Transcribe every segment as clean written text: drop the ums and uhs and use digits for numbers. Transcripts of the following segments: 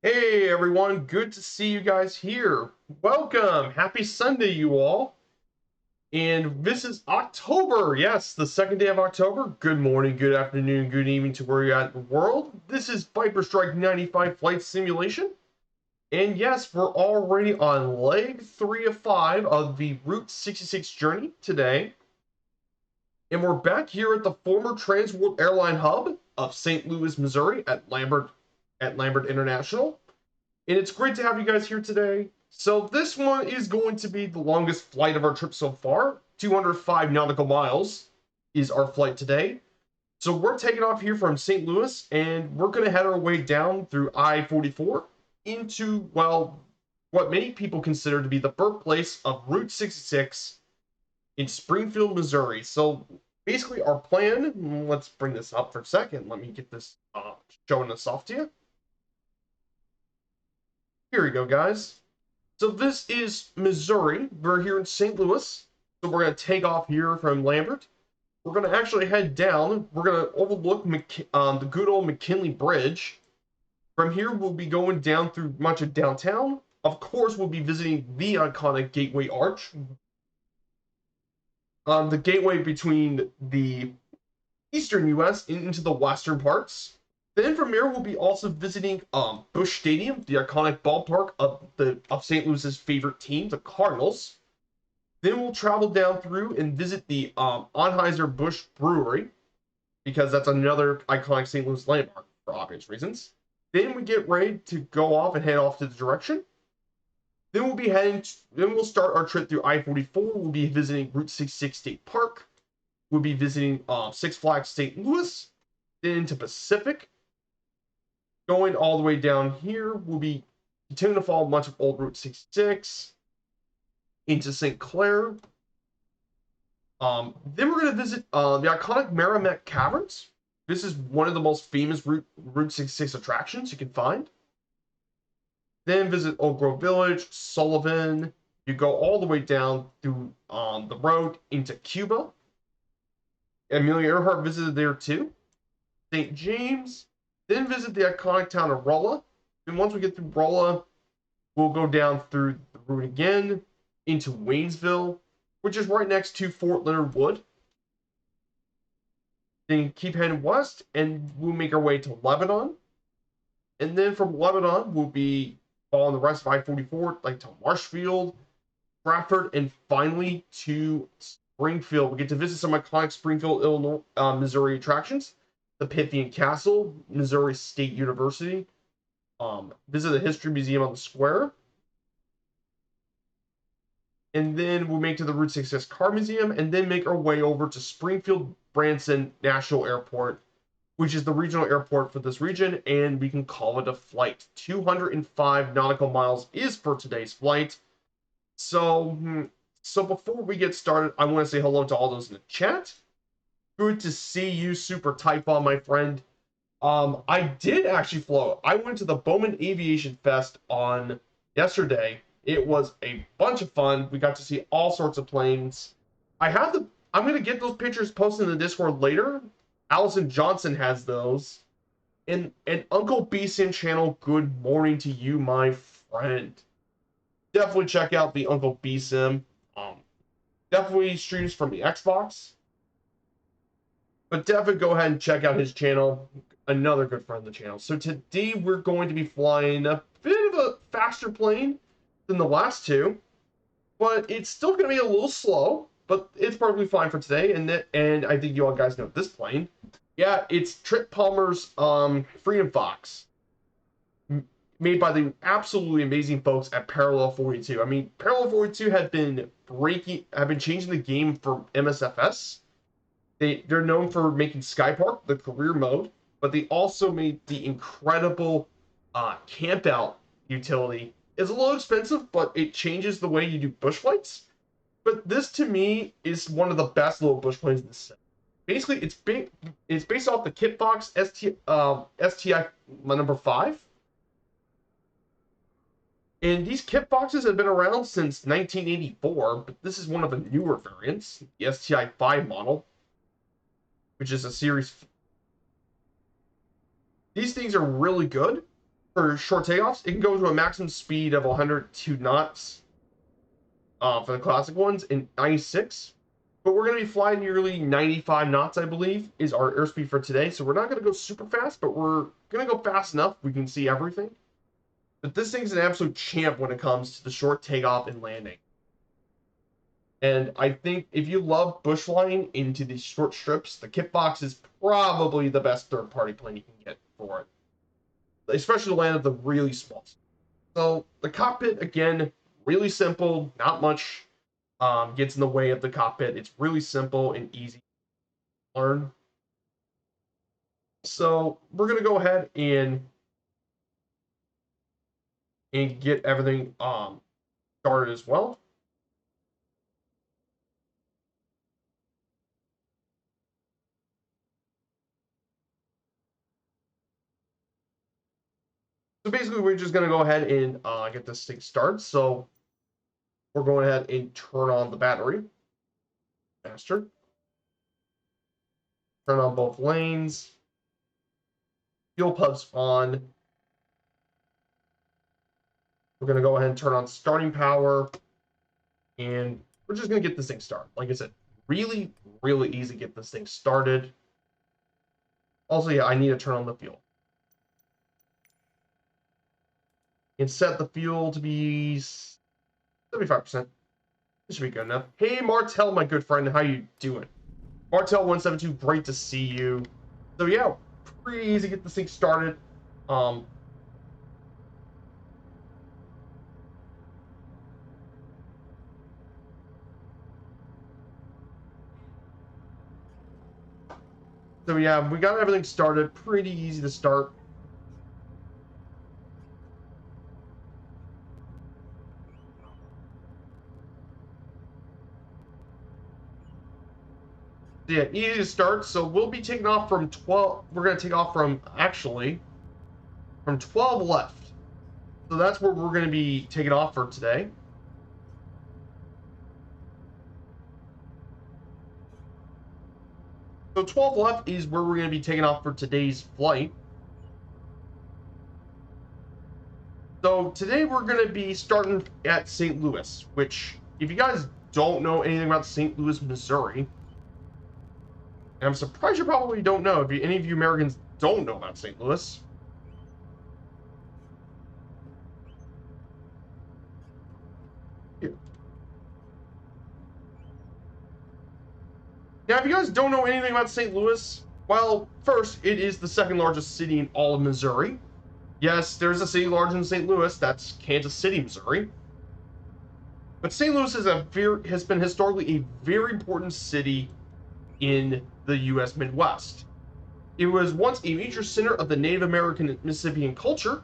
Hey everyone, good to see you guys here. Welcome. Happy Sunday, you all. And this is October. Yes, the second day of October. Good morning, good afternoon, good evening to where you're at in the world. This is Viper Strike 95 Flight Simulation. And yes, we're already on leg 3 of 5 of the Route 66 journey today. And we're back here at the former Trans World Airline hub of St. Louis, Missouri at Lambert International. And it's great to have you guys here today. So this one is going to be the longest flight of our trip so far. 205 nautical miles is our flight today. So we're taking off here from St. Louis, and we're going to head our way down through I-44 into, well, what many people consider to be the birthplace of Route 66 in Springfield, Missouri. So basically our plan, let's bring this up for a second. Let me get this showing this off to you. Here we go, guys. So this is Missouri. We're here in St. Louis. So we're going to take off here from Lambert. We're going to actually head down. We're going to overlook the good old Mckinley Bridge. From here, we'll be going down through much of downtown. Of course, we'll be visiting the iconic Gateway Arch. The gateway between the eastern U.S. into the western parts. Then from here, we'll be also visiting Busch Stadium, the iconic ballpark of St. Louis's favorite team, the Cardinals. Then we'll travel down through and visit the Anheuser-Busch Brewery, because that's another iconic St. Louis landmark for obvious reasons. Then we get ready to go off and head off to the direction. Then we'll start our trip through I-44. We'll be visiting Route 66 State Park. We'll be visiting Six Flags St. Louis. Then into Pacific. Going all the way down here, we'll be continuing to follow much of Old Route 66 into St. Clair. Then we're going to visit the iconic Merrimack Caverns. This is one of the most famous Route 66 attractions you can find. Then visit Oak Grove Village, Sullivan. You go all the way down through the road into Cuba. Amelia Earhart visited there too. St. James. Then visit the iconic town of Rolla. And once we get through Rolla, we'll go down through the route again into Waynesville, which is right next to Fort Leonard Wood. Then keep heading west, and we'll make our way to Lebanon. And then from Lebanon, we'll be following the rest of I-44, like to Marshfield, Stratford, and finally to Springfield. We get to visit some iconic Springfield, Illinois, Missouri attractions. The Pythian Castle, Missouri State University. Visit the History Museum on the Square. And then we'll make to the Route 66 Car Museum, and then make our way over to Springfield Branson National Airport, which is the regional airport for this region, and we can call it a flight. 205 nautical miles is for today's flight. So before we get started, I want to say hello to all those in the chat. Good to see you, Super Typhon, my friend. I did actually flow. I went to the Bowman Aviation Fest on yesterday. It was a bunch of fun. We got to see all sorts of planes. I'm gonna get those pictures posted in the Discord later. Allison Johnson has those. And Uncle B-Sim channel, good morning to you, my friend. Definitely check out the Uncle B-Sim. Definitely streams from the Xbox. But definitely go ahead and check out his channel. Another good friend of the channel. So today we're going to be flying a bit of a faster plane than the last two. But it's still going to be a little slow. But it's probably fine for today. And I think you all guys know this plane. Yeah, it's Trip Palmer's Freedom Fox. Made by the absolutely amazing folks at Parallel 42. I mean, Parallel 42 have been changing the game for MSFS. They're known for making Skypark, the career mode, but they also made the incredible camp out utility. It's a little expensive, but it changes the way you do bush flights. But this, to me, is one of the best little bush planes in the set. Basically, it's based off the Kit Fox STI number 5. And these Kit Foxes have been around since 1984, but this is one of the newer variants, the STI 5 model, which is a series. These things are really good. For short takeoffs, it can go to a maximum speed of 102 knots for the classic ones in 96. But we're going to be flying nearly 95 knots, I believe, is our airspeed for today. So we're not going to go super fast, but we're going to go fast enough we can see everything. But this thing's an absolute champ when it comes to the short takeoff and landing. And I think if you love bush flying into these short strips, the Kitbox is probably the best third-party plane you can get for it. Especially to land at the really small. So the cockpit, again, really simple, not much gets in the way of the cockpit. It's really simple and easy to learn. So we're going to go ahead and get everything started as well. So basically, we're just going to go ahead and get this thing started. So we're going ahead and turn on the battery. Faster. Turn on both lanes. Fuel pumps on. We're going to go ahead and turn on starting power. And we're just going to get this thing started. Like I said, really, really easy to get this thing started. Also, yeah, I need to turn on the fuel. And set the fuel to be 75%. This should be good enough. Hey, Martel, my good friend, how you doing? Martel172, great to see you. So yeah, pretty easy to get this thing started. So yeah, we got everything started. Pretty easy to start. Yeah, easy to start. So we'll be taking off from 12. We're going to take off from, actually, from 12 left. So that's where we're going to be taking off for today. So 12 left is where we're going to be taking off for today's flight. So today we're going to be starting at St. Louis, which, if you guys don't know anything about St. Louis, Missouri, and I'm surprised you probably don't know, if any of you Americans don't know about St. Louis. Here. Now, if you guys don't know anything about St. Louis, well, first, it is the second largest city in all of Missouri. Yes, there's a city larger than St. Louis. That's Kansas City, Missouri. But St. Louis has been historically a very important city in the U.S. Midwest. It was once a major center of the Native American Mississippian culture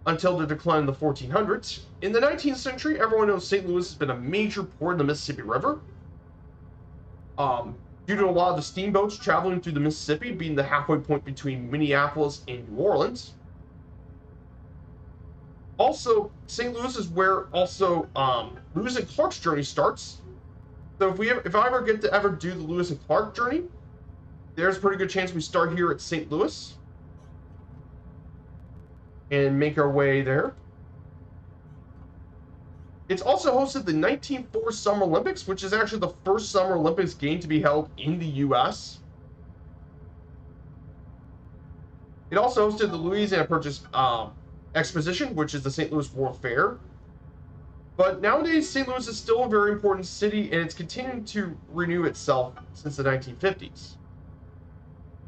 until the decline in the 1400s. In the 19th century, everyone knows St. Louis has been a major port of the Mississippi River. Due to a lot of the steamboats traveling through the Mississippi being the halfway point between Minneapolis and New Orleans. Also, St. Louis is where also Lewis and Clark's journey starts. So if I ever get to ever do the Lewis and Clark journey, there's a pretty good chance we start here at St. Louis and make our way there. It's also hosted the 1904 Summer Olympics, which is actually the first Summer Olympics game to be held in the U.S. It also hosted the Louisiana Purchase Exposition, which is the St. Louis World Fair. But nowadays, St. Louis is still a very important city, and it's continuing to renew itself since the 1950s.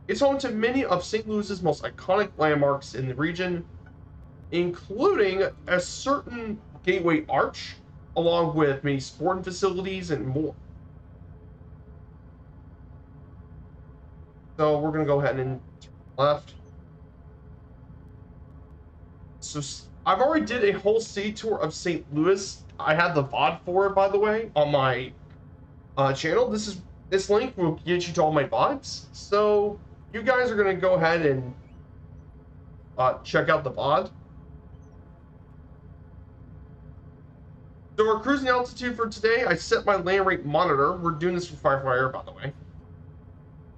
It's home to many of St. Louis's most iconic landmarks in the region, including a certain Gateway Arch, along with many sporting facilities and more. So we're going to go ahead and turn left. So I've already did a whole city tour of St. Louis. I had the VOD for it, by the way, on my channel. This link will get you to all my VODs. So you guys are going to go ahead and check out the VOD. So our cruising altitude for today, I set my land rate monitor. We're doing this for Firefly Air, by the way.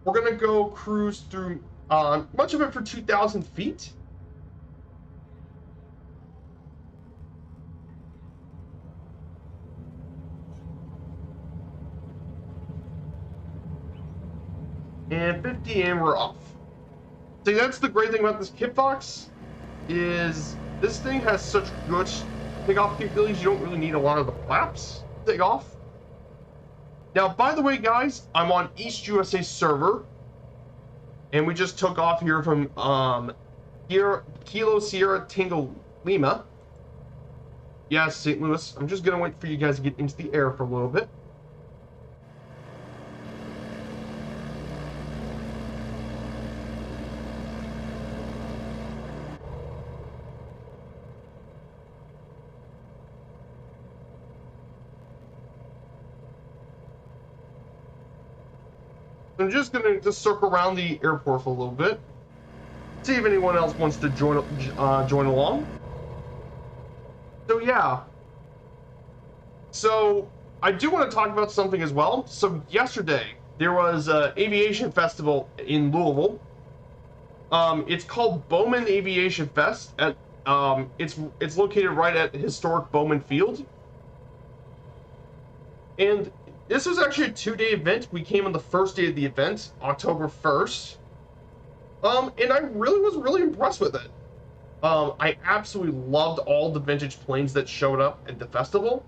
We're going to go cruise through much of it for 2,000 feet. And 50 and we're off. See, that's the great thing about this kit box, is this thing has such good takeoff capabilities, you don't really need a lot of the flaps to take off. Now, by the way, guys, I'm on East USA server, and we just took off here from Kilo Sierra Tango Lima. Yes, St. Louis. I'm just gonna wait for you guys to get into the air for a little bit. I'm just gonna circle around the airport for a little bit, see if anyone else wants to join along. So yeah. So I do want to talk about something as well. So yesterday there was an aviation festival in Louisville. It's called Bowman Aviation Fest. At it's located right at historic Bowman Field, and this was actually a 2-day event. We came on the first day of the event, October 1st. And I was really impressed with it. I absolutely loved all the vintage planes that showed up at the festival.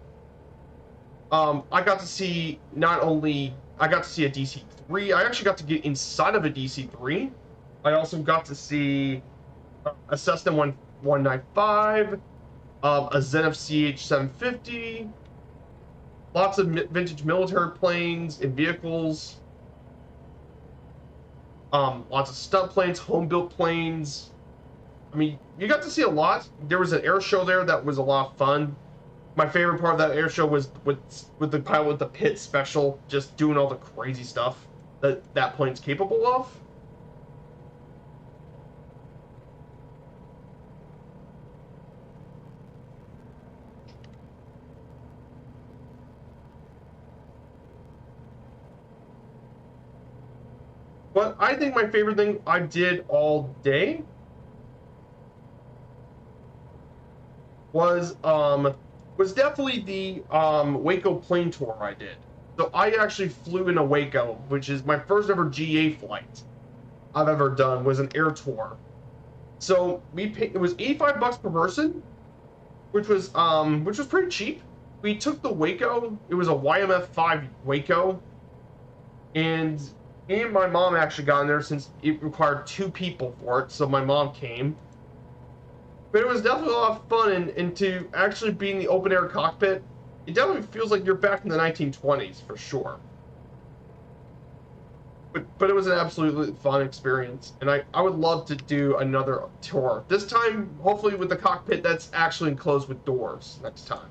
I got to see a DC-3. I actually got to get inside of a DC-3. I also got to see a Cessna 195, a Zenith CH-750, lots of vintage military planes and vehicles, lots of stunt planes, home-built planes. I mean, you got to see a lot. There was an air show there that was a lot of fun. My favorite part of that air show was with the pilot with the pit special, just doing all the crazy stuff that plane's capable of. But I think my favorite thing I did all day was definitely the Waco plane tour I did. So I actually flew in a Waco, which is my first ever GA flight I've ever done, was an air tour. So it was $85 per person, which was pretty cheap. We took the Waco. It was a YMF-5 Waco, and me and my mom actually got in there since it required 2 people for it, so my mom came. But it was definitely a lot of fun, and to actually be in the open air cockpit, it definitely feels like you're back in the 1920s for sure. But it was an absolutely fun experience, and I would love to do another tour. This time, hopefully with the cockpit that's actually enclosed with doors next time.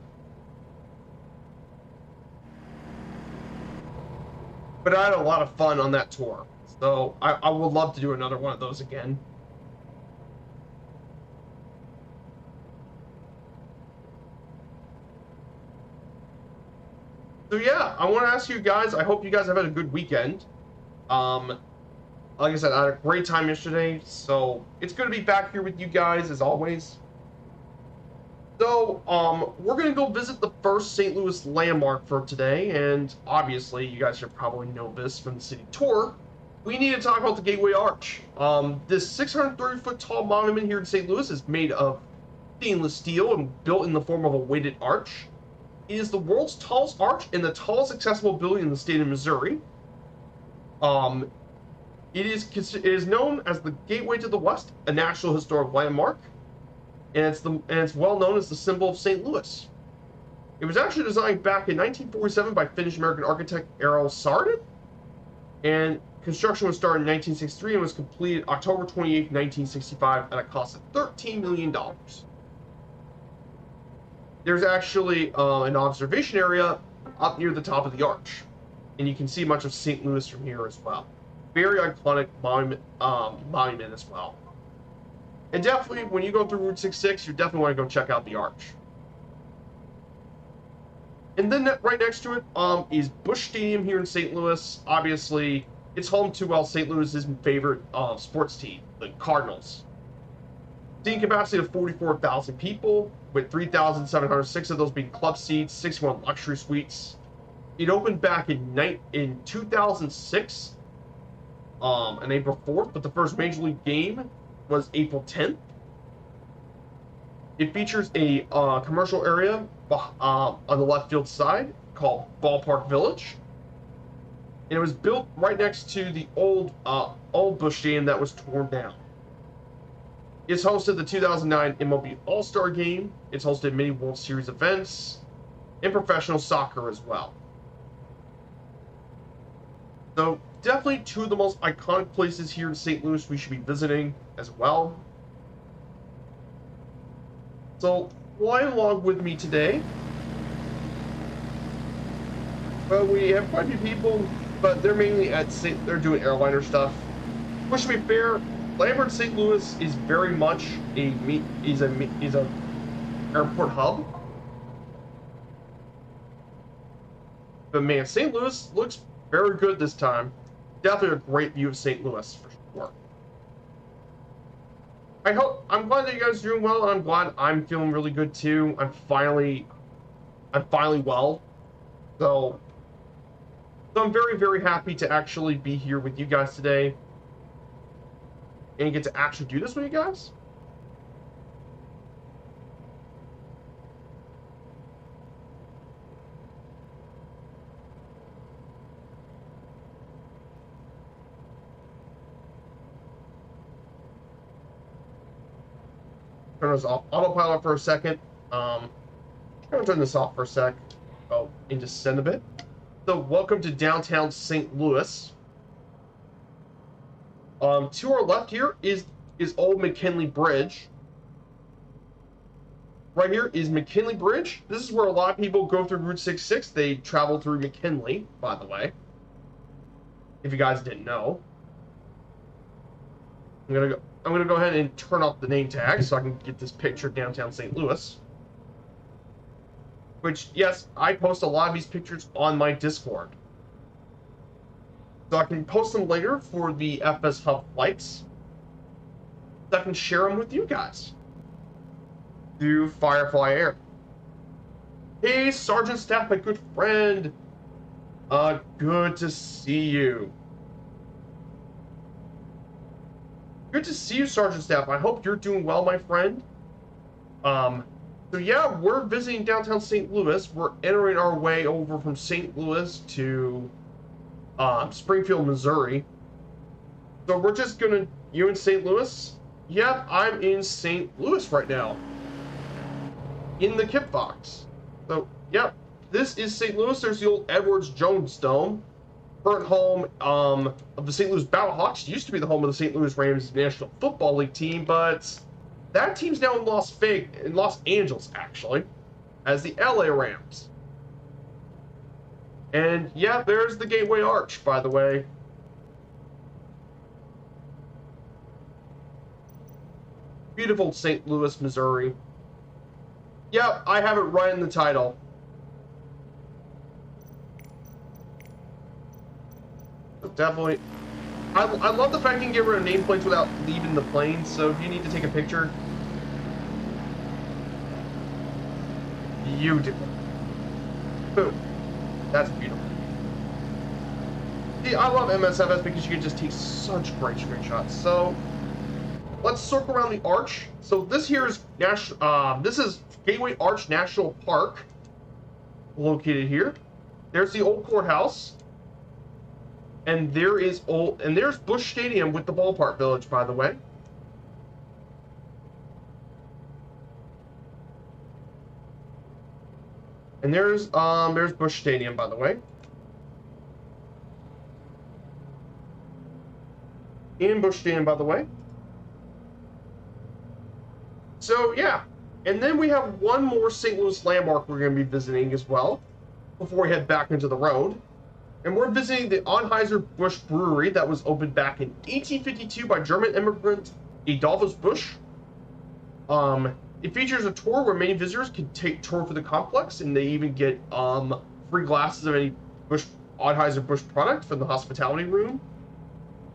But I had a lot of fun on that tour, so I would love to do another one of those again. So yeah, I want to ask you guys, I hope you guys have had a good weekend. Like I said, I had a great time yesterday, so it's good to be back here with you guys as always. So, we're going to go visit the first St. Louis landmark for today, and obviously, you guys should probably know this from the city tour. We need to talk about the Gateway Arch. This 630-foot tall monument here in St. Louis is made of stainless steel and built in the form of a weighted arch. It is the world's tallest arch and the tallest accessible building in the state of Missouri. It is known as the Gateway to the West, a National Historic Landmark. And it's well known as the symbol of St. Louis. It was actually designed back in 1947 by Finnish-American architect Eero Saarinen, and construction was started in 1963 and was completed October 28, 1965, at a cost of $13 million. There's actually an observation area up near the top of the arch, and you can see much of St. Louis from here as well. Very iconic monument as well. And definitely, when you go through Route 66, you definitely want to go check out the arch. And then right next to it is Busch Stadium here in St. Louis. Obviously, it's home to St. Louis's favorite sports team, the Cardinals. Seating capacity of 44,000 people, with 3,706 of those being club seats, 61 luxury suites. It opened back in 2006. on April 4th, but the first Major League game was April 10th. It features a commercial area on the left field side called Ballpark Village. And it was built right next to the old Busch Stadium that was torn down. It's hosted the 2009 MLB All-Star Game. It's hosted many World Series events and professional soccer as well. So definitely two of the most iconic places here in St. Louis we should be visiting as well. So flying along with me today, well, we have quite a few people, but they're mainly they're doing airliner stuff. Which, to be fair, Lambert, St. Louis is very much a airport hub. But man, St. Louis looks very good this time. Definitely a great view of St. Louis for sure. I'm glad that you guys are doing well, and I'm glad I'm feeling really good too. I'm finally well. So I'm very, very happy to actually be here with you guys today and get to actually do this with you guys. Turn this off autopilot for a second. I'm gonna turn this off for a sec. Oh, and just send a bit. So welcome to downtown St. Louis. To our left here is old Mckinley Bridge. Right here is Mckinley Bridge. This is where a lot of people go through Route 66. They travel through McKinley, by the way. If you guys didn't know. I'm gonna go ahead and turn off the name tag so I can get this picture of downtown St. Louis. Which, yes, I post a lot of these pictures on my Discord. So I can post them later for the FS Hub flights. So I can share them with you guys. Through Firefly Air. Hey, Sergeant Staff, my good friend. Good to see you. Good to see you, Sergeant Staff. I hope you're doing well, my friend. So yeah, we're visiting downtown St. Louis. We're entering our way over from St. Louis to Springfield, Missouri. So we're just gonna, you in St. Louis? Yep, I'm in St. Louis right now. In the Kip Box. So, yep, this is St. Louis. There's the old Edwards Jones Dome. Current home of the St. Louis Battlehawks. Used to be the home of the St. Louis Rams National Football League team, but that team's now in Los Angeles, actually, as the LA Rams. And yeah, there's the Gateway Arch, by the way. Beautiful St. Louis, Missouri. Yep, I have it right in the title. Definitely. I love the fact you can get rid of nameplates without leaving the plane, so if you need to take a picture, you do. Boom. That's beautiful. See, I love MSFS because you can just take such great screenshots. So, let's circle around the arch. So this here is this is Gateway Arch National Park, located here. There's the old courthouse. And there's Busch Stadium with the ballpark village, by the way. And there's Busch Stadium, by the way. And Busch Stadium, by the way. So yeah, and then we have one more St. Louis landmark we're going to be visiting as well before we head back into the road. And we're visiting the Anheuser-Busch Brewery that was opened back in 1852 by German immigrant Adolphus Busch. It features a tour where many visitors can take tour for the complex, and they even get free glasses of any Anheuser-Busch product from the hospitality room.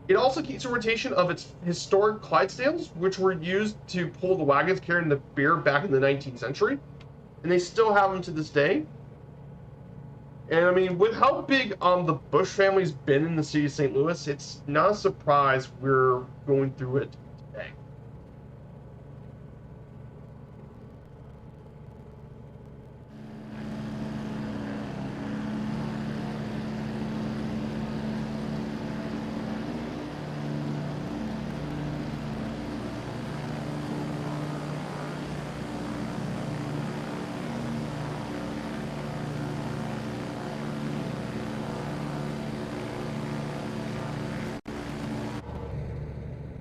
It also keeps a rotation of its historic Clydesdales, which were used to pull the wagons carrying the beer back in the 19th century. And they still have them to this day. And I mean, with how big the Busch family's been in the city of St. Louis, it's not a surprise we're going through it today.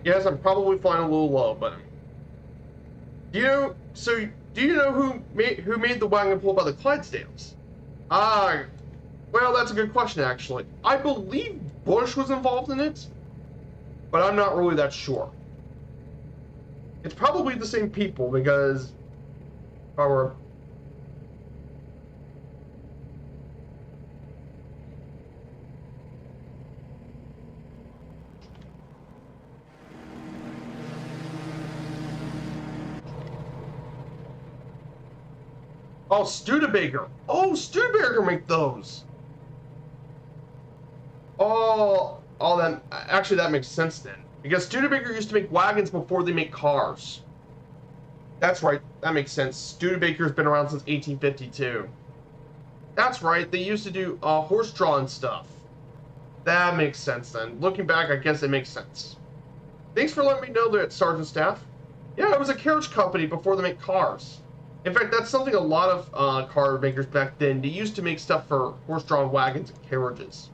Yes, I'm probably flying a little low, but do you know who made the wagon pulled by the Clydesdales? Well, that's a good question actually. I believe Busch was involved in it, but I'm not really that sure. It's probably the same people because our Oh, Studebaker. Oh, Studebaker make those. That actually that makes sense then. Because Studebaker used to make wagons before they make cars. That's right. That makes sense. Studebaker's been around since 1852. That's right. They used to do horse-drawn stuff. That makes sense then. Looking back, I guess it makes sense. Thanks for letting me know that, Sergeant Staff. Yeah, it was a carriage company before they make cars. In fact, that's something a lot of car makers back then, they used to make stuff for horse-drawn wagons and carriages.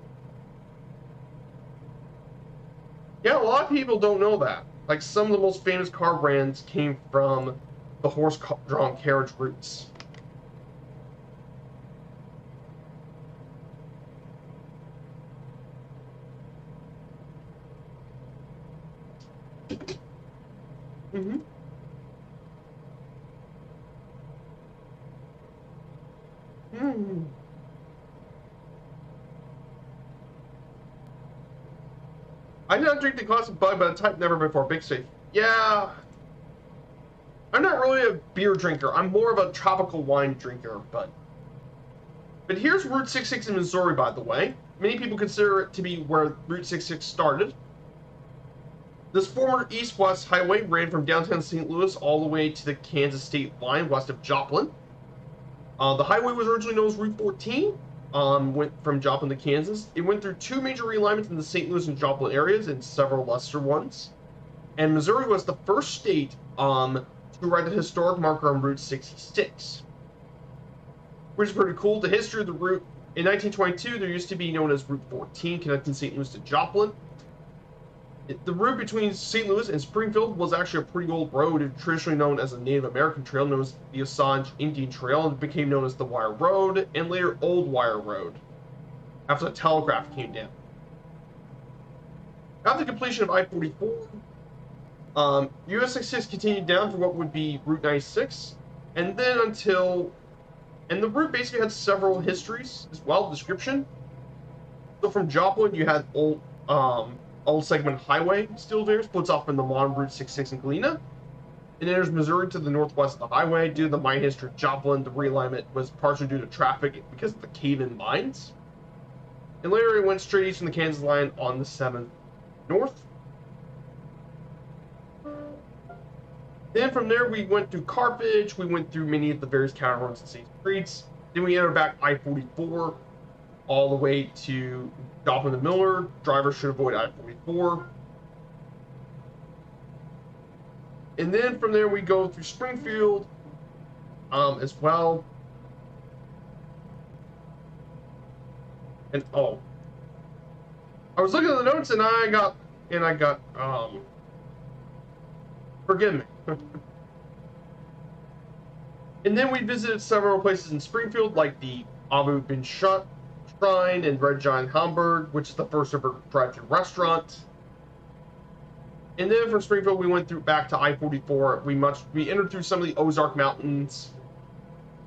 Yeah, a lot of people don't know that. Like, some of the most famous car brands came from the horse-drawn carriage routes. Mm-hmm. Hmm. I did not drink the classic bug, but a type never before. Big safe. Yeah. I'm not really a beer drinker. I'm more of a tropical wine drinker, but here's Route 66 in Missouri, by the way. Many people consider it to be where Route 66 started. This former east-west highway ran from downtown St. Louis all the way to the Kansas state line west of Joplin. The highway was originally known as Route 14, went from Joplin to Kansas. It went through two major realignments in the St. Louis and Joplin areas and several lesser ones. And Missouri was the first state to write the historic marker on Route 66. Which is pretty cool. The history of the route, in 1922, there used to be known as Route 14, connecting St. Louis to Joplin. The route between St. Louis and Springfield was actually a pretty old road, traditionally known as a Native American trail, known as the Osage Indian Trail, and became known as the Wire Road, and later Old Wire Road, after the telegraph came down. After the completion of I-44, US 66 continued down for what would be Route 96, and then and the route basically had several histories as well, description. So from Joplin, you had Old Segment Highway still there, splits off from the modern Route 66 in Galena. It enters Missouri to the northwest of the highway. Due to the mine history of Joplin, the realignment was partially due to traffic because of the cave-in mines. And later it went straight east from the Kansas line on the 7th north. Then from there we went through Carthage, we went through many of the various county roads and state streets. Then we entered back I-44 all the way to Joplin to Miller. Drivers should avoid I-44. And then from there we go through Springfield as well. And I was looking at the notes and I got forgive me. And then we visited several places in Springfield, like the Abu Bin Shrine and Red Giant Hamburg, which is the first ever drive-thru restaurant. And then from Springfield, we went back to I-44. We entered through some of the Ozark Mountains.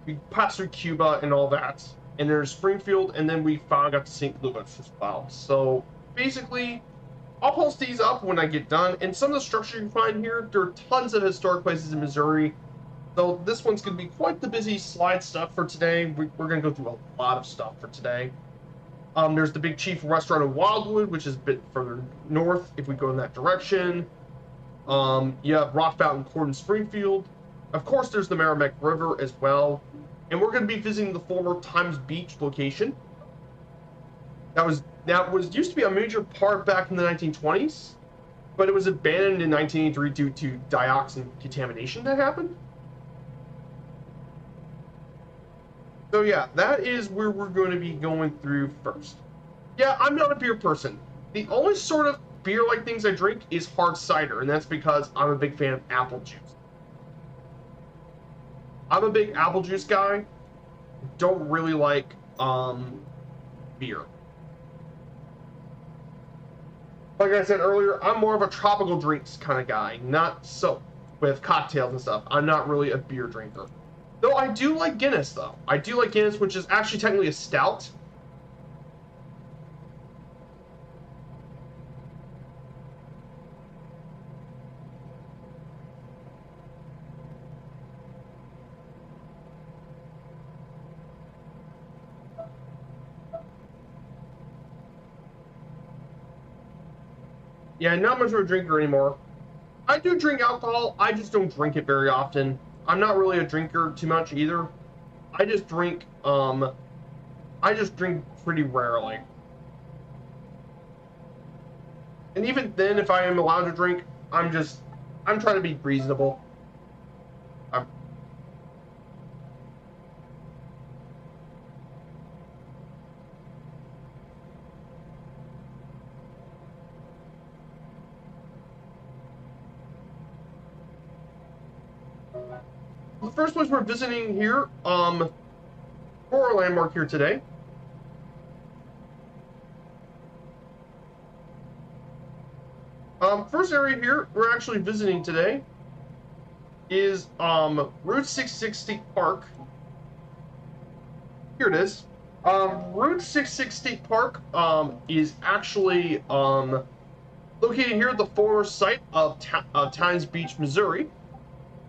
We passed through Cuba and all that. And there's Springfield, and then we finally got to St. Louis as well. So basically, I'll post these up when I get done. And some of the structure you can find here, there are tons of historic places in Missouri. So this one's going to be quite the busy slide stuff for today. We're going to go through a lot of stuff for today. There's the Big Chief restaurant in Wildwood, which is a bit further north if we go in that direction. You have Rock Fountain Court in Springfield. Of course, there's the Merrimack River as well. And we're going to be visiting the former Times Beach location. That was used to be a major park back in the 1920s, but it was abandoned in 1983 due to dioxin contamination that happened. So yeah, that is where we're going to be going through first. Yeah, I'm not a beer person. The only sort of beer-like things I drink is hard cider, and that's because I'm a big fan of apple juice. I'm a big apple juice guy. Don't really like beer. Like I said earlier, I'm more of a tropical drinks kind of guy, not so with cocktails and stuff. I'm not really a beer drinker. Though I do like Guinness, though. I do like Guinness, which is actually technically a stout. Yeah, not much of a drinker anymore. I do drink alcohol, I just don't drink it very often. I'm not really a drinker too much either. I just drink pretty rarely. And even then, if I am allowed to drink, I'm trying to be reasonable. The first place we're visiting here, for our landmark here today, first area here we're actually visiting today is Route 66 State Park. Here it is. Route 66 State Park is actually located here at the former site of Times Beach, Missouri.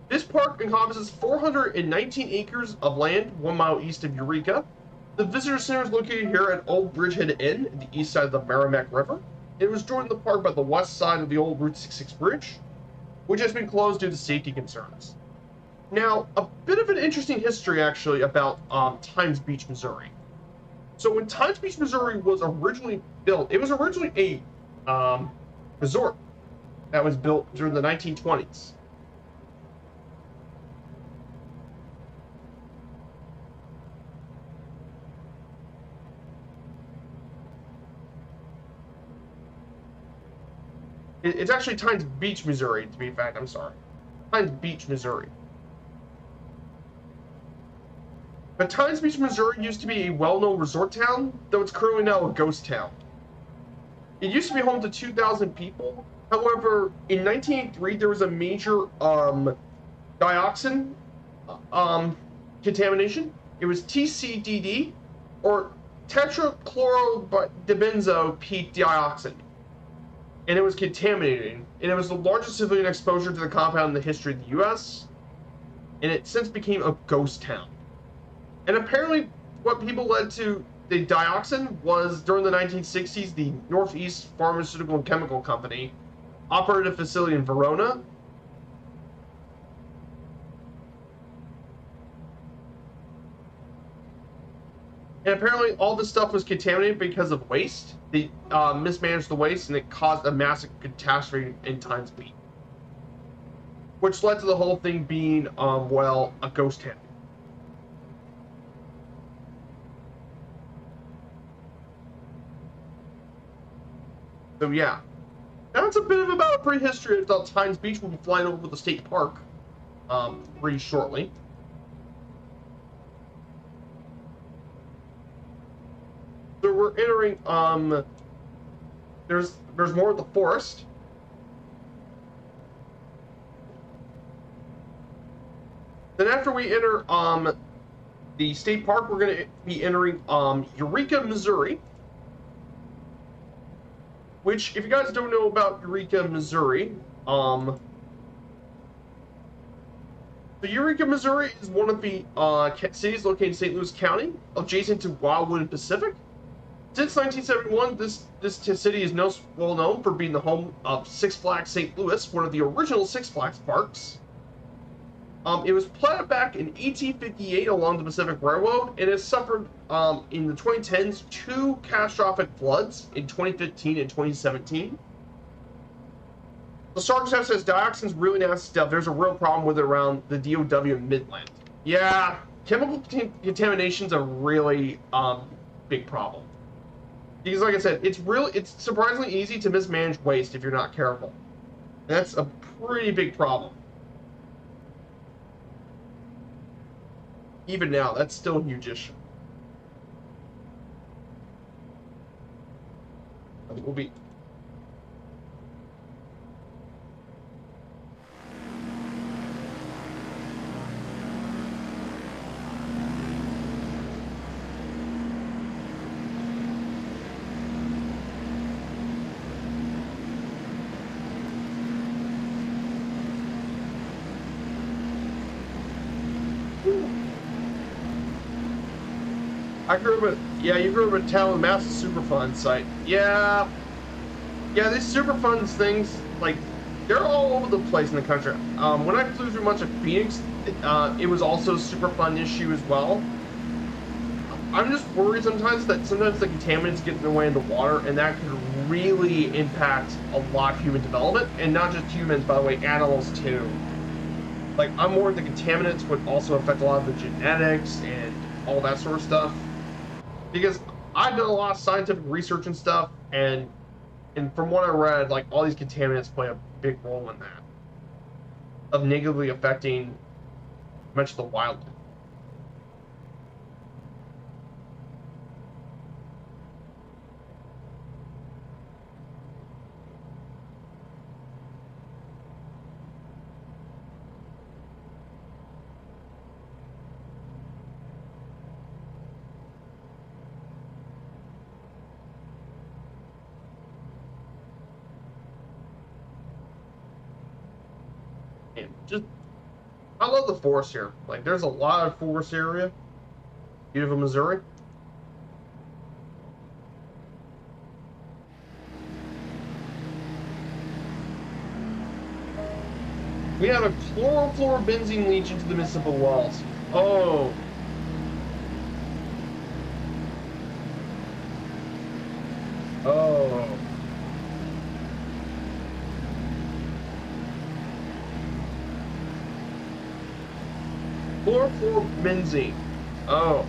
This park encompasses 419 acres of land 1 mile east of Eureka. The visitor center is located here at Old Bridgehead Inn, at the east side of the Merrimack River. It was joined the park by the west side of the old Route 66 bridge, which has been closed due to safety concerns. Now, a bit of an interesting history, actually, about Times Beach, Missouri. So when Times Beach, Missouri was originally built, it was originally a resort that was built during the 1920s. It's actually Times Beach, Missouri, to be exact. I'm sorry. Times Beach, Missouri. But Times Beach, Missouri used to be a well-known resort town, though it's currently now a ghost town. It used to be home to 2,000 people. However, in 1983, there was a major dioxin contamination. It was TCDD, or tetrachlorodibenzo P dioxin. And it was contaminated, and it was the largest civilian exposure to the compound in the history of the U.S., and it since became a ghost town. And apparently, what people led to the dioxin was, during the 1960s, the Northeast Pharmaceutical and Chemical Company operated a facility in Verona. And apparently all this stuff was contaminated because of waste. They mismanaged the waste, and it caused a massive catastrophe in Times Beach, which led to the whole thing being, well, a ghost town. So yeah, that's a bit of about a prehistory of Times Beach. We'll be flying over the state park pretty shortly. So we're entering, there's more of the forest. Then after we enter the state park, we're going to be entering Eureka, Missouri. Which, if you guys don't know about Eureka, Missouri, So Eureka, Missouri is one of the cities located in St. Louis County, adjacent to Wildwood and Pacific. Since 1971, this city is well known for being the home of Six Flags St. Louis, one of the original Six Flags parks. It was platted back in 1858 along the Pacific Railroad, and has suffered in the 2010s 2 catastrophic floods in 2015 and 2017. The Sergeant Staff says dioxin's really nasty stuff. There's a real problem with it around the DOW in Midland. Yeah, chemical contamination's a really big problem. Because like I said, it's surprisingly easy to mismanage waste if you're not careful. That's a pretty big problem. Even now, that's still a huge issue. I think we'll be... you grew up in town with massive Superfund site. Yeah, these Superfunds things, like, they're all over the place in the country. When I flew through much of Phoenix, it was also a Superfund issue as well. I'm just worried sometimes that the contaminants get in the way in the water, and that could really impact a lot of human development, and not just humans, by the way, animals too. Like, I'm worried the contaminants would also affect a lot of the genetics and all that sort of stuff. Because I've done a lot of scientific research and stuff, and from what I read, like, all these contaminants play a big role in that, of negatively affecting much of the wildlife. I love the forest here. Like, there's a lot of forest area. Beautiful Missouri. We have a chlorofluorobenzene leach into the Mississippi wells. Oh. Oh. Chlorofluorobenzene. Oh.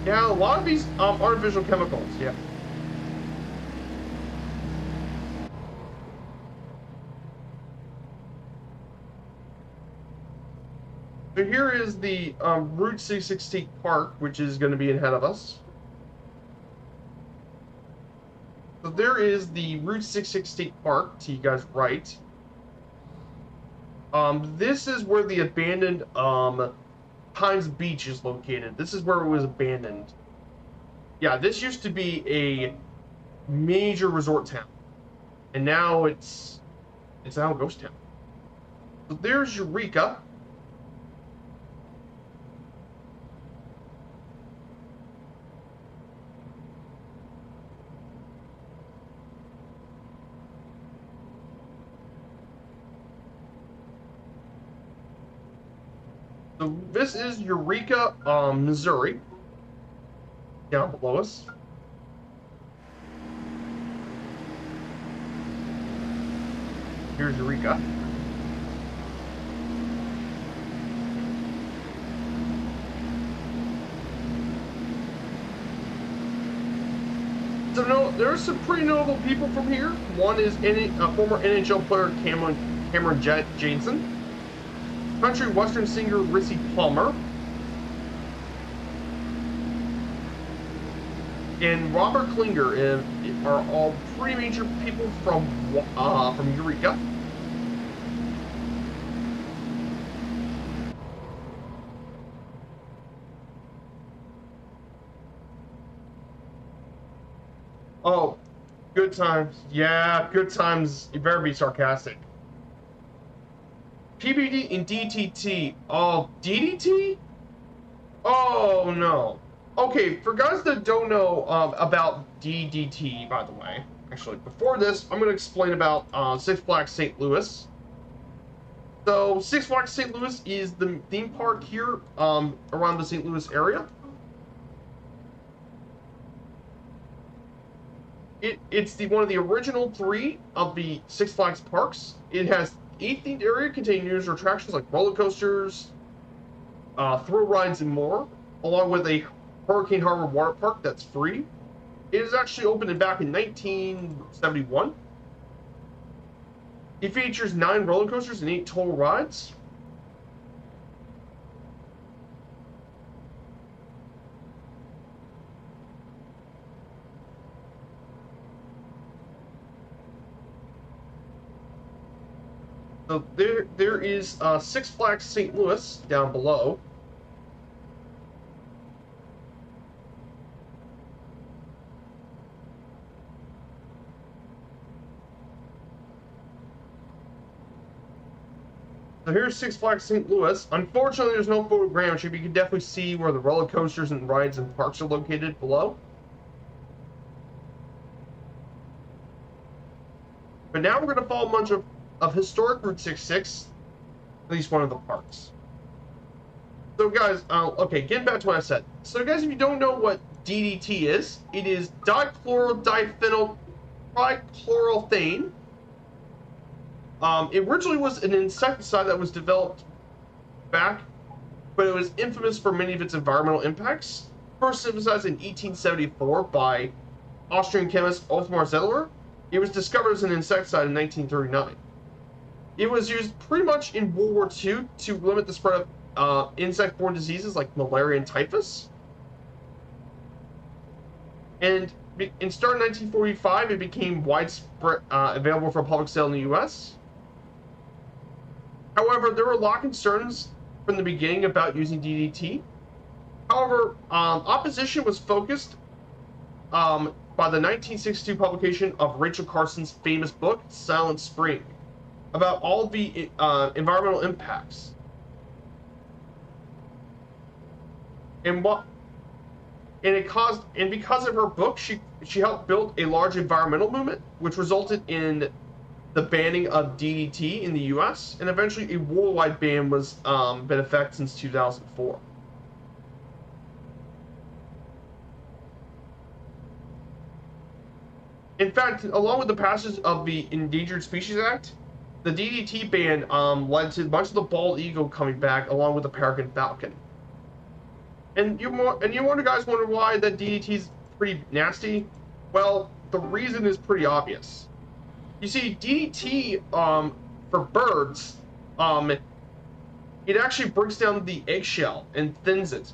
Yeah, a lot of these artificial chemicals, yeah. So here is the Route 660 Park, which is going to be ahead of us. So there is the Route 660 Park to you guys' right. This is where the abandoned Pines Beach is located. This is where it was abandoned. Yeah, this used to be a major resort town, and now it's now a ghost town. So there's Eureka. So this is Eureka, Missouri, down below us. Here's Eureka. So there's some pretty notable people from here. One is former NHL player Cameron Jansen. Country western singer Rissy Palmer, and Robert Klinger are all pretty major people from Eureka. Oh, good times. Yeah, good times. You better be sarcastic. PBD and DTT. Oh, DDT? Oh, no. Okay, for guys that don't know about DDT, by the way, actually, before this, I'm going to explain about Six Flags St. Louis. So, Six Flags St. Louis is the theme park here around the St. Louis area. It's one of the original 3 of the Six Flags parks. It has 8 themed areas containing numerous attractions like roller coasters, thrill rides, and more, along with a Hurricane Harbor water park that's free. It was actually opened back in 1971. It features 9 roller coasters and 8 total rides. So there is Six Flags St. Louis down below. So here's Six Flags St. Louis. Unfortunately, there's no photogrammetry, but you can definitely see where the roller coasters and rides and parks are located below. But now we're going to follow a bunch of historic Route 66, at least one of the parks. So guys, okay, getting back to what I said. So guys, if you don't know what DDT is, it is dichlorodyphenyl trichloroethane. It originally was an insecticide that was developed back, but it was infamous for many of its environmental impacts. First synthesized in 1874 by Austrian chemist Othmar Zettler, it was discovered as an insecticide in 1939. It was used pretty much in World War II to limit the spread of insect-borne diseases like malaria and typhus. And starting in 1945, it became widespread, available for public sale in the U.S. However, there were a lot of concerns from the beginning about using DDT. However, opposition was focused by the 1962 publication of Rachel Carson's famous book, Silent Spring, about all the environmental impacts. And because of her book, she helped build a large environmental movement, which resulted in the banning of DDT in the U.S. and eventually a worldwide ban was been in effect since 2004. In fact, along with the passage of the Endangered Species Act, the DDT ban led to much of the bald eagle coming back, along with the peregrine falcon. And you guys wonder why that DDT is pretty nasty? Well, the reason is pretty obvious. You see, DDT for birds, it actually breaks down the eggshell and thins it.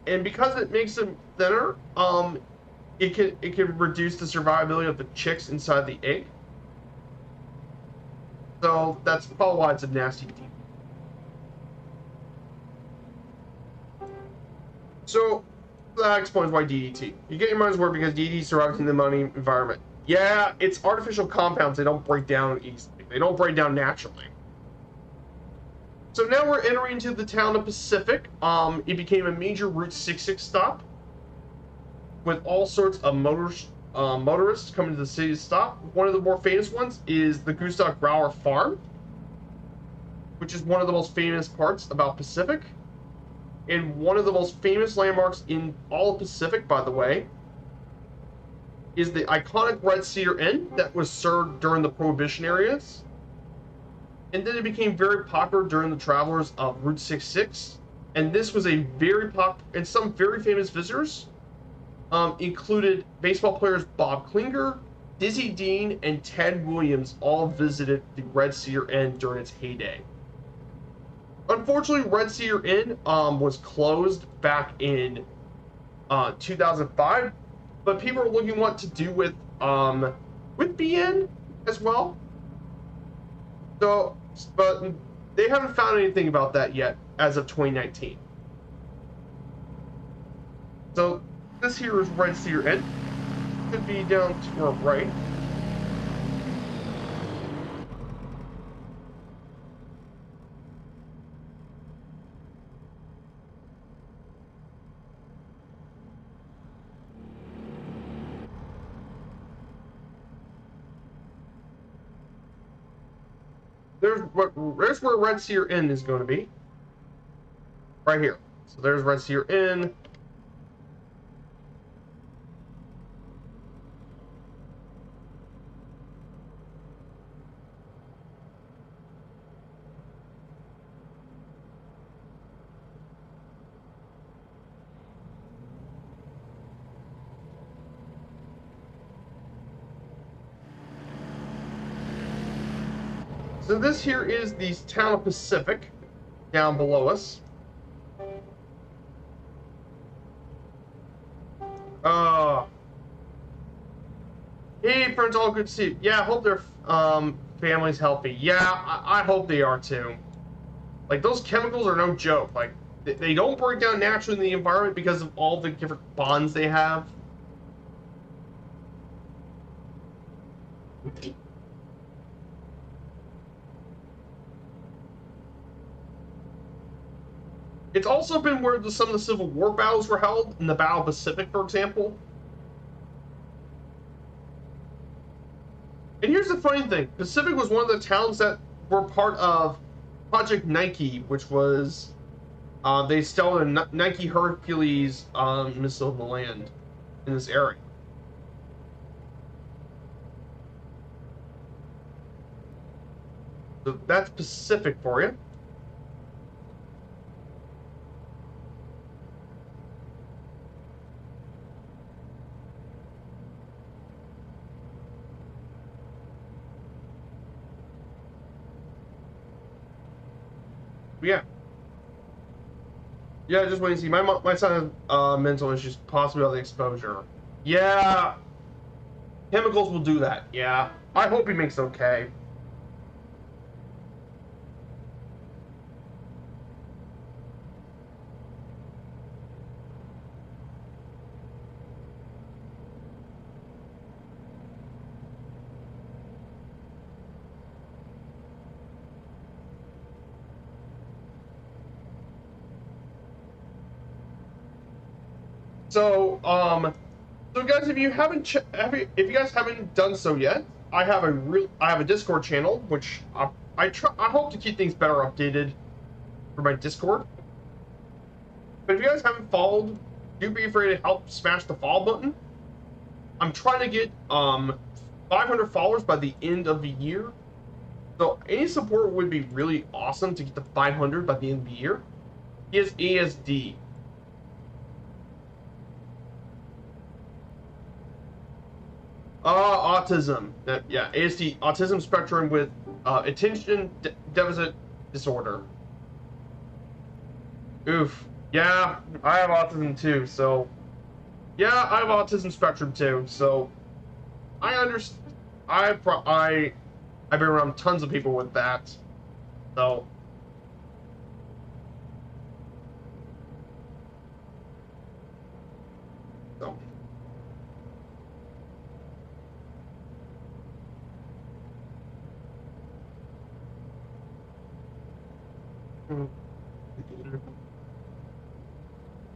And because it makes them thinner, it can reduce the survivability of the chicks inside the egg. So that's probably why it's a nasty DDT. So that explains why DDT. You get your money's worth because DDT survives in the money environment. Yeah, it's artificial compounds. They don't break down easily. They don't break down naturally. So now we're entering into the town of Pacific. It became a major Route 66 stop with all sorts of motorists coming to the city to stop. One of the more famous ones is the Gustav Grauer Farm, which is one of the most famous parts about Pacific. And one of the most famous landmarks in all of Pacific, by the way, is the iconic Red Seer Inn that was served during the Prohibition areas. And then it became very popular during the travelers of Route 66. And this was a very popular, and some very famous visitors included baseball players Bob Klinger, Dizzy Dean, and Ted Williams all visited the Red Seer Inn during its heyday. Unfortunately, Red Seer Inn was closed back in 2005, but people are looking what to do with BN as well. So, but they haven't found anything about that yet as of 2019. So this here is Red Seer Inn. Should be down to our right. There's where Red Seer Inn is going to be. Right here. So there's Red Seer Inn. So this here is the town of Pacific, down below us. Hey friends, all good to see you. Yeah, I hope their family's healthy. Yeah, I hope they are too. Like, those chemicals are no joke. Like, they don't break down naturally in the environment because of all the different bonds they have. It's also been where some of the Civil War battles were held, in the Battle of Pacific, for example. And here's the funny thing. Pacific was one of the towns that were part of Project Nike, which was... they stole a Nike Hercules missile in the land in this area. So that's Pacific for you. Yeah. Yeah, just wait and see. My son has mental issues, possibly of the exposure. Yeah. Chemicals will do that. Yeah. I hope he makes okay. So, guys, if you guys haven't done so yet, I have a Discord channel, which I hope to keep things better updated for my Discord. But if you guys haven't followed, do be afraid to help smash the follow button. I'm trying to get 500 followers by the end of the year. So any support would be really awesome to get to 500 by the end of the year. He has ASD. Autism. Yeah, ASD, autism spectrum with attention deficit disorder. Oof. Yeah, I have autism too, so... Yeah, I have autism spectrum too, so... I understand. I've been around tons of people with that, so...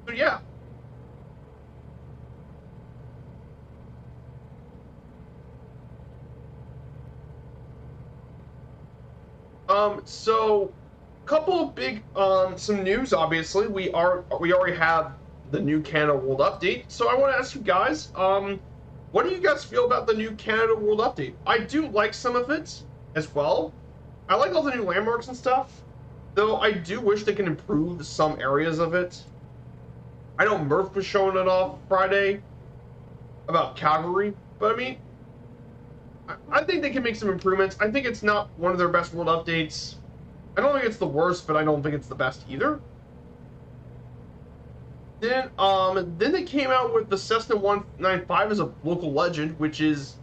So yeah. So couple of big some news. Obviously, we already have the new Canada World Update. So I want to ask you guys, what do you guys feel about the new Canada World Update? I do like some of it as well. I like all the new landmarks and stuff, though I do wish they can improve some areas of it. I know Murph was showing it off Friday about Calgary, but I mean, I think they can make some improvements. I think it's not one of their best world updates. I don't think it's the worst, but I don't think it's the best either. Then they came out with the Cessna 195 as a local legend, which is,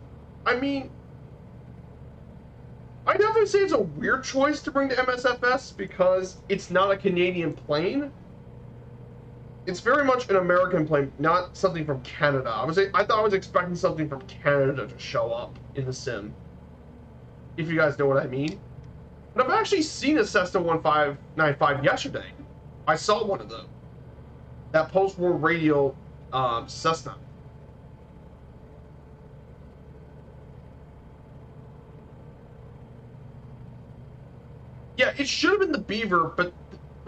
I mean, I definitely say it's a weird choice to bring to MSFS because it's not a Canadian plane. It's very much an American plane, not something from Canada. I thought I was expecting something from Canada to show up in the sim, if you guys know what I mean. But I've actually seen a Cessna 1595 yesterday. I saw one of them. That post-war radio Cessna. Yeah, it should have been the Beaver, but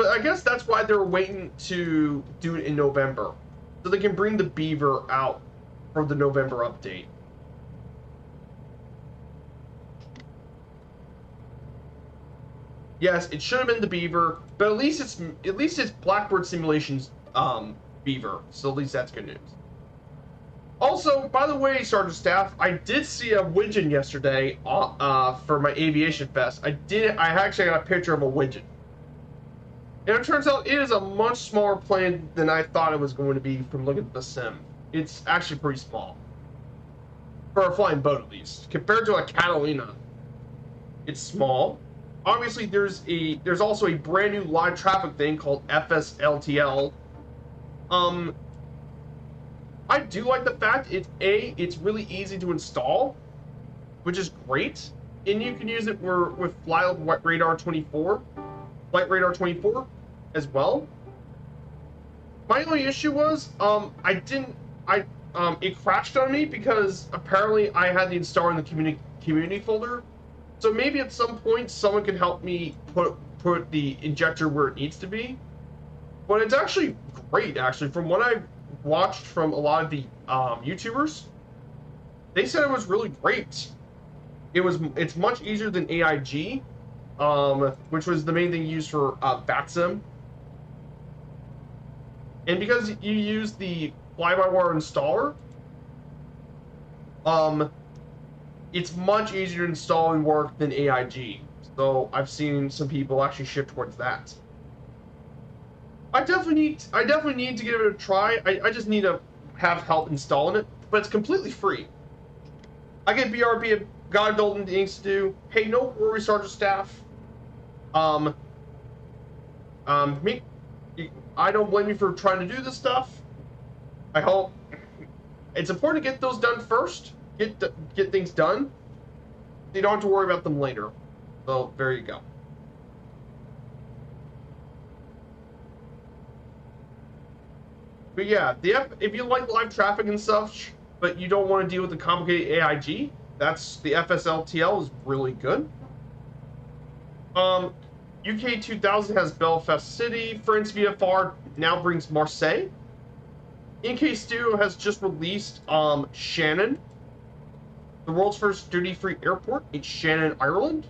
I guess that's why they were waiting to do it in November, so they can bring the Beaver out for the November update. Yes, it should have been the Beaver, but at least it's Blackbird Simulations Beaver, so at least that's good news. Also, by the way, Sergeant Staff, I did see a widgeon yesterday for my Aviation Fest. I actually got a picture of a widgeon. And it turns out it is a much smaller plane than I thought it was going to be from looking at the sim. It's actually pretty small. For a flying boat, at least. Compared to a Catalina, it's small. Obviously, there's also a brand new live traffic thing called FSLTL. I do like the fact it's really easy to install, which is great, and you can use it with Flight Radar 24 as well. My only issue was it crashed on me because apparently I had the installer in the community folder. So maybe at some point someone can help me put the injector where it needs to be. But it's actually great, actually, from what I've watched from a lot of the YouTubers. They said it was really great. It's much easier than AIG, which was the main thing used for VATSIM. And because you use the fly-by-wire installer, it's much easier to install and work than AIG. So I've seen some people actually shift towards that. I definitely need to give it a try. I just need to have help installing it, but it's completely free. I get BRB, got adult things to do. Hey, no worries, Sergeant Staff. I don't blame you for trying to do this stuff. I hope it's important to get those done first. Get things done. So you don't have to worry about them later. So there you go. But yeah, if you like live traffic and such, but you don't want to deal with the complicated AIG, the FSLTL is really good. UK 2000 has Belfast City. France VFR now brings Marseille. NK Studio has just released Shannon, the world's first duty-free airport in Shannon, Ireland.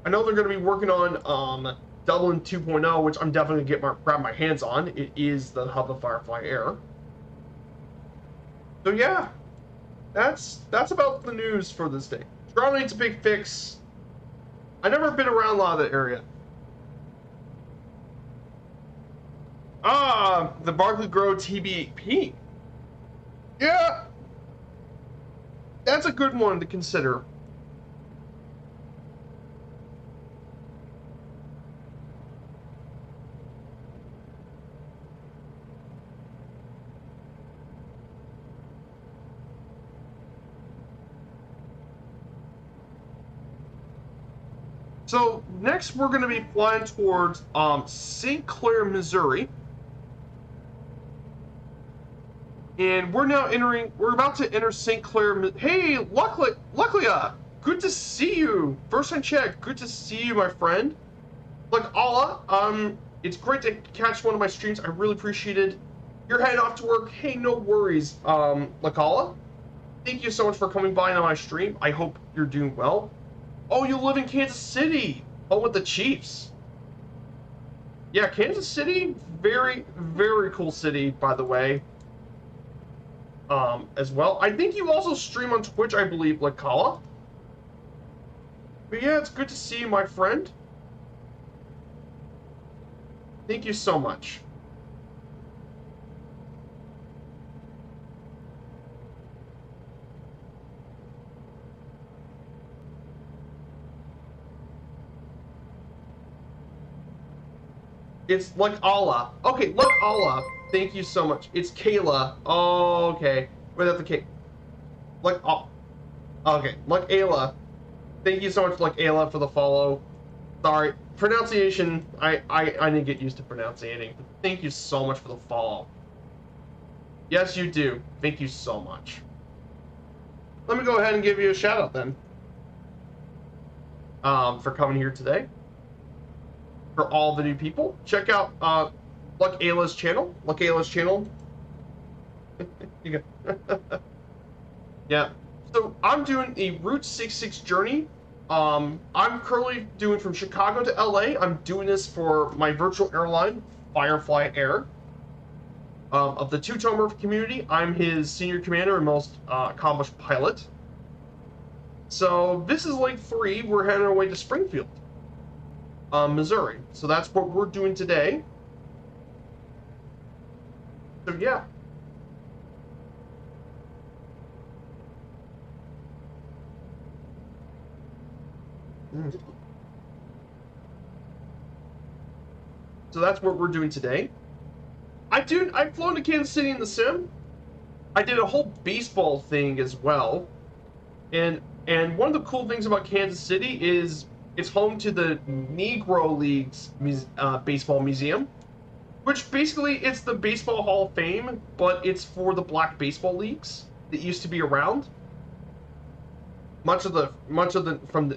I know they're going to be working on Dublin 2.0, which I'm definitely going to grab my hands on. It is the hub of Firefly Air. So yeah, that's about the news for this day. Toronto needs a big fix. I've never been around a lot of that area. The Barclay Grove TB8P. Yeah, that's a good one to consider. So next we're going to be flying towards St. Clair, Missouri. And we're about to enter St. Clair. Hey, luckily, good to see you. First time check, good to see you, my friend. Like Allah, it's great to catch one of my streams. I really appreciate it. You're heading off to work. Hey, no worries, Lakala. Thank you so much for coming by on my stream. I hope you're doing well. Oh, you live in Kansas City. Oh, with the Chiefs. Yeah, Kansas City, very, very cool city, by the way. As well. I think you also stream on Twitch, I believe, Lakala. But yeah, it's good to see you, my friend. Thank you so much. It's like Allah. Okay, look Allah. Thank you so much. It's Kayla. Oh, okay. Without the K. Like, oh, okay. Like Ayla. Thank you so much, like Ayla, for the follow. Sorry, pronunciation. I didn't get used to pronouncing. Thank you so much for the follow. Yes, you do. Thank you so much. Let me go ahead and give you a shout out then. For coming here today. For all the new people, check out Luck Ayla's channel. Luck Ayla's channel. Yeah. So I'm doing a Route 66 journey. I'm currently doing from Chicago to LA. I'm doing this for my virtual airline, Firefly Air. Of the two-toner community, I'm his senior commander and most accomplished pilot. So this is leg 3. We're heading our way to Springfield, Missouri. So that's what we're doing today. So yeah. So that's what we're doing today. I've flown to Kansas City in the sim. I did a whole baseball thing as well. And one of the cool things about Kansas City is it's home to the Negro League's baseball museum, which basically it's the Baseball Hall of Fame, but it's for the black baseball leagues that used to be around. Much of the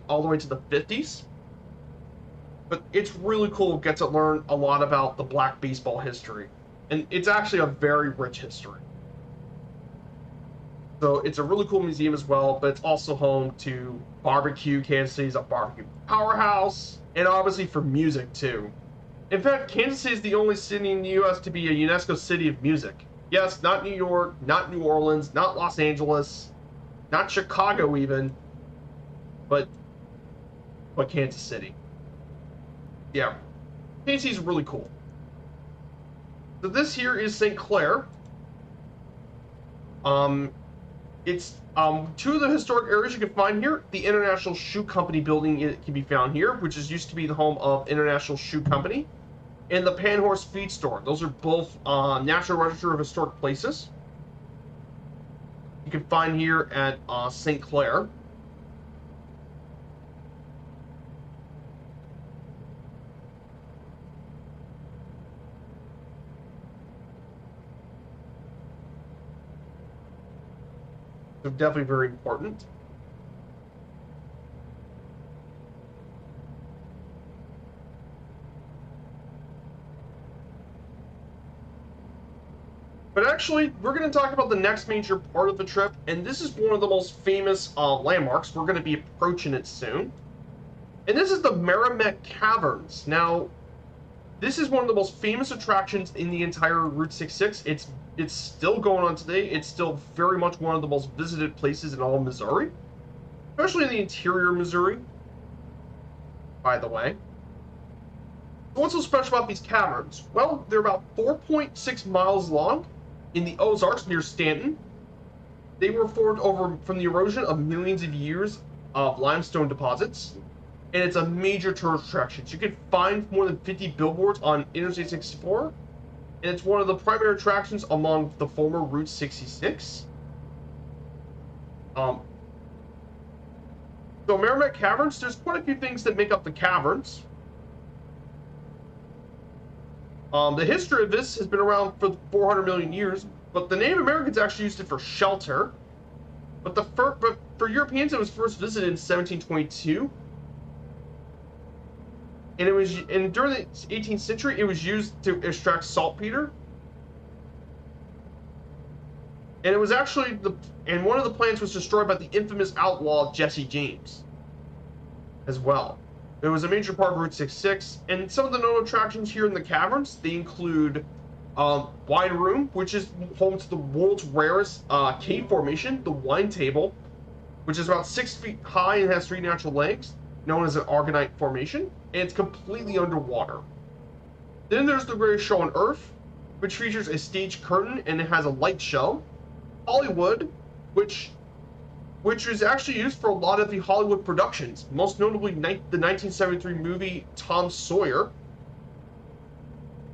all the way to the 50s. But it's really cool. Get to learn a lot about the black baseball history, and it's actually a very rich history. So it's a really cool museum as well, but it's also home to barbecue. Kansas City's a barbecue powerhouse, and obviously for music too. In fact, Kansas City is the only city in the U.S. to be a UNESCO City of Music. Yes, not New York, not New Orleans, not Los Angeles, not Chicago even, but Kansas City. Yeah, Kansas City is really cool. So this here is St. Clair. It's two of the historic areas you can find here. The International Shoe Company building can be found here, which used to be the home of International Shoe Company, and the Panhorse Feed Store. Those are both National Register of Historic Places. You can find here at St. Clair. So definitely very important. But actually, we're going to talk about the next major part of the trip, and this is one of the most famous landmarks. We're going to be approaching it soon. And this is the Merrimack Caverns. Now, this is one of the most famous attractions in the entire Route 66. It's still going on today. It's still very much one of the most visited places in all of Missouri, especially in the interior of Missouri, by the way. What's so special about these caverns? Well, they're about 4.6 miles long in the Ozarks near Stanton. They were formed from the erosion of millions of years of limestone deposits, and it's a major tourist attraction. So you can find more than 50 billboards on Interstate 64, and it's one of the primary attractions among the former Route 66. So Meramec Caverns, there's quite a few things that make up the caverns. The history of this has been around for 400 million years, but the Native Americans actually used it for shelter. But for Europeans, it was first visited in 1722. And during the 18th century, it was used to extract saltpeter. And it was actually one of the plants was destroyed by the infamous outlaw Jesse James as well. It was a major part of Route 66, and some of the known attractions here in the caverns, they include Wine Room, which is home to the world's rarest cave formation, the Wine Table, which is about 6 feet high and has 3 natural legs, known as an Argonite Formation, and it's completely underwater. Then there's the Greatest Show on Earth, which features a stage curtain and it has a light show. Hollywood, which was actually used for a lot of the Hollywood productions, most notably the 1973 movie Tom Sawyer.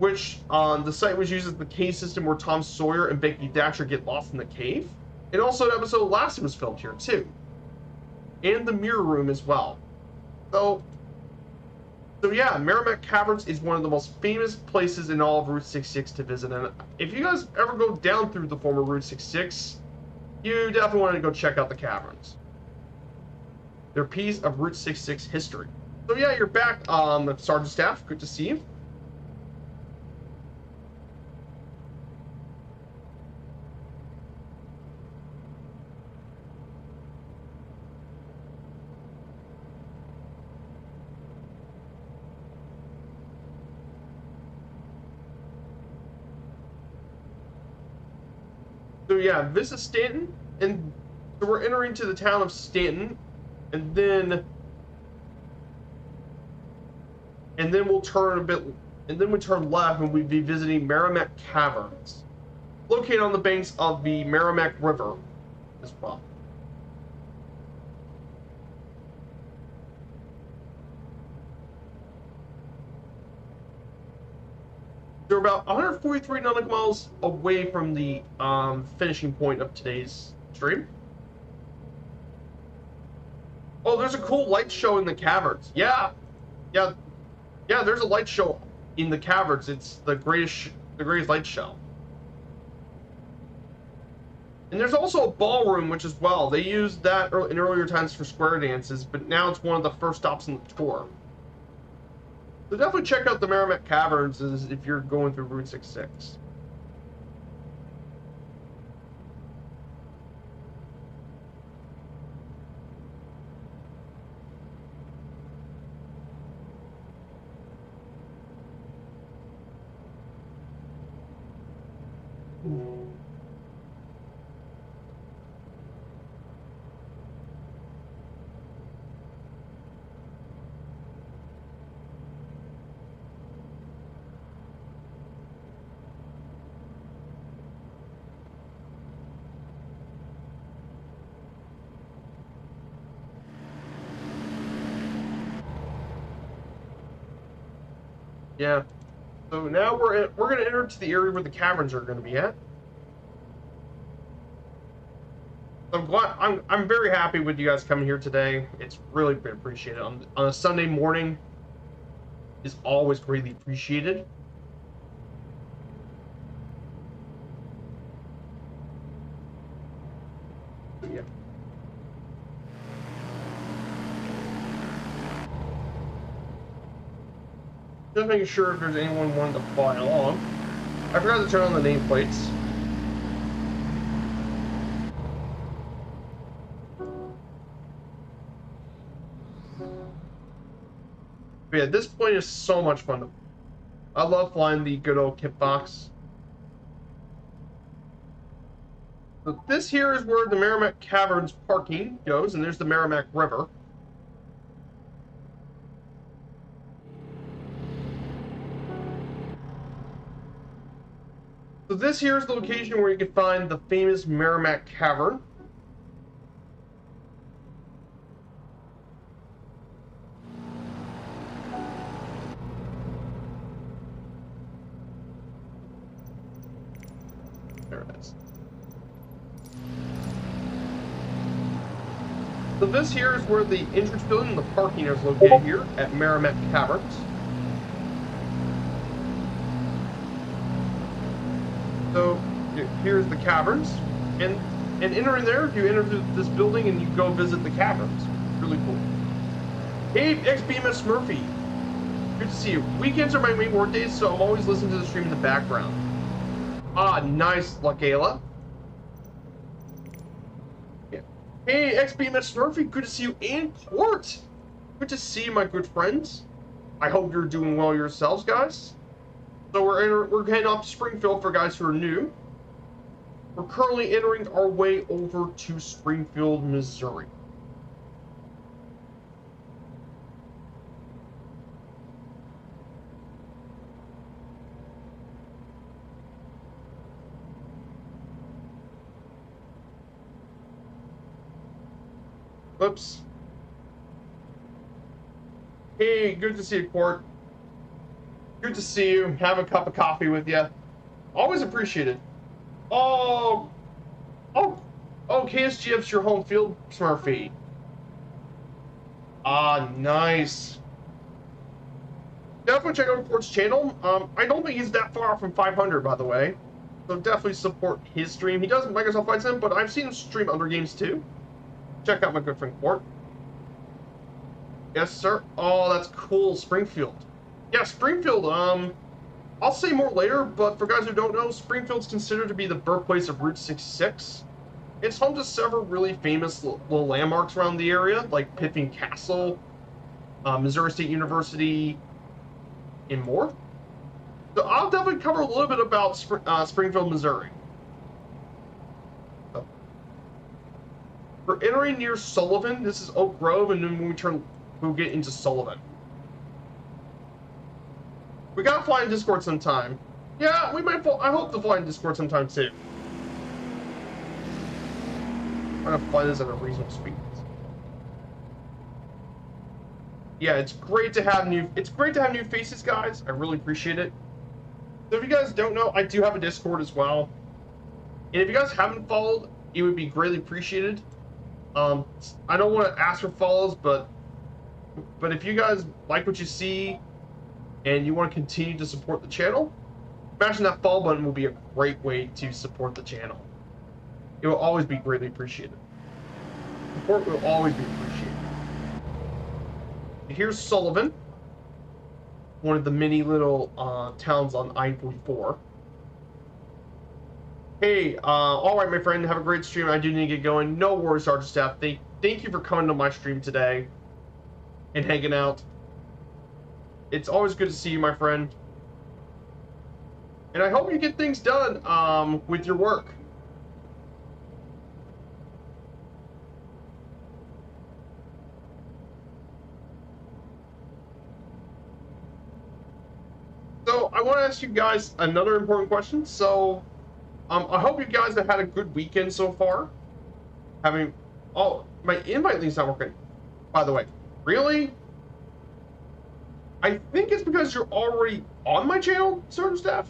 which the site was used as the cave system where Tom Sawyer and Becky Thatcher get lost in the cave. And also an episode of Lassie was filmed here too. And the mirror room as well. So yeah, Merrimack Caverns is one of the most famous places in all of Route 66 to visit. And if you guys ever go down through the former Route 66, you definitely want to go check out the caverns. They're a piece of Route 66 history. So yeah, you're back, Sergeant Staff. Good to see you. So yeah, this is Stanton, and so we're entering to the town of Stanton, and then we'll turn a bit, and then we turn left, and we'd be visiting Meramec Caverns, located on the banks of the Merrimack River as well. They're about 143 nautical miles away from the finishing point of today's stream. Oh, there's a cool light show in the caverns. Yeah, there's a light show in the caverns. It's the greatest light show. And there's also a ballroom, which as well. They used that in earlier times for square dances, but now it's one of the first stops in the tour. So definitely check out the Meramec Caverns if you're going through Route 66. Yeah. So now we're going to enter to the area where the caverns are going to be at. I'm very happy with you guys coming here today. It's really been appreciated. On a Sunday morning is always greatly appreciated. Yeah. Just making sure if there's anyone wanting to fly along. I forgot to turn on the nameplates. But yeah, this plane is so much fun. I love flying the good old kit box. So this here is where the Meramec Caverns parking goes, and there's the Merrimack River. So this here is the location where you can find the famous Meramec Cavern. There it is. So this here is where the entrance building and the parking is located here at Meramec Caverns. So here's the caverns, and entering there, you enter this building and you go visit the caverns. Really cool. Hey, XBMS Murphy, good to see you. Weekends are my main work days, so I'm always listening to the stream in the background. Ah, nice, LaKayla. Yeah. Hey, XBMS Murphy, good to see you in Port. Good to see you, my good friends. I hope you're doing well yourselves, guys. So we're heading off to Springfield for guys who are new. We're currently entering our way over to Springfield, Missouri. Whoops. Hey, good to see you, Court. Good to see you. Have a cup of coffee with you. Always appreciated. Oh, oh, oh, KSGF's your home field, Smurfy. Ah, nice. Definitely check out Port's channel. I don't think he's that far from 500, by the way. So definitely support his stream. He does Microsoft Flight Sim, but I've seen him stream other games too. Check out my good friend Port. Yes, sir. Oh, that's cool. Springfield. Yeah, Springfield, I'll say more later, but for guys who don't know, Springfield's considered to be the birthplace of Route 66. It's home to several really famous little landmarks around the area, like Pythian Castle, Missouri State University, and more. So I'll definitely cover a little bit about Springfield, Missouri. So, we're entering near Sullivan. This is Oak Grove, and then when we'll get into Sullivan. We gotta fly in Discord sometime. Yeah, we might. I hope to fly in Discord sometime too. I'm gonna fly this at a reasonable speed. Yeah, it's great to have new. It's great to have new faces, guys. I really appreciate it. So if you guys don't know, I do have a Discord as well. And if you guys haven't followed, it would be greatly appreciated. I don't want to ask for follows, but if you guys like what you see and you want to continue to support the channel, smashing that follow button will be a great way to support the channel. It will always be greatly appreciated. Support will always be appreciated. Here's Sullivan, one of the many little towns on I-44. Hey, all right, my friend, have a great stream. I do need to get going. No worries, Sergeant Staff. Thank you for coming to my stream today and hanging out. It's always good to see you, my friend. And I hope you get things done with your work. So I want to ask you guys another important question. So I hope you guys have had a good weekend so far. Oh, my invite link's not working, by the way. Really? I think it's because you're already on my channel, Sergeant Staff.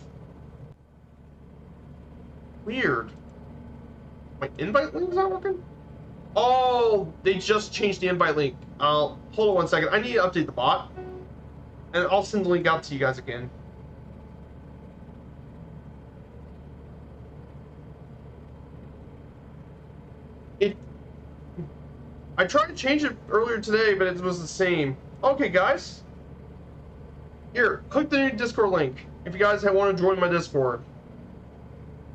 Weird. My invite link's not working? Oh, they just changed the invite link. Hold on one second. I need to update the bot. And I'll send the link out to you guys again. I tried to change it earlier today, but it was the same. Okay, guys. Here, click the new Discord link if you guys want to join my Discord.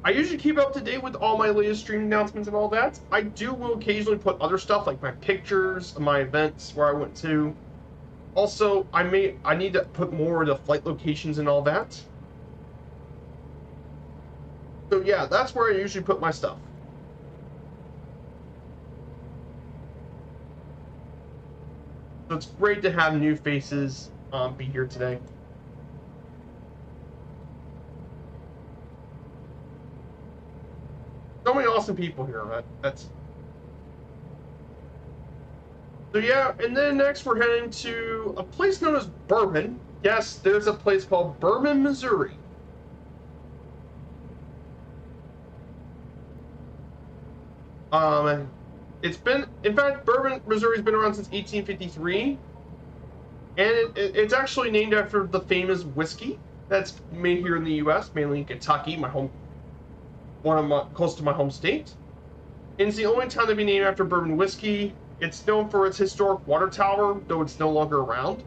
I usually keep up to date with all my latest stream announcements and all that. I will occasionally put other stuff like my pictures of my events where I went to. Also, I need to put more of the flight locations and all that. So yeah, that's where I usually put my stuff. So it's great to have new faces be here today. So many awesome people here. So yeah, and then next we're heading to a place known as Bowman. Yes, there's a place called Bowman, Missouri. In fact, Bowman, Missouri's been around since 1853, and it's actually named after the famous whiskey that's made here in the U.S., mainly in Kentucky, close to my home state. And it's the only town to be named after bourbon whiskey. It's known for its historic water tower, though it's no longer around.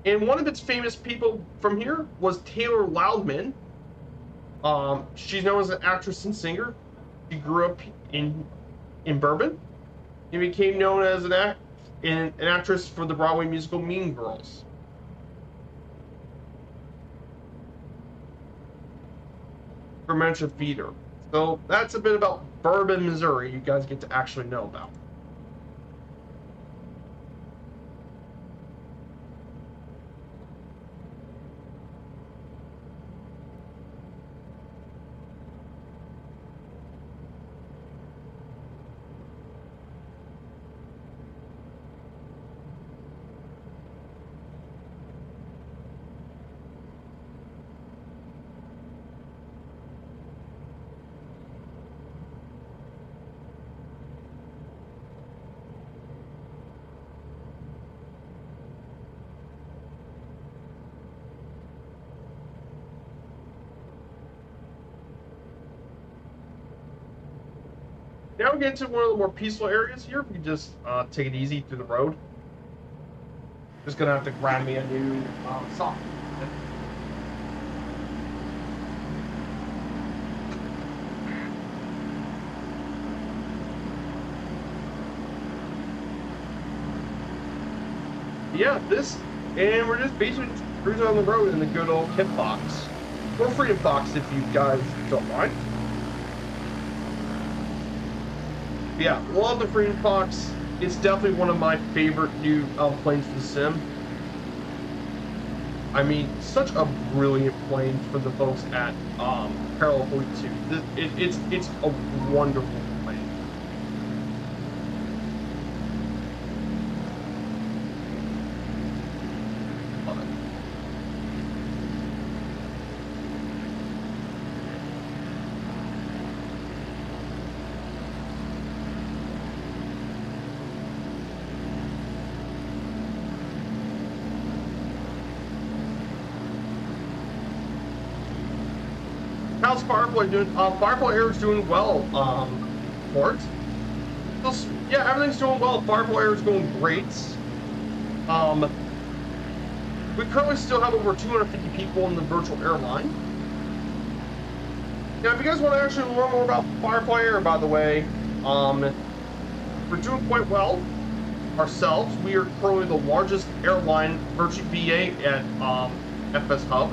And one of its famous people from here was Taylor Loudman. She's known as an actress and singer. She grew up in Bourbon and became known as an actress for the Broadway musical Mean Girls. Fermentia Feeder. So that's a bit about Bourbon, Missouri, you guys get to actually know about. Now we get to one of the more peaceful areas here. We can just take it easy through the road. Just gonna have to grab me a new sock. Yeah, and we're just basically cruising on the road in the good old Kit Fox. Or Freedom Fox if you guys don't mind. Yeah, love the Freedom Fox. It's definitely one of my favorite new planes for the sim. I mean, such a brilliant plane for the folks at Parallel 42. It's a wonderful plane. Love it. How's Firefly doing? Firefly Air is doing well, Port. Yeah, everything's doing well. Firefly Air is going great. We currently still have over 250 people in the virtual airline. Now, if you guys want to actually learn more about Firefly Air, by the way, we're doing quite well ourselves. We are currently the largest airline virtual VA at FS Hub.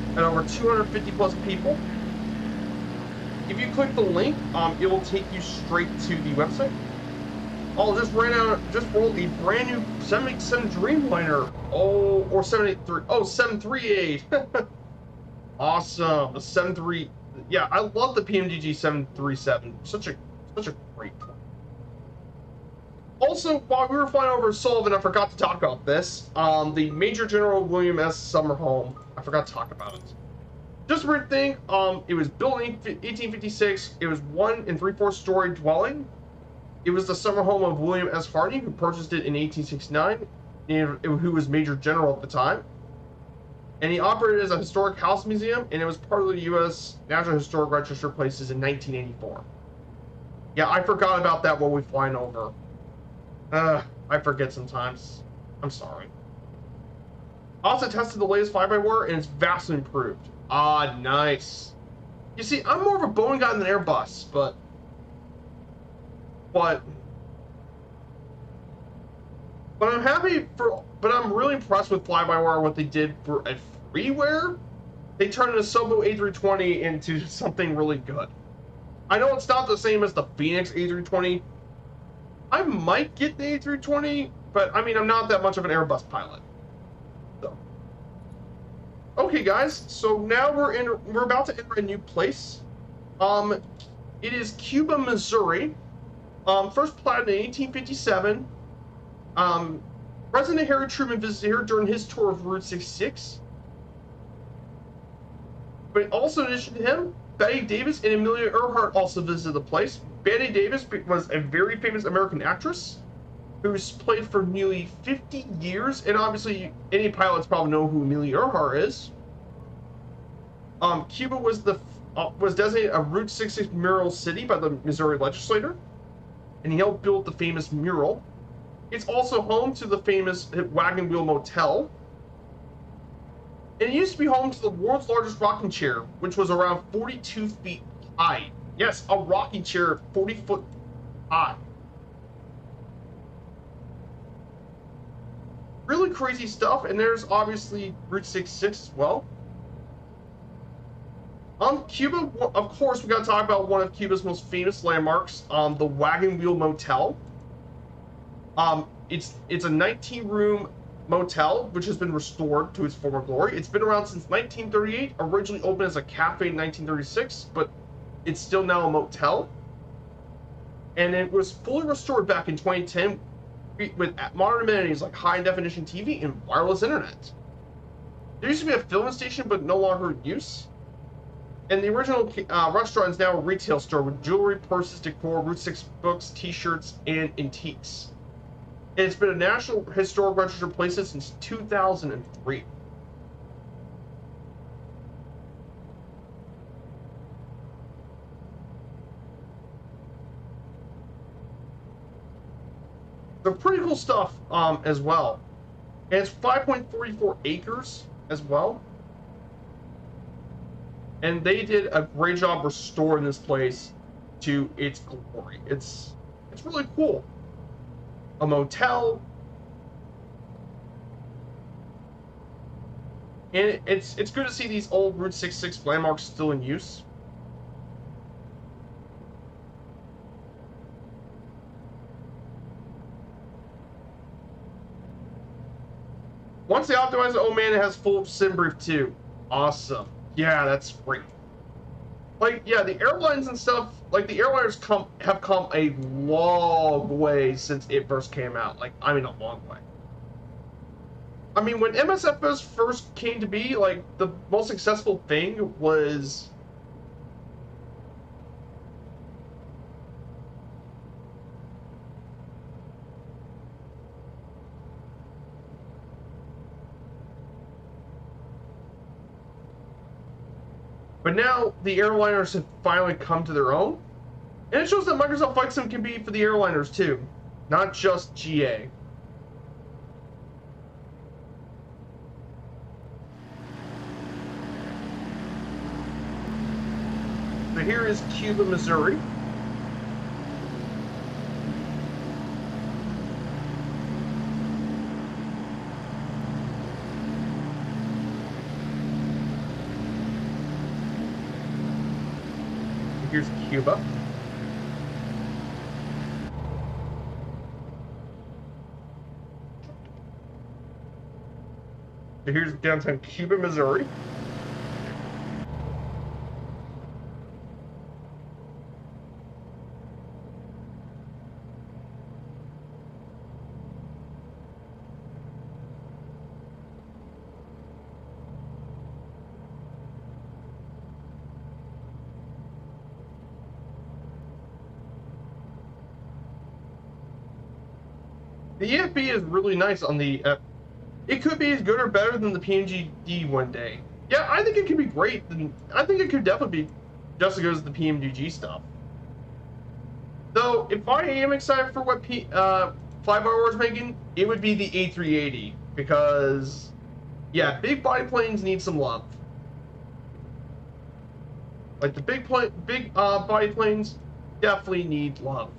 And over 250 plus people. If you click the link, it will take you straight to the website. Oh, just rolled a brand new 787 Dreamliner. Oh, or 783. Oh, 738. Awesome. The 73. Yeah, I love the PMDG 737. Such a great plane. Also, while we were flying over Sullivan, I forgot to talk about this. The Major General William S. Summer Home. I forgot to talk about it. Just a weird thing. It was built in 1856. It was 1 3/4 story dwelling. It was the summer home of William S. Hardy, who purchased it in 1869, and who was Major General at the time. And he operated as a historic house museum, and it was part of the U.S. National Historic Register of Places in 1984. Yeah, I forgot about that while we were flying over. I forget sometimes. I'm sorry. Also tested the latest fly-by-wire, and it's vastly improved. Ah, nice. You see, I'm more of a Boeing guy than an Airbus, but I'm happy for. But I'm really impressed with fly-by-wire. What they did for a freeware, they turned a Sobo A320 into something really good. I know it's not the same as the Phoenix A320. I might get the A320, but I mean, I'm not that much of an Airbus pilot. So, okay, guys. So now we're about to enter a new place. It is Cuba, Missouri. First platted in 1857. President Harry Truman visited here during his tour of Route 66. But also, in addition to him, Betty Davis and Amelia Earhart also visited the place. Betty Davis was a very famous American actress who's played for nearly 50 years, and obviously any pilots probably know who Amelia Earhart is. Cuba was designated a Route 66 mural city by the Missouri legislature, and he helped build the famous mural. It's also home to the famous Wagon Wheel Motel. And it used to be home to the world's largest rocking chair, which was around 42 feet high. Yes, a rocking chair 40 foot high. Really crazy stuff, and there's obviously Route 66 as well. Cuba, of course, we got to talk about one of Cuba's most famous landmarks, the Wagon Wheel Motel. It's a 19-room motel, which has been restored to its former glory. It's been around since 1938, originally opened as a cafe in 1936, but it's still now a motel. And it was fully restored back in 2010 with modern amenities like high-definition TV and wireless internet. There used to be a filming station, but no longer in use. And the original restaurant is now a retail store with jewelry, purses, decor, Route 6 books, t-shirts, and antiques. And it's been a National Historic Register of Places since 2003. So pretty cool stuff as well. And it's 5.44 acres as well. And they did a great job restoring this place to its glory. It's really cool. A motel. And it's good to see these old Route 66 landmarks still in use. Once they optimize it, oh man, it has full sim brief too. Awesome. Yeah, that's great. Like, yeah, the airlines and stuff, like the airliners have come a long way since it first came out. Like, I mean, a long way. I mean, when MSFS first came to be, like, the most successful thing was... But now the airliners have finally come to their own. And it shows that Microsoft Flight Sim can be for the airliners too, not just GA. So here is Cuba, Missouri. Here's Cuba. So here's downtown Cuba, Missouri. The EFB is really nice on the... it could be as good or better than the PMGD one day. Yeah, I think it could be great. I think it could definitely be just as good as the PMGG stuff. Though, if I am excited for what Flyby is making, it would be the A380. Because, yeah, big body planes need some love. Like, the big body planes definitely need love.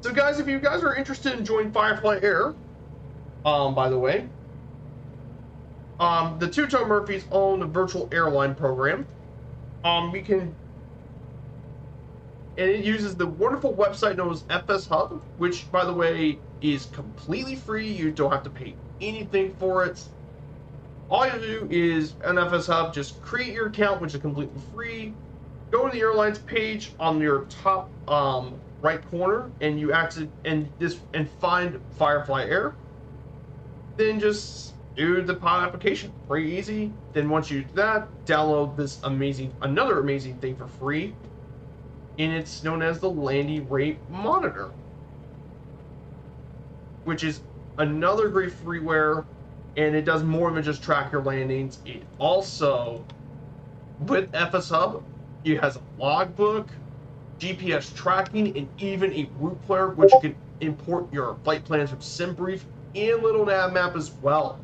So guys, if you guys are interested in joining Firefly Air, by the way, the Two-Tone Murphys own a virtual airline program. We can, and it uses the wonderful website known as FS Hub, which, by the way, is completely free. You don't have to pay anything for it. All you do is on FS Hub, just create your account, which is completely free. Go to the airlines page on your top right corner, and you and find Firefly Air. Then just do the pod application. Pretty easy. Then once you do that, download this another amazing thing for free, and it's known as the landing rate monitor, which is another great freeware, and it does more than just track your landings. It also, with FS Hub, it has a logbook, GPS tracking, and even a route planner, which you can import your flight plans from SimBrief and little nav map as well.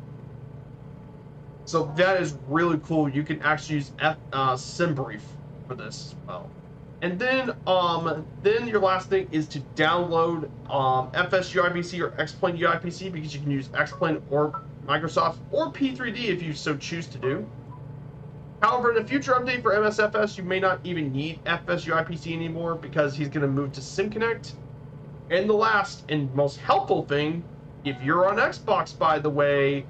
So that is really cool. You can actually use SimBrief for this as well. And then your last thing is to download FS UIPC or X-Plane UIPC, because you can use X-Plane or Microsoft or P3D if you so choose to do. However, in a future update for MSFS, you may not even need FS UIPC anymore, because he's going to move to SimConnect. And the last and most helpful thing, if you're on Xbox, by the way,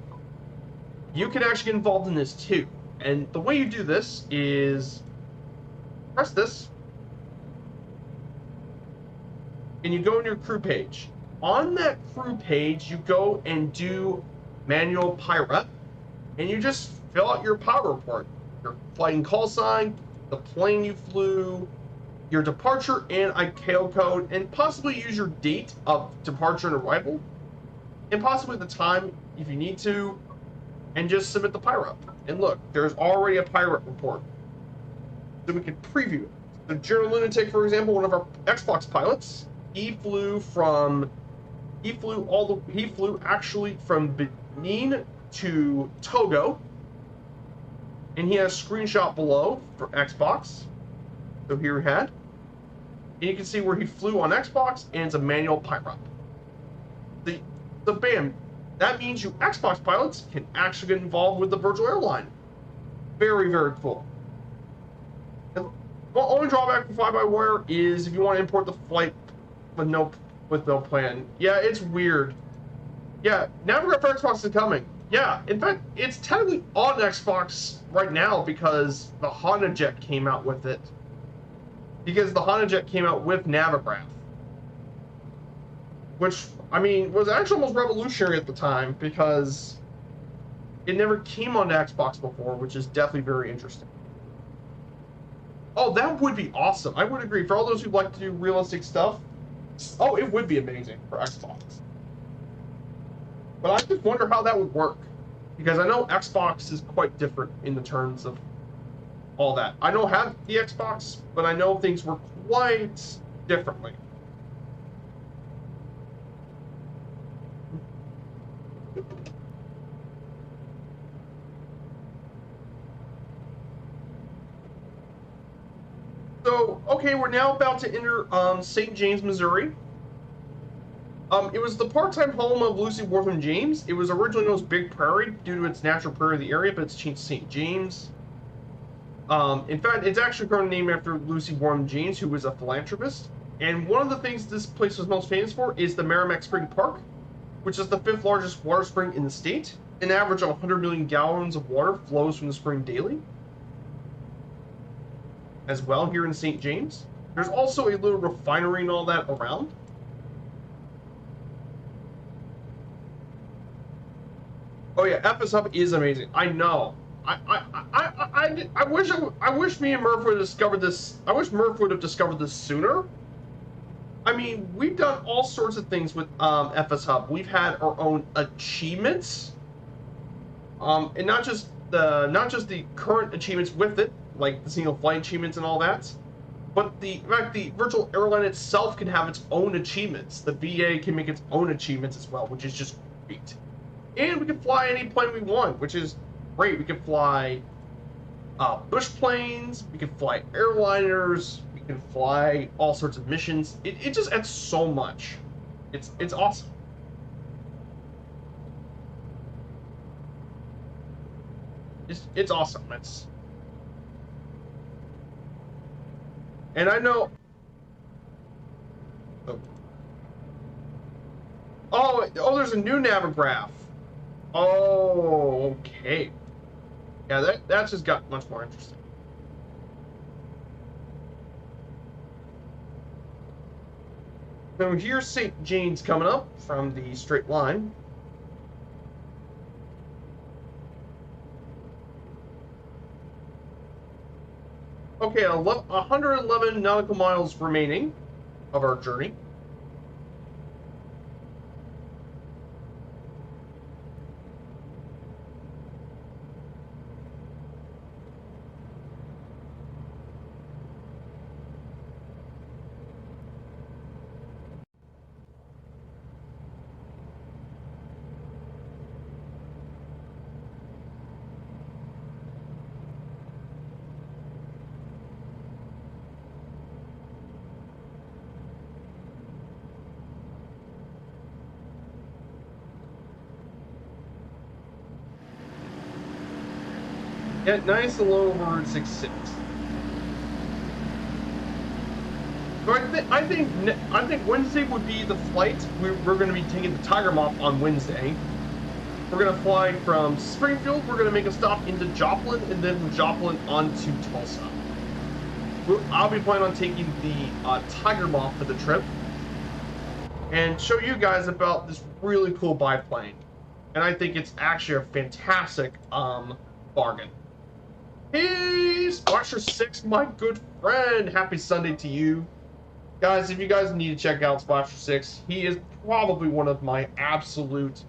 you can actually get involved in this too. And the way you do this is press this, and you go in your crew page. On that crew page, you go and do manual pilot, and you just fill out your power report. Your flight and call sign, the plane you flew, your departure and ICAO code, and possibly use your date of departure and arrival, and possibly the time if you need to, and just submit the pilot. And look, there's already a pilot report, so we can preview it. The General Lunatic, for example, one of our Xbox pilots, he flew actually from Benin to Togo, and he has a screenshot below for Xbox. So here we had, and you can see where he flew on Xbox, and it's a manual pilot. The bam, that means you Xbox pilots can actually get involved with the virtual airline. Very, very cool. And the only drawback for fly-by-wire is if you want to import the flight with no plan. Yeah, it's weird. Yeah, Navigraph for Xbox is coming. Yeah, in fact, it's technically on Xbox right now because the HondaJet came out with it. Because the HondaJet came out with Navigraph. Which, I mean, was actually almost revolutionary at the time because it never came onto Xbox before, which is definitely very interesting. Oh, that would be awesome. I would agree. For all those who like to do realistic stuff, oh, it would be amazing for Xbox. But I just wonder how that would work. Because I know Xbox is quite different in the terms of all that. I don't have the Xbox, but I know things work quite differently. So, okay, we're now about to enter St. James, Missouri. It was the part-time home of Lucy Wortham James. It was originally known as Big Prairie due to its natural prairie of the area, but it's changed to St. James. In fact, it's actually currently named after Lucy Wortham James, who was a philanthropist. And one of the things this place was most famous for is the Merrimack Spring Park, which is the 5th largest water spring in the state. An average of 100 million gallons of water flows from the spring daily. As well here in St. James. There's also a little refinery and all that around. Oh yeah, FS Hub is amazing. I know. I wish me and Murph would have discovered this. I wish Murph would have discovered this sooner. I mean, we've done all sorts of things with FS Hub. We've had our own achievements, and not just the current achievements with it, like the single flight achievements and all that, but in fact the virtual airline itself can have its own achievements. The VA can make its own achievements as well, which is just great. And we can fly any plane we want, which is great. We can fly Busch planes, we can fly airliners, we can fly all sorts of missions. It just adds so much. It's awesome. It's awesome. And I know. Oh, there's a new Navigraph. Oh, okay. Yeah, that's just got much more interesting. So here's St. James coming up from the straight line. Okay, 111 nautical miles remaining of our journey. Yeah, nice and low over Route 66. So I think Wednesday would be the flight. We're going to be taking the Tiger Moth on Wednesday. We're going to fly from Springfield. We're going to make a stop into Joplin, and then from Joplin onto Tulsa. I'll be planning on taking the Tiger Moth for the trip and show you guys about this really cool biplane. And I think it's actually a fantastic bargain. Hey, Splasher6, my good friend. Happy Sunday to you. Guys, if you guys need to check out Splasher6, he is probably one of my absolute...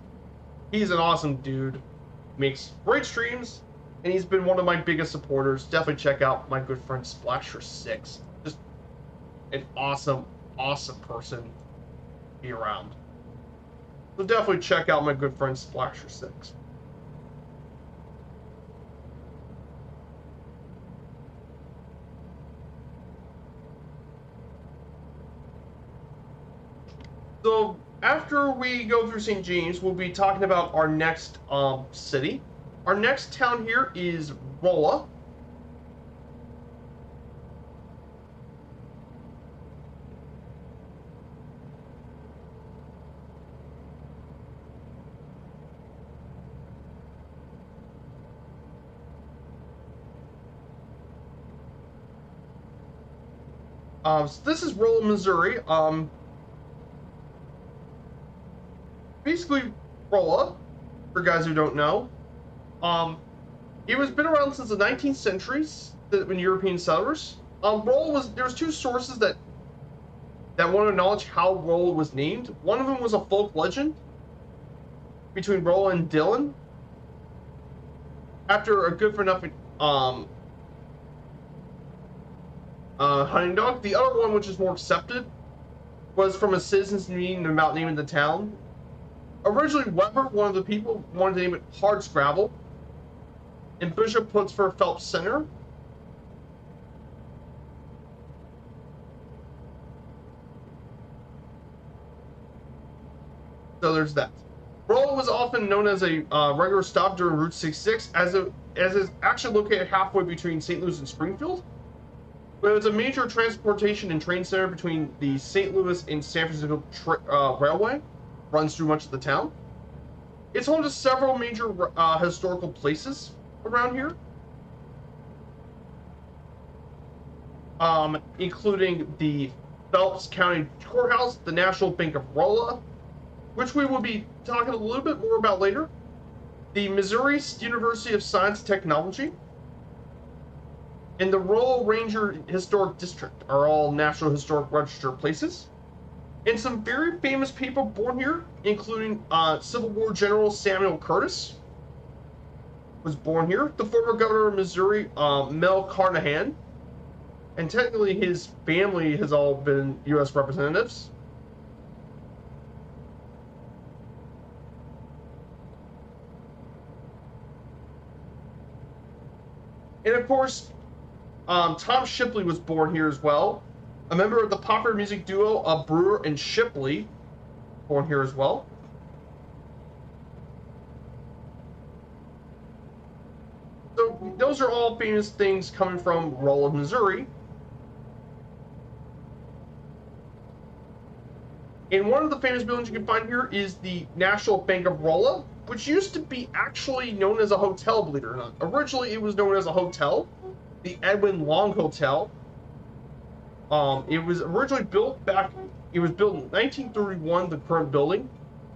He's an awesome dude. Makes great streams. and he's been one of my biggest supporters. Definitely check out my good friend Splasher6. Just an awesome, awesome person to be around. So definitely check out my good friend Splasher6. So after we go through St. James, we'll be talking about our next city. Our next town here is Rolla. So this is Rolla, Missouri. Basically, Rolla, for guys who don't know, it was been around since the 19th centuries when European settlers. Rolla was there was two sources that want to acknowledge how Rolla was named. One of them was a folk legend between Rolla and Dillon. After a good for nothing hunting dog. The other one, which is more accepted, was from a citizen's meeting about naming the town. Originally, Weber, one of the people, wanted to name it Hardscrabble, and Bishop puts for Phelps Center. So there's that. Rolla was often known as a regular stop during Route 66, as it's actually located halfway between St. Louis and Springfield. But it was a major transportation and train center between the St. Louis and San Francisco Railway. Runs through much of the town. It's home to several major historical places around here, including the Phelps County Courthouse, the National Bank of Rolla, which we will be talking a little bit more about later, the Missouri University of Science and Technology, and the Rolla Ranger Historic District are all National Historic Register places. And some very famous people born here, including Civil War General Samuel Curtis, was born here. The former governor of Missouri, Mel Carnahan, and technically his family has all been U.S. representatives. And of course, Tom Shipley was born here as well. A member of the popular music duo Brewer and Shipley, born here as well. So those are all famous things coming from Rolla, Missouri. And one of the famous buildings you can find here is the National Bank of Rolla, which used to be actually known as a hotel, believe it or not. Originally, it was known as a hotel, the Edwin Long Hotel. It was originally built it was built in 1931, the current building,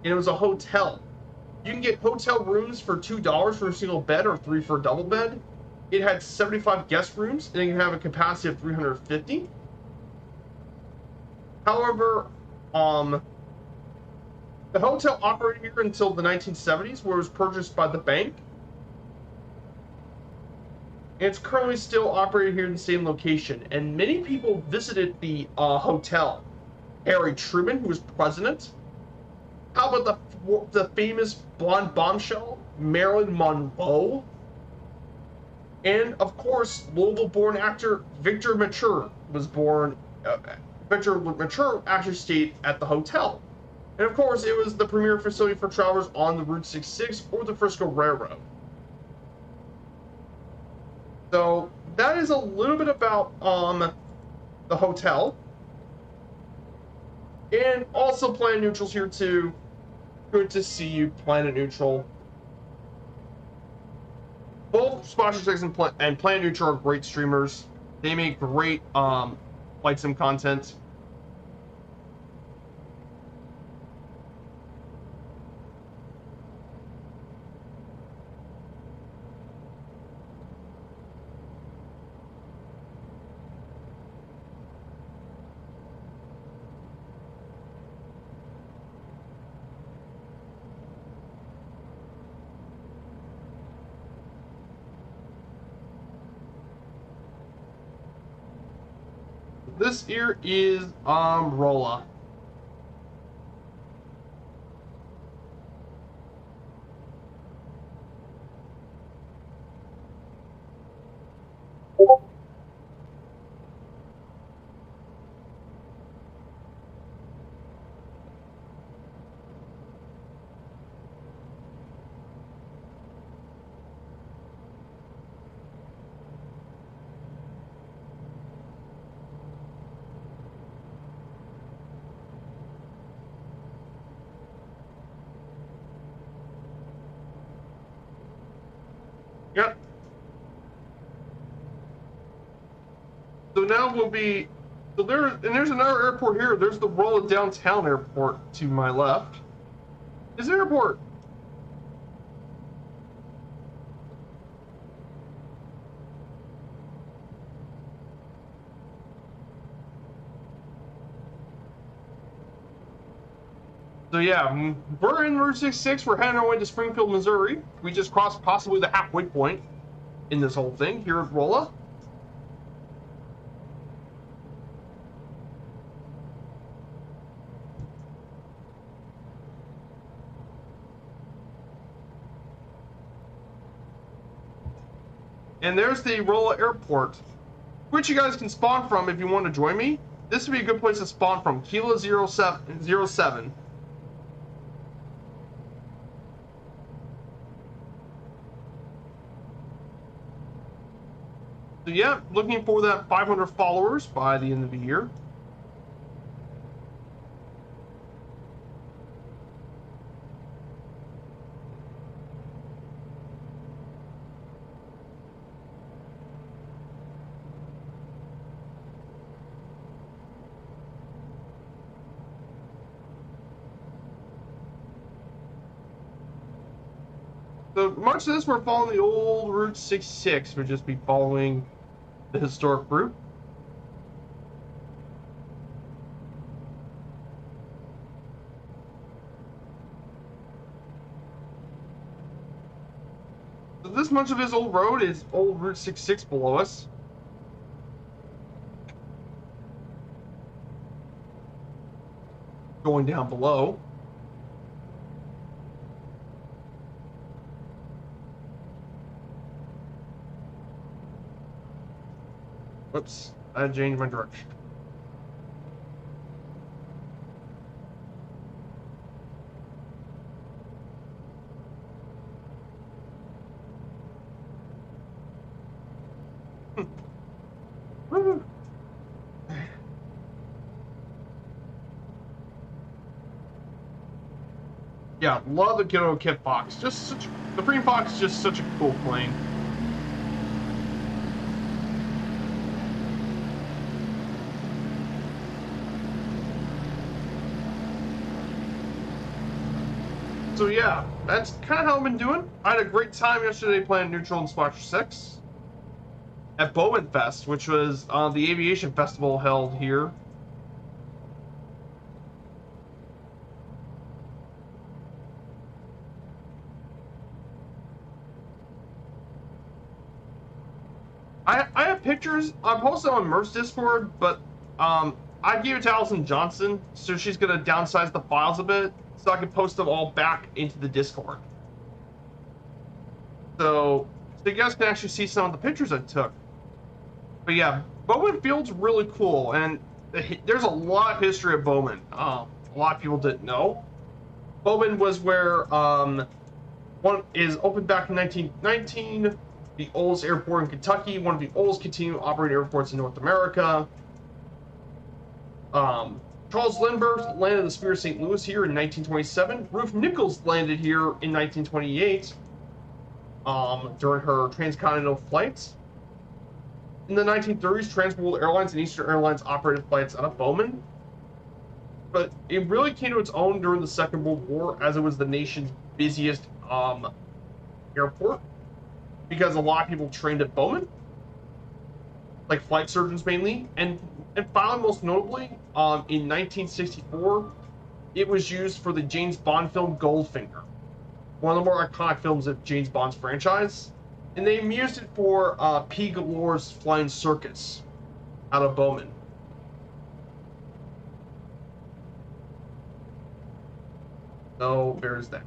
and it was a hotel. You can get hotel rooms for $2 for a single bed or $3 for a double bed. It had 75 guest rooms, and it can have a capacity of 350. However, the hotel operated here until the 1970s, where it was purchased by the bank. And it's currently still operated here in the same location. And many people visited the hotel. Harry Truman, who was president. How about the famous blonde bombshell, Marilyn Monroe? And, of course, Louisville-born actor Victor Mature was born. Victor Mature actually stayed at the hotel. And, of course, it was the premier facility for travelers on the Route 66 or the Frisco Railroad. So that is a little bit about the hotel. And also Planet Neutral's here too. Good to see you, Planet Neutral. Both Splasher6 and Planet Neutral are great streamers. They make great flight sim content. this here is Rolla. Yep. So now we'll be, so there's another airport here. There's the Rolla Downtown Airport to my left. Is the airport. So yeah, we're in Route 66. We're heading our way to Springfield, Missouri. We just crossed possibly the halfway point in this whole thing here at Rolla. And there's the Rolla Airport, which you guys can spawn from if you want to join me. This would be a good place to spawn from. Kilo 07. So yeah, looking for that 500 followers by the end of the year. So much of this, we're following the old Route 66. We'll just be following the historic route. So this much of this old road is old Route 66 below us. Going down below. Whoops, I changed my direction. Yeah, love the Kiddo Kit Fox. Just such, the Free Fox is just such a cool plane. So yeah, that's kind of how I've been doing. I had a great time yesterday playing Neutral and Splasher 6 at Bowman Fest, which was the Aviation Festival held here. I have pictures. I posted on Mer's Discord, but I gave it to Allison Johnson, so she's gonna downsize the files a bit, so I can post them all back into the Discord. So you guys can actually see some of the pictures I took. But yeah, Bowman Field's really cool, and there's a lot of history of Bowman. A lot of people didn't know. Bowman was where one is opened back in 1919. The oldest airport in Kentucky, one of the oldest continuing operating airports in North America. Charles Lindbergh landed the Spirit of St. Louis here in 1927. Ruth Nichols landed here in 1928 during her transcontinental flights. In the 1930s, Trans World Airlines and Eastern Airlines operated flights out of Bowman. But it really came to its own during the Second World War, as it was the nation's busiest airport, because a lot of people trained at Bowman, like flight surgeons mainly, and finally, most notably, in 1964, it was used for the James Bond film Goldfinger, one of the more iconic films of James Bond's franchise, and they used it for P. Galore's Flying Circus out of Bowman. So there's that.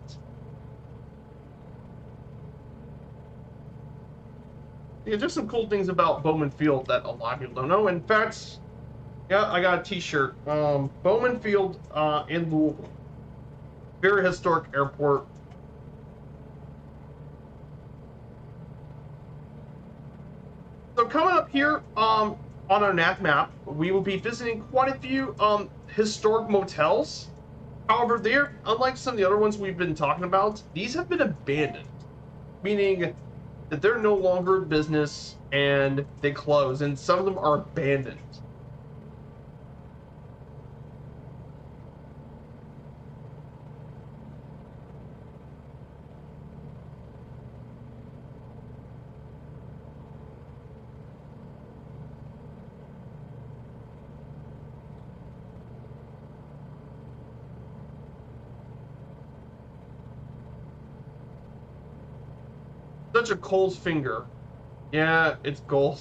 Yeah, just some cool things about Bowman Field that a lot of people don't know. In fact, yeah, I got a T-shirt. Bowman Field in Louisville, very historic airport. So coming up here on our nav map, we will be visiting quite a few historic motels. However, they're unlike some of the other ones we've been talking about. These have been abandoned, meaning that they're no longer in business and they close, and some of them are abandoned. Such a cold finger. Yeah, it's gold.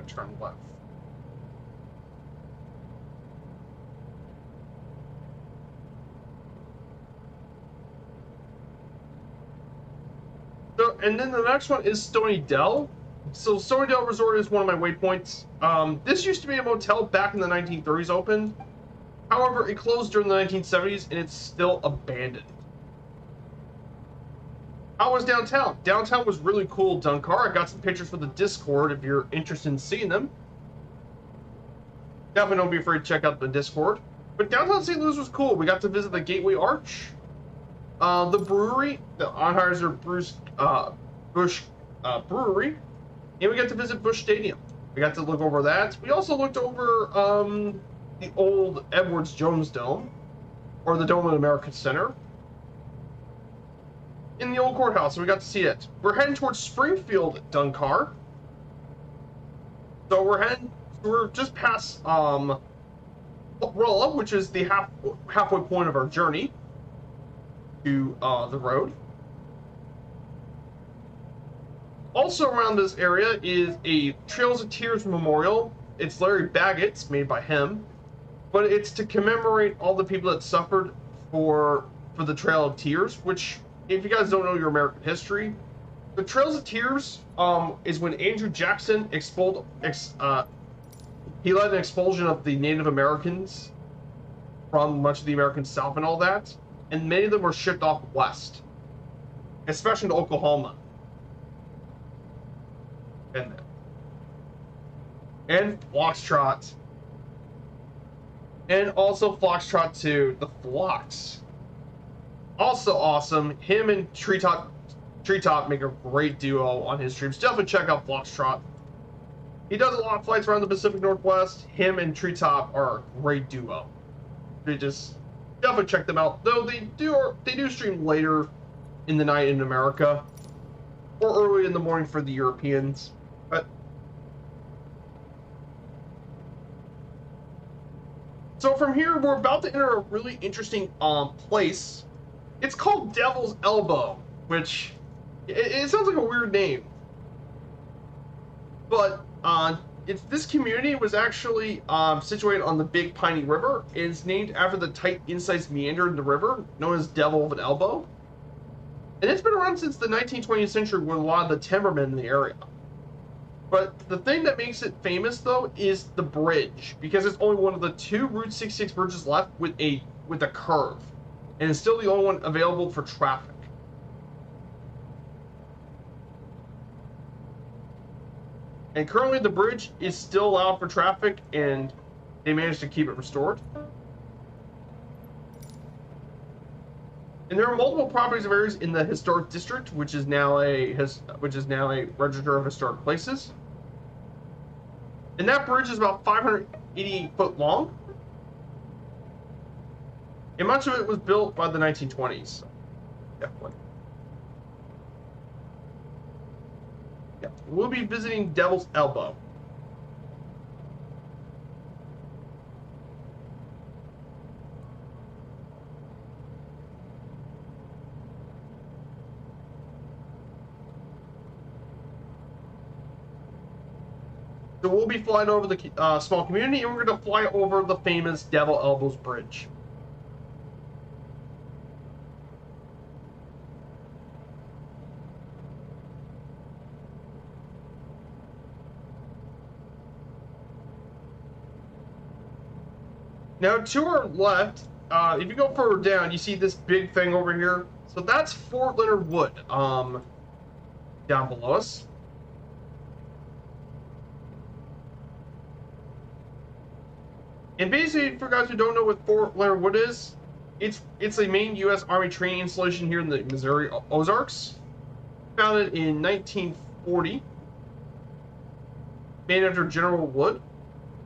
Turn left. So, and then the next one is Stony Dell. So Stony Dell Resort is one of my waypoints. This used to be a motel back in the 1930s opened. However, it closed during the 1970s and it's still abandoned. How was downtown? Downtown was really cool, Dunkar. I got some pictures for the Discord if you're interested in seeing them. Definitely don't be afraid to check out the Discord. But downtown St. Louis was cool. We got to visit the Gateway Arch, the brewery, the Anheuser-Busch Brewery, and we got to visit Busch Stadium. We got to look over that. We also looked over the old Edwards Jones Dome, or the Dome at America Center, in the old courthouse, so we got to see it. We're heading towards Springfield, Dunkar. So we're just past Rolla, which is the halfway point of our journey to the road. Also around this area is a Trails of Tears memorial. It's Larry Baggett's, made by him, but it's to commemorate all the people that suffered for the Trail of Tears, which, if you guys don't know your American history, the Trails of Tears is when Andrew Jackson he led an expulsion of the Native Americans from much of the American South and all that, and many of them were shipped off west, especially to Oklahoma. And Foxtrot. And also Foxtrot 2, the Flocks. Also awesome. Him and Treetop make a great duo on his streams. Definitely check out Foxtrot. He does a lot of flights around the Pacific Northwest. Him and Treetop are a great duo. They just definitely check them out. Though they do stream later in the night in America, or early in the morning for the Europeans. But so from here, we're about to enter a really interesting place. It's called Devil's Elbow, which it sounds like a weird name, but this community was actually situated on the Big Piney River. It's named after the tight incised meander in the river, known as Devil of an Elbow. And it's been around since the 19th century with a lot of the timbermen in the area. But the thing that makes it famous, though, is the bridge, because it's only one of the 2 Route 66 bridges left with a curve, and it's still the only one available for traffic. And currently the bridge is still allowed for traffic, and they managed to keep it restored. And there are multiple properties of areas in the historic district, which is now a register of historic places. And that bridge is about 588 foot long. And much of it was built by the 1920s. So definitely. Yeah. We'll be visiting Devil's Elbow. So we'll be flying over the small community, and we're going to fly over the famous Devil Elbows Bridge. Now, to our left, if you go further down, you see this big thing over here. So that's Fort Leonard Wood, down below us. And basically, for guys who don't know what Fort Leonard Wood is, it's a main U.S. Army training installation here in the Missouri Ozarks, founded in 1940, named after General Wood,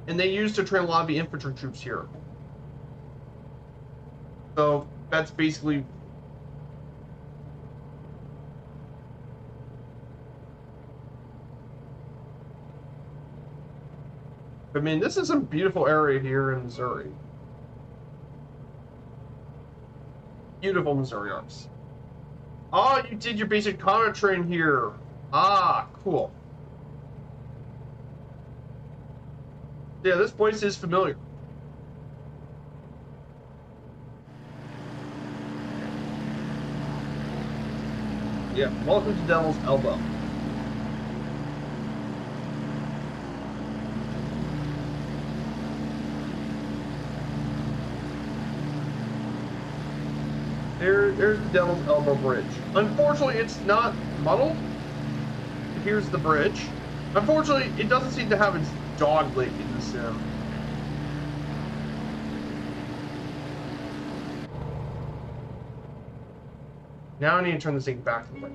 and they used to train a lot of the infantry troops here. So that's basically. I mean, this is some beautiful area here in Missouri. Beautiful Missouri Arms. Oh, you did your basic combat train here. Ah, cool. Yeah, this place is familiar. Yeah, welcome to Devil's Elbow. There's the Devil's Elbow Bridge. Unfortunately, it's not muddled. Here's the bridge. Unfortunately, it doesn't seem to have its dog leg in the sim. Now I need to turn this thing back to the right.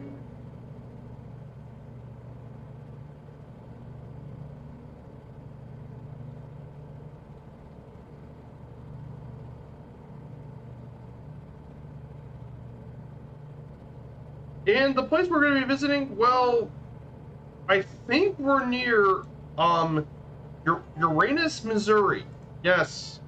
And the place we're going to be visiting, well, I think we're near Uranus, Missouri. Yes.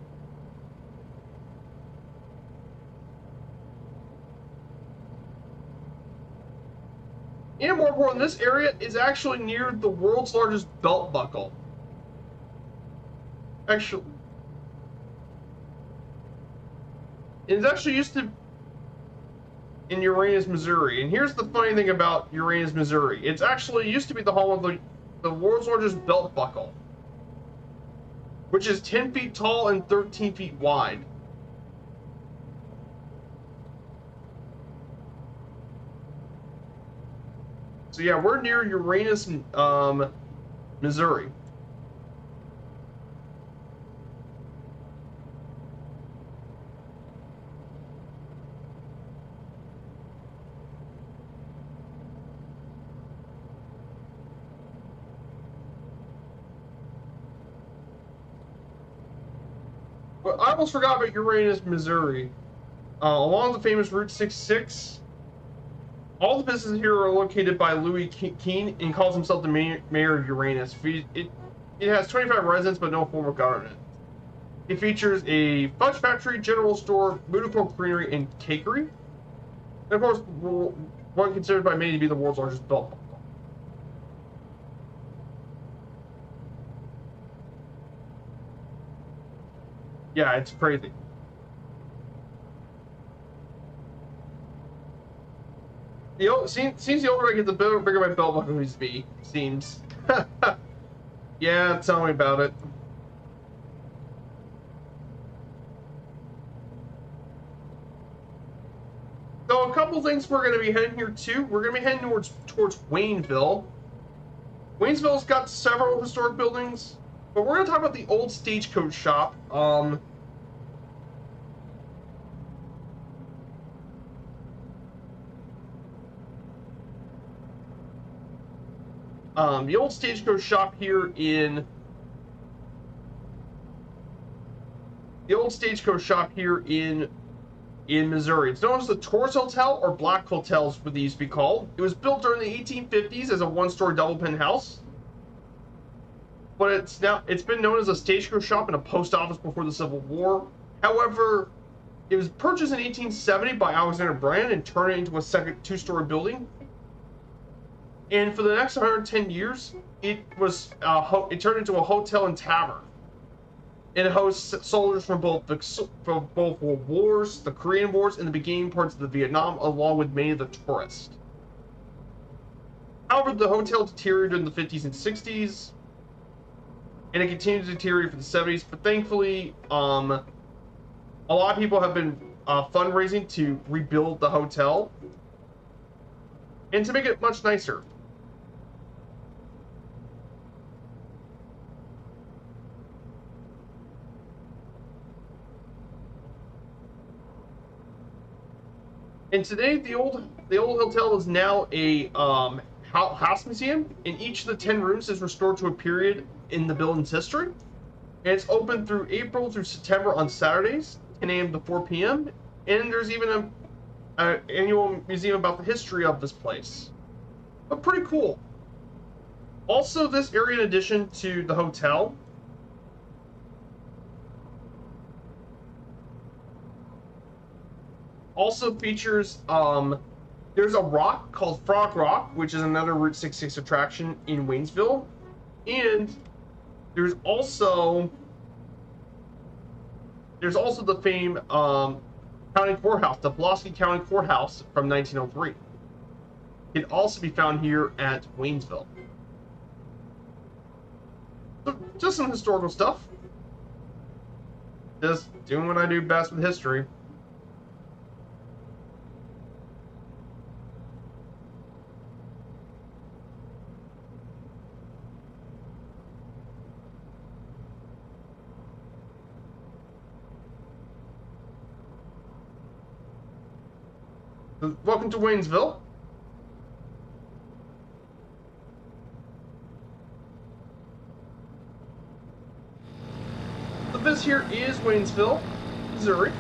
And more important, this area is actually near the world's largest belt buckle. Actually, it's actually used to in Uranus, Missouri. And here's the funny thing about Uranus, Missouri. It's actually used to be the home of the world's largest belt buckle, which is 10 feet tall and 13 feet wide. So yeah, we're near Uranus, Missouri. But I almost forgot about Uranus, Missouri. Along the famous Route 66, all the businesses here are located by Louis Keene, and calls himself the mayor of Uranus. It has 25 residents, but no form of government. It features a fudge factory, general store, Moodle creamery, and cakery. And of course, one considered by many to be the world's largest belt buckle. Yeah, it's crazy. Seems the older I get, the bigger my belt buckle needs to be. Seems. Yeah, tell me about it. So a couple things we're going to be heading here to. We're going to be heading towards Waynesville. Waynesville's got several historic buildings, but we're going to talk about the old stagecoach shop. The old stagecoach shop here in Missouri. It's known as the Tourist Hotel, or Black Hotels for these be called. It was built during the 1850s as a one-story double penthouse, but it's been known as a stagecoach shop and a post office before the Civil War. However, it was purchased in 1870 by Alexander Brand and turned it into a second two-story building. And for the next 110 years, it turned into a hotel and tavern. And it hosts soldiers from both world wars, the Korean Wars, and the beginning parts of the Vietnam, along with many of the tourists. However, the hotel deteriorated in the 50s and 60s, and it continued to deteriorate for the 70s. But thankfully, a lot of people have been fundraising to rebuild the hotel and to make it much nicer. And today, the old hotel is now a house museum, and each of the 10 rooms is restored to a period in the building's history. And it's open through April through September on Saturdays, 10 a.m. to 4 p.m. And there's even an annual museum about the history of this place. But pretty cool. Also, this area, in addition to the hotel, also features there's a rock called Frog Rock, which is another Route 66 attraction in Waynesville, and there's also the famed county courthouse, the Pulaski County Courthouse from 1903. It can also be found here at Waynesville. So just some historical stuff. Just doing what I do best with history. Welcome to Waynesville. So this here is Waynesville, Missouri.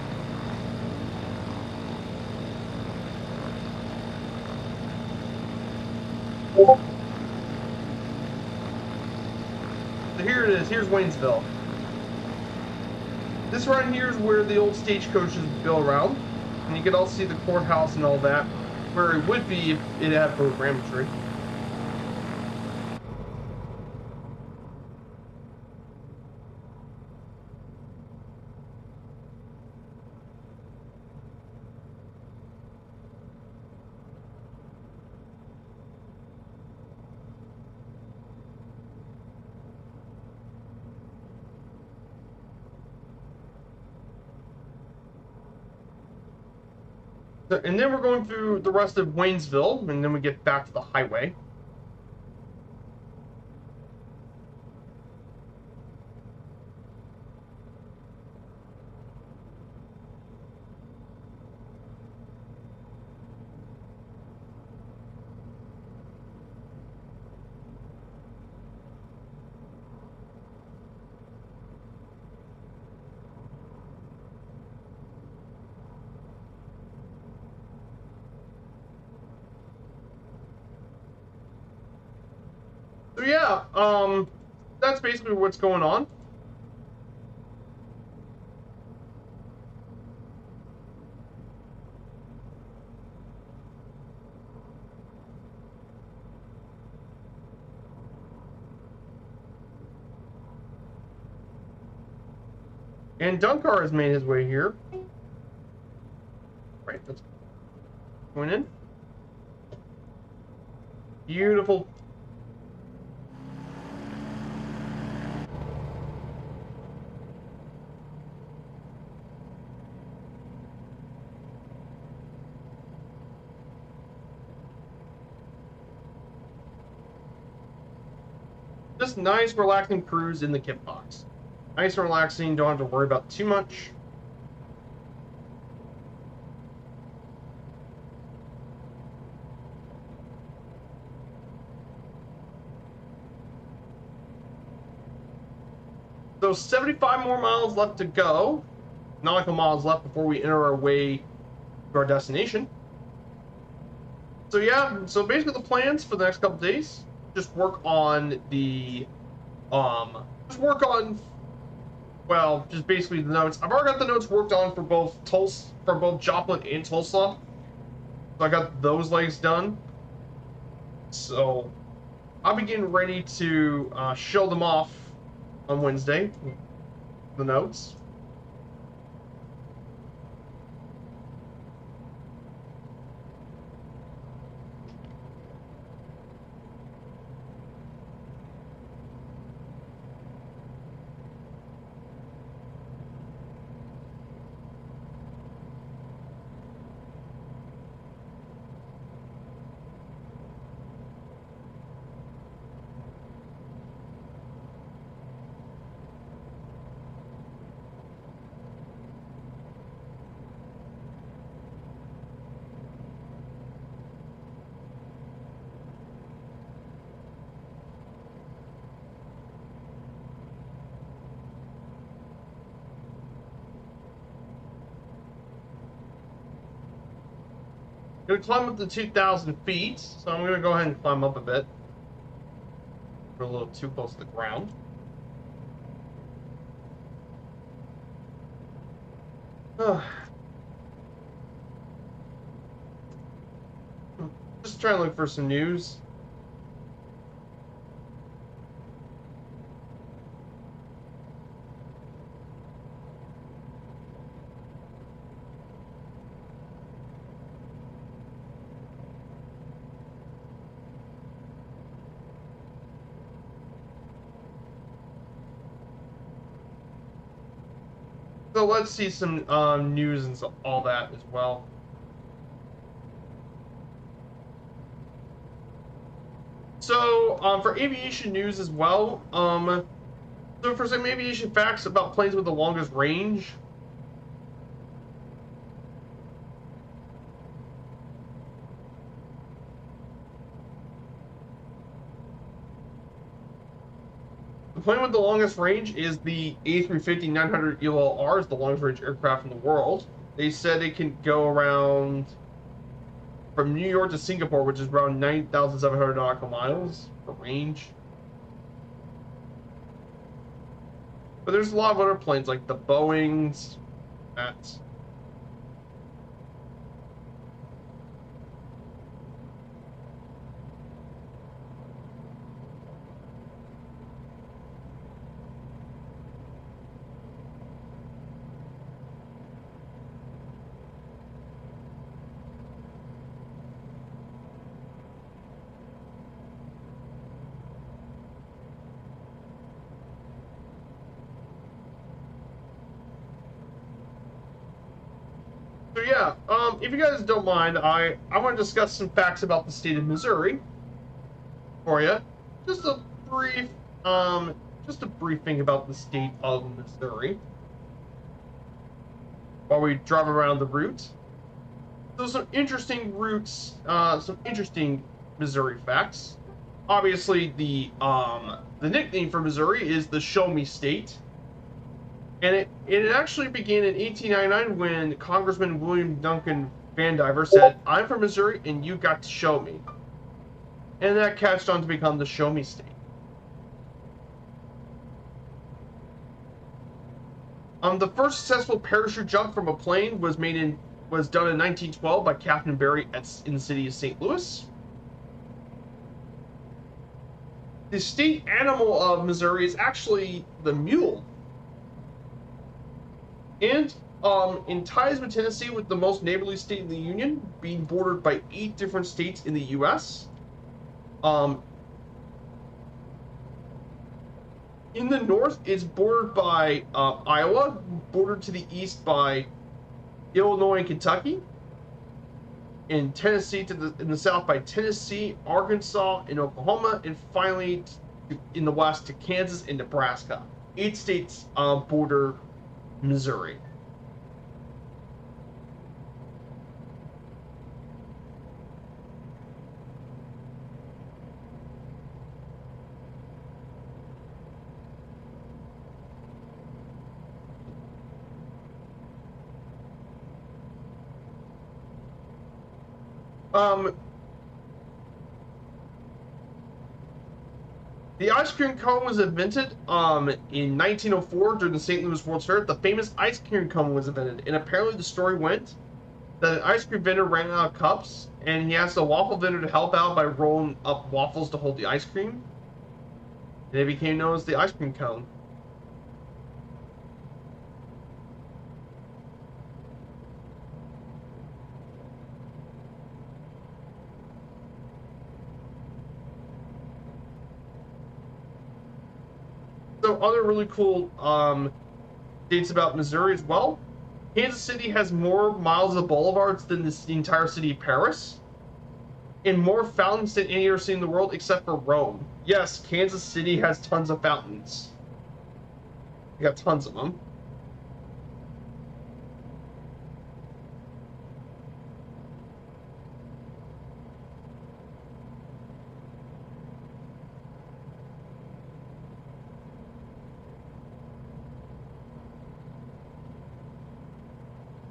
So here it is. Here's Waynesville. This right here is where the old stagecoach is built around. And you can also see the courthouse and all that, where it would be if it had programmetry. And then we're going through the rest of Waynesville, and then we get back to the highway. So yeah, that's basically what's going on. And Dunkar has made his way here. Right, that's going in. Beautiful. Just nice, relaxing cruise in the kit box. Nice and relaxing, don't have to worry about too much. So 75 more miles left to go. Nautical miles left before we enter our way to our destination. So yeah, so basically the plans for the next couple days, just work on the, just work on, well, just basically the notes. I've already got the notes worked on for both Joplin and Tulsa. So I got those legs done. So I'll be getting ready to show them off on Wednesday, the notes. Gonna climb up to 2,000 feet, so I'm gonna go ahead and climb up a bit. We're a little too close to the ground. Just trying to look for some news. So let's see some news and all that as well. So for aviation news as well, so for some aviation facts about planes with the longest range. The plane with the longest range is the A350-900 ELR, is the longest range aircraft in the world. They said it can go around from New York to Singapore, which is around 9,700 nautical miles for range. But there's a lot of other planes like the Boeings, that. So yeah, if you guys don't mind, I want to discuss some facts about the state of Missouri for you. Just a brief, just a briefing about the state of Missouri while we drive around the route. So some interesting routes, some interesting Missouri facts. Obviously, the nickname for Missouri is the Show Me State. And it actually began in 1899 when Congressman William Duncan Vandiver said, "I'm from Missouri and you got to show me." And that catched on to become the Show Me State. The first successful parachute jump from a plane was done in 1912 by Captain Barry in the city of St. Louis. The state animal of Missouri is actually the mule. And in ties with Tennessee, with the most neighborly state in the Union, being bordered by 8 different states in the U.S. In the north, it's bordered by Iowa, bordered to the east by Illinois and Kentucky. In Tennessee, in the south by Tennessee, Arkansas, and Oklahoma, and finally in the west to Kansas and Nebraska. 8 states border Missouri. Um, the ice cream cone was invented in 1904 during the St. Louis World's Fair. The famous ice cream cone was invented, and apparently the story went that an ice cream vendor ran out of cups, and he asked a waffle vendor to help out by rolling up waffles to hold the ice cream, and it became known as the ice cream cone. So other really cool dates about Missouri as well. Kansas City has more miles of boulevards than the entire city of Paris, and more fountains than any other city in the world except for Rome. Yes, Kansas City has tons of fountains. You got tons of them.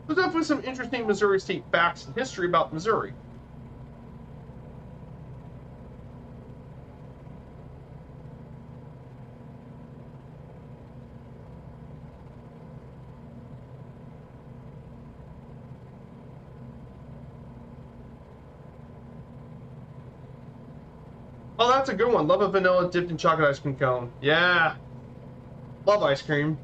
There's definitely some interesting Missouri State facts and history about Missouri. Oh, that's a good one. Love a vanilla dipped in chocolate ice cream cone. Yeah. Love ice cream.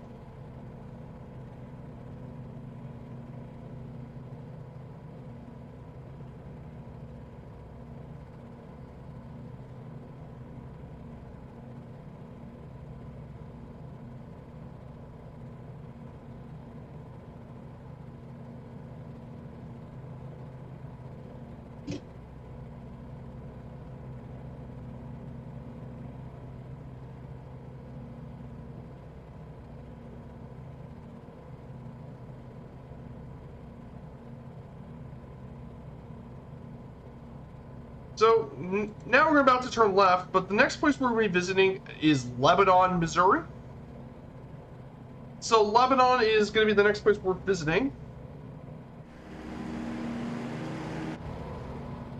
So now we're about to turn left, but the next place we're going to be visiting is Lebanon, Missouri. So Lebanon is going to be the next place we're visiting.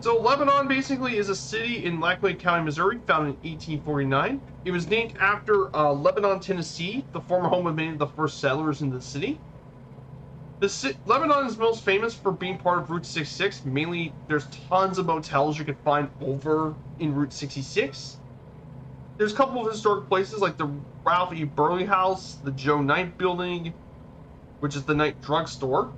So Lebanon basically is a city in Mckinley County, Missouri, founded in 1849. It was named after Lebanon, Tennessee, the former home of many of the first settlers in the city. Lebanon is most famous for being part of Route 66. Mainly, there's tons of motels you can find over in Route 66. There's a couple of historic places like the Ralph E. Burley House, the Joe Knight Building, which is the Knight Drugstore.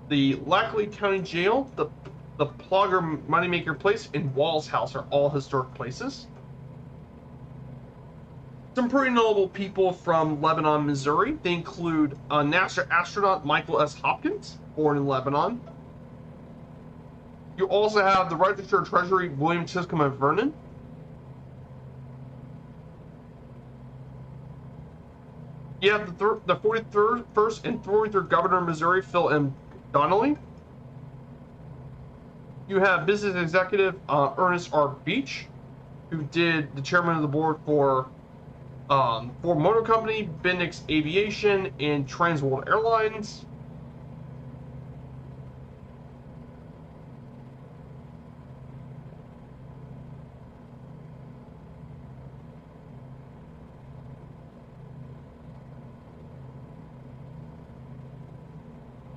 The Lacley County Jail, the Plugger Moneymaker Place, and Walls House are all historic places. Some pretty notable people from Lebanon, Missouri. They include NASA astronaut Michael S. Hopkins, born in Lebanon. You also have the Register of Treasury William Tiscombe of Vernon. You have the 41st and 43rd Governor of Missouri, Phil M. Donnelly. You have business executive Ernest R. Beach, who did the chairman of the board for Ford Motor Company, Bendix Aviation, and Trans World Airlines.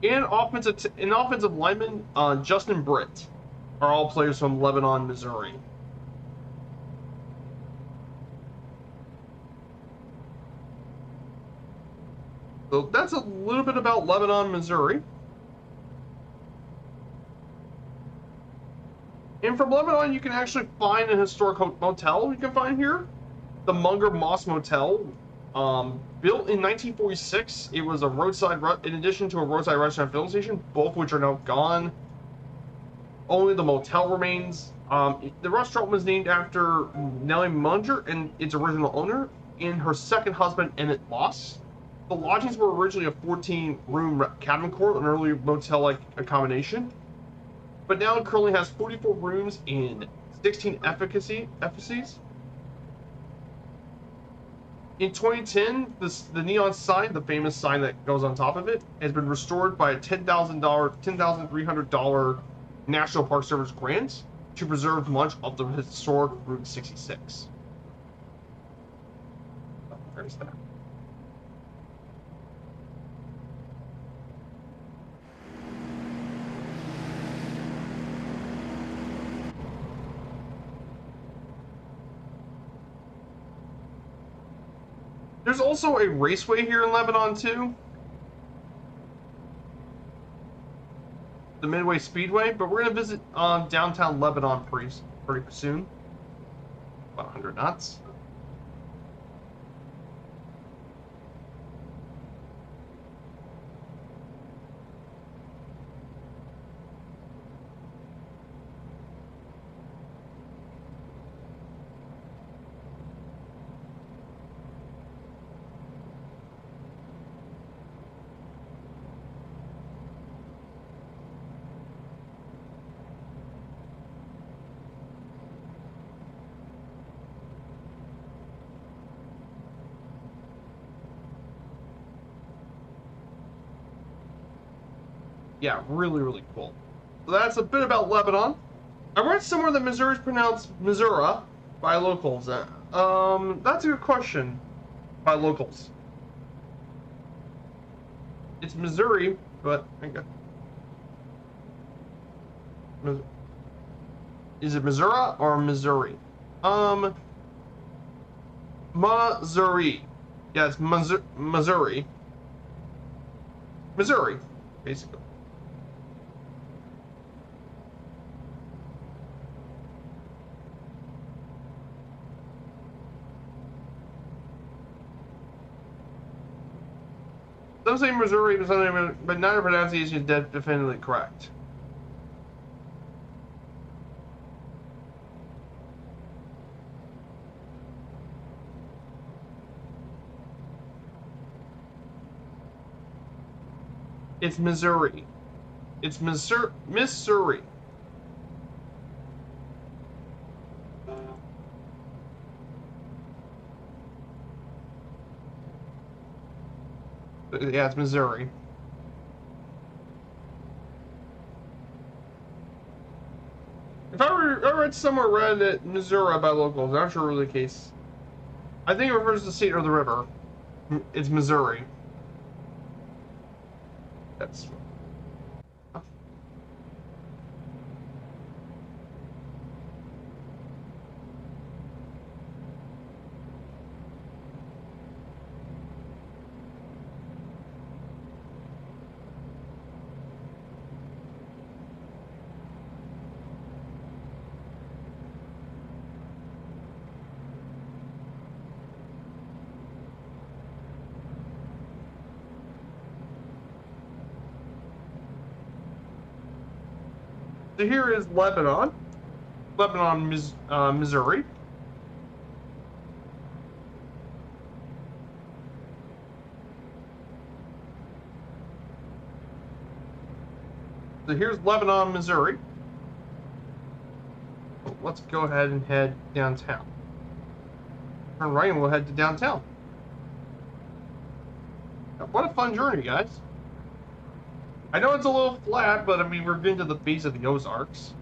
And offensive lineman Justin Britt are all players from Lebanon, Missouri. So that's a little bit about Lebanon, Missouri. And from Lebanon, you can actually find a historic motel you can find here. The Munger Moss Motel. Built in 1946, it was a in addition to a roadside restaurant filling station, both which are now gone. Only the motel remains. The restaurant was named after Nellie Munger and its original owner, and her second husband, Emmett Loss. The lodgings were originally a 14-room cabin court, an early motel-like accommodation, but now it currently has 44 rooms and 16 efficacies. In 2010, the neon sign, the famous sign that goes on top of it, has been restored by a $10,300 National Park Service grant to preserve much of the historic Route 66. Oh, there's that. There's also a raceway here in Lebanon, too. The Midway Speedway, but we're going to visit downtown Lebanon pretty soon. About 100 knots. Yeah, really, really cool. So that's a bit about Lebanon. I read somewhere that Missouri is pronounced Missouri by locals. That's a good question by locals. It's Missouri, but is it Missouri or Missouri? Missouri. Yeah, it's Missouri. Missouri, basically. Some say Missouri, but neither pronunciation is definitively correct. It's Missouri. It's Missouri. Yeah, it's Missouri. If I read somewhere read that Missouri by locals, I'm not sure really the case. I think it refers to the state or the river. It's Missouri. That's. So here is Lebanon, Missouri. So here's Lebanon, Missouri. So let's go ahead and head downtown. Turn right and we'll head to downtown. What a fun journey, guys. I know it's a little flat, but I mean, we're getting to the base of the Ozarks.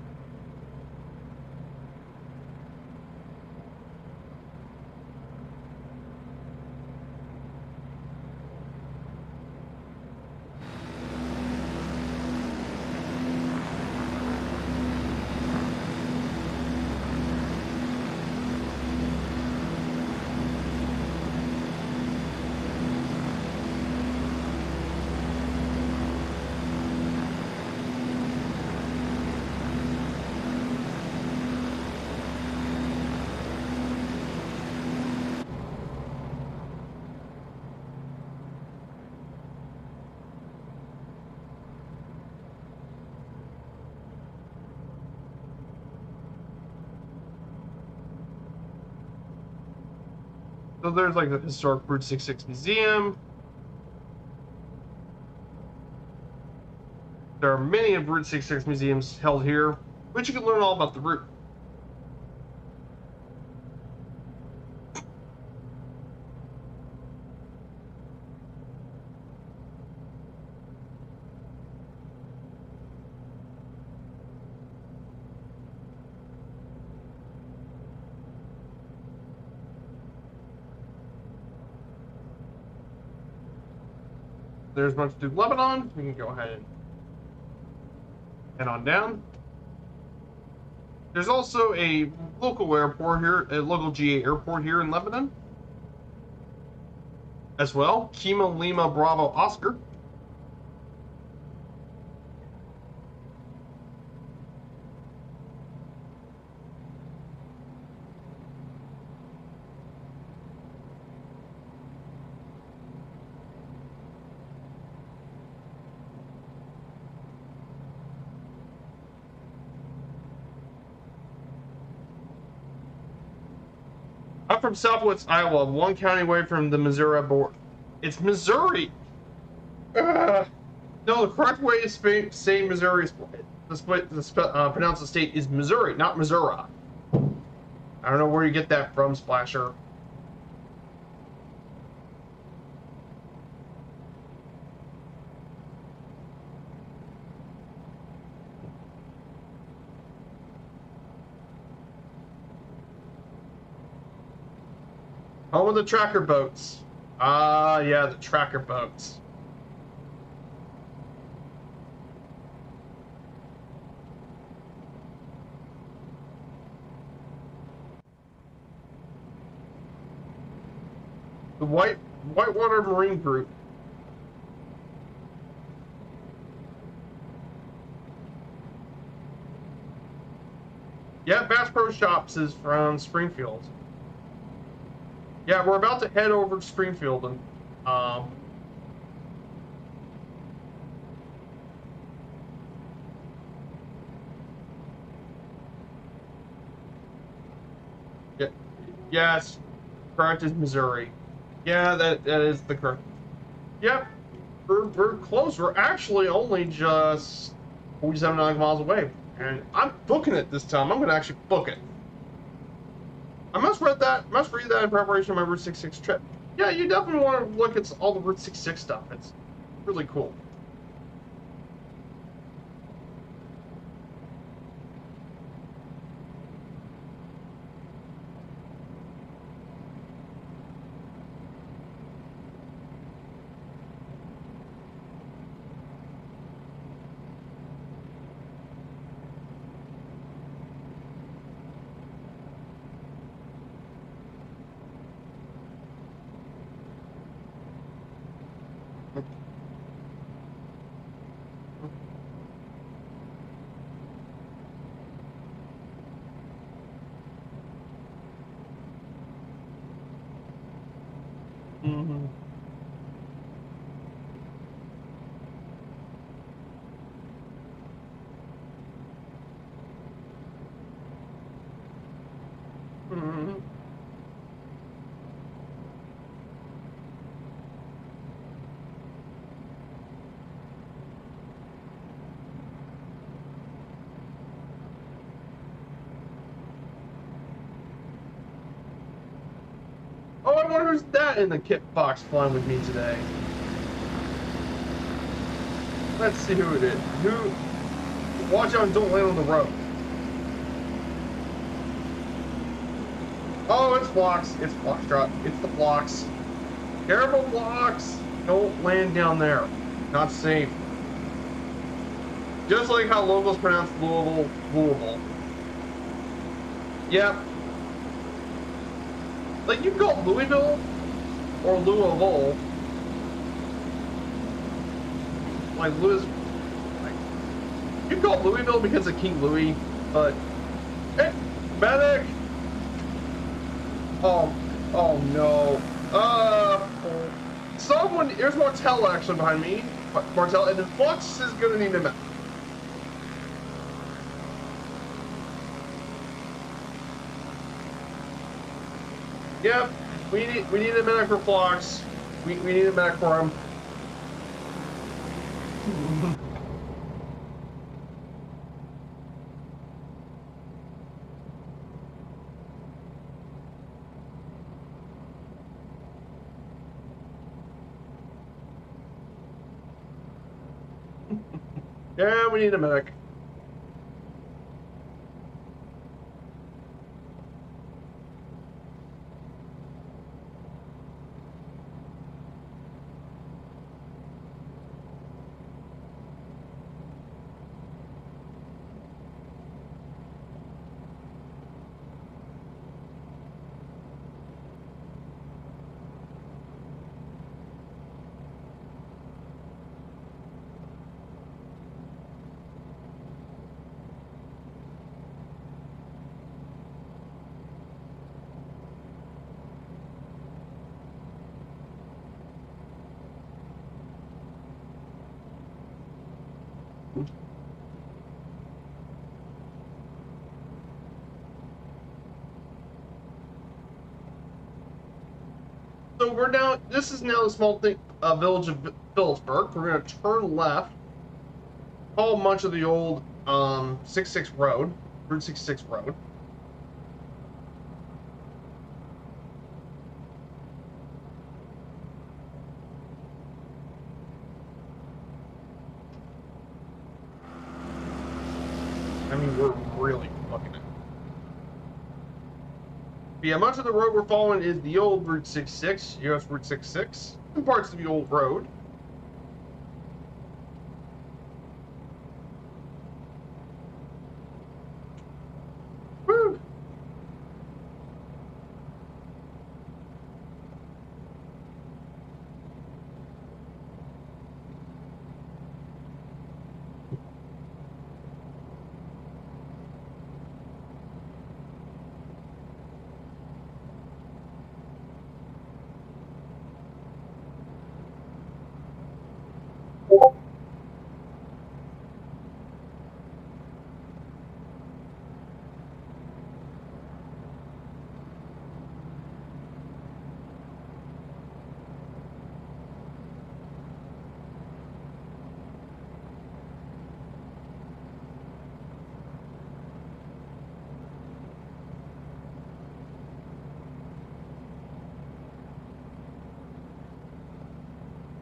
So there's like the historic Route 66 Museum. There are many of Route 66 museums held here, but you can learn all about the route. there's much to Lebanon. We can go ahead and head on down. There's also a local airport here, a local GA airport here in Lebanon as well. Kima Lima Bravo Oscar. I'm from Southwest Iowa, 1 county away from the Missouri border. It's Missouri. No, the correct way to say Missouri is pronounce the state is Missouri, not Missouri. I don't know where you get that from, Splasher. Home of the tracker boats. Ah, yeah, the tracker boats. The Whitewater Marine Group. Yeah, Bass Pro Shops is from Springfield. Yeah, we're about to head over to Springfield and yeah, yes, correct is Missouri. Yeah, that is the correct. Yep, we're close. We're actually only just 47 miles away, and I'm booking it this time. I'm gonna actually book it. I must read that in preparation for my Route 66 trip. Yeah, you definitely want to look at all the Route 66 stuff. It's really cool. Mm-hmm. Mm-hmm. Oh, I wonder who's that in the kit box flying with me today. Let's see who it is. Watch out and don't land on the road. Oh, it's Blocks. It's Foxtrot. It's the Blocks. Careful, Blocks. Don't land down there. Not safe. Just like how locals pronounce Louisville, Louisville. Yep. Like, you call it Louisville or Louisville. Like, you call it Louisville because of King Louis, but hey, medic! Oh no. Someone, there's Motel actually behind me. Motel, and the Flux is gonna need a medic. Yep, we need a medic for Flux. We need a medic for him. Yeah, we need a medic. Road. So we're now, this is now the small thing, village of Phillipsburg. We're going to turn left, follow much of the old 66 Road, Route 66 Road. I mean, we're really looking at. But yeah, much of the road we're following is the old Route 66, US Route 66, and parts of the old road. Woo!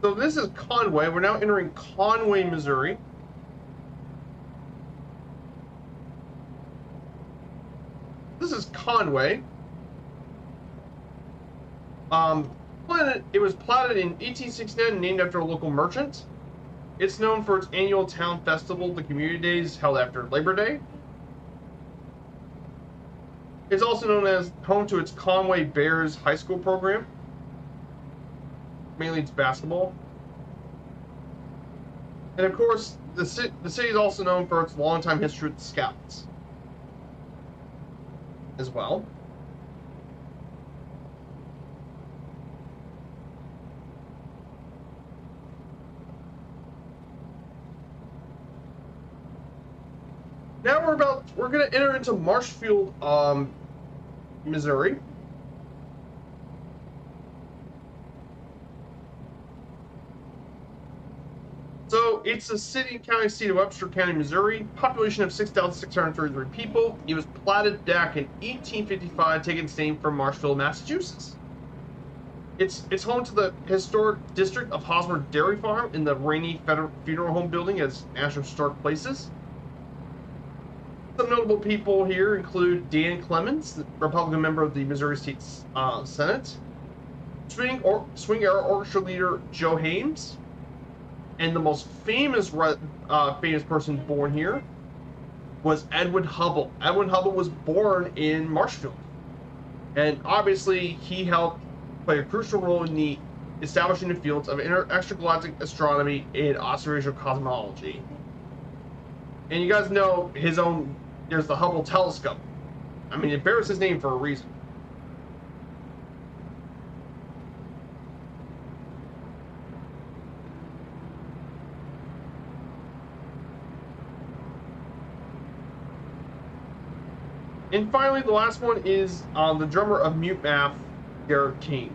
So this is Conway. We're now entering Conway, Missouri. This is Conway. It was platted in 1869 and named after a local merchant. It's known for its annual town festival, the Community Days, held after Labor Day. It's also known as home to its Conway Bears high school program. Mainly it's basketball. And of course, the city is also known for its longtime history with the Scouts as well. Now we're going to enter into Marshfield, Missouri. So it's the city and county seat of Webster County, Missouri. Population of 6,633 people. It was platted back in 1855, taking its name from Marshfield, Massachusetts. It's home to the historic district of Hosmer Dairy Farm in the Rainey Funeral Home building as National Historic Places. Some notable people here include Dan Clemens, the Republican member of the Missouri State Senate, swing era orchestra leader Joe Hames, and the most famous person born here was Edwin Hubble. Edwin Hubble was born in Marshfield, and obviously he helped play a crucial role in the establishing the fields of extragalactic astronomy and observational cosmology. And you guys know there's the Hubble telescope. I mean, it bears his name for a reason. And finally, the last one is the drummer of Mute Math, Garrett King.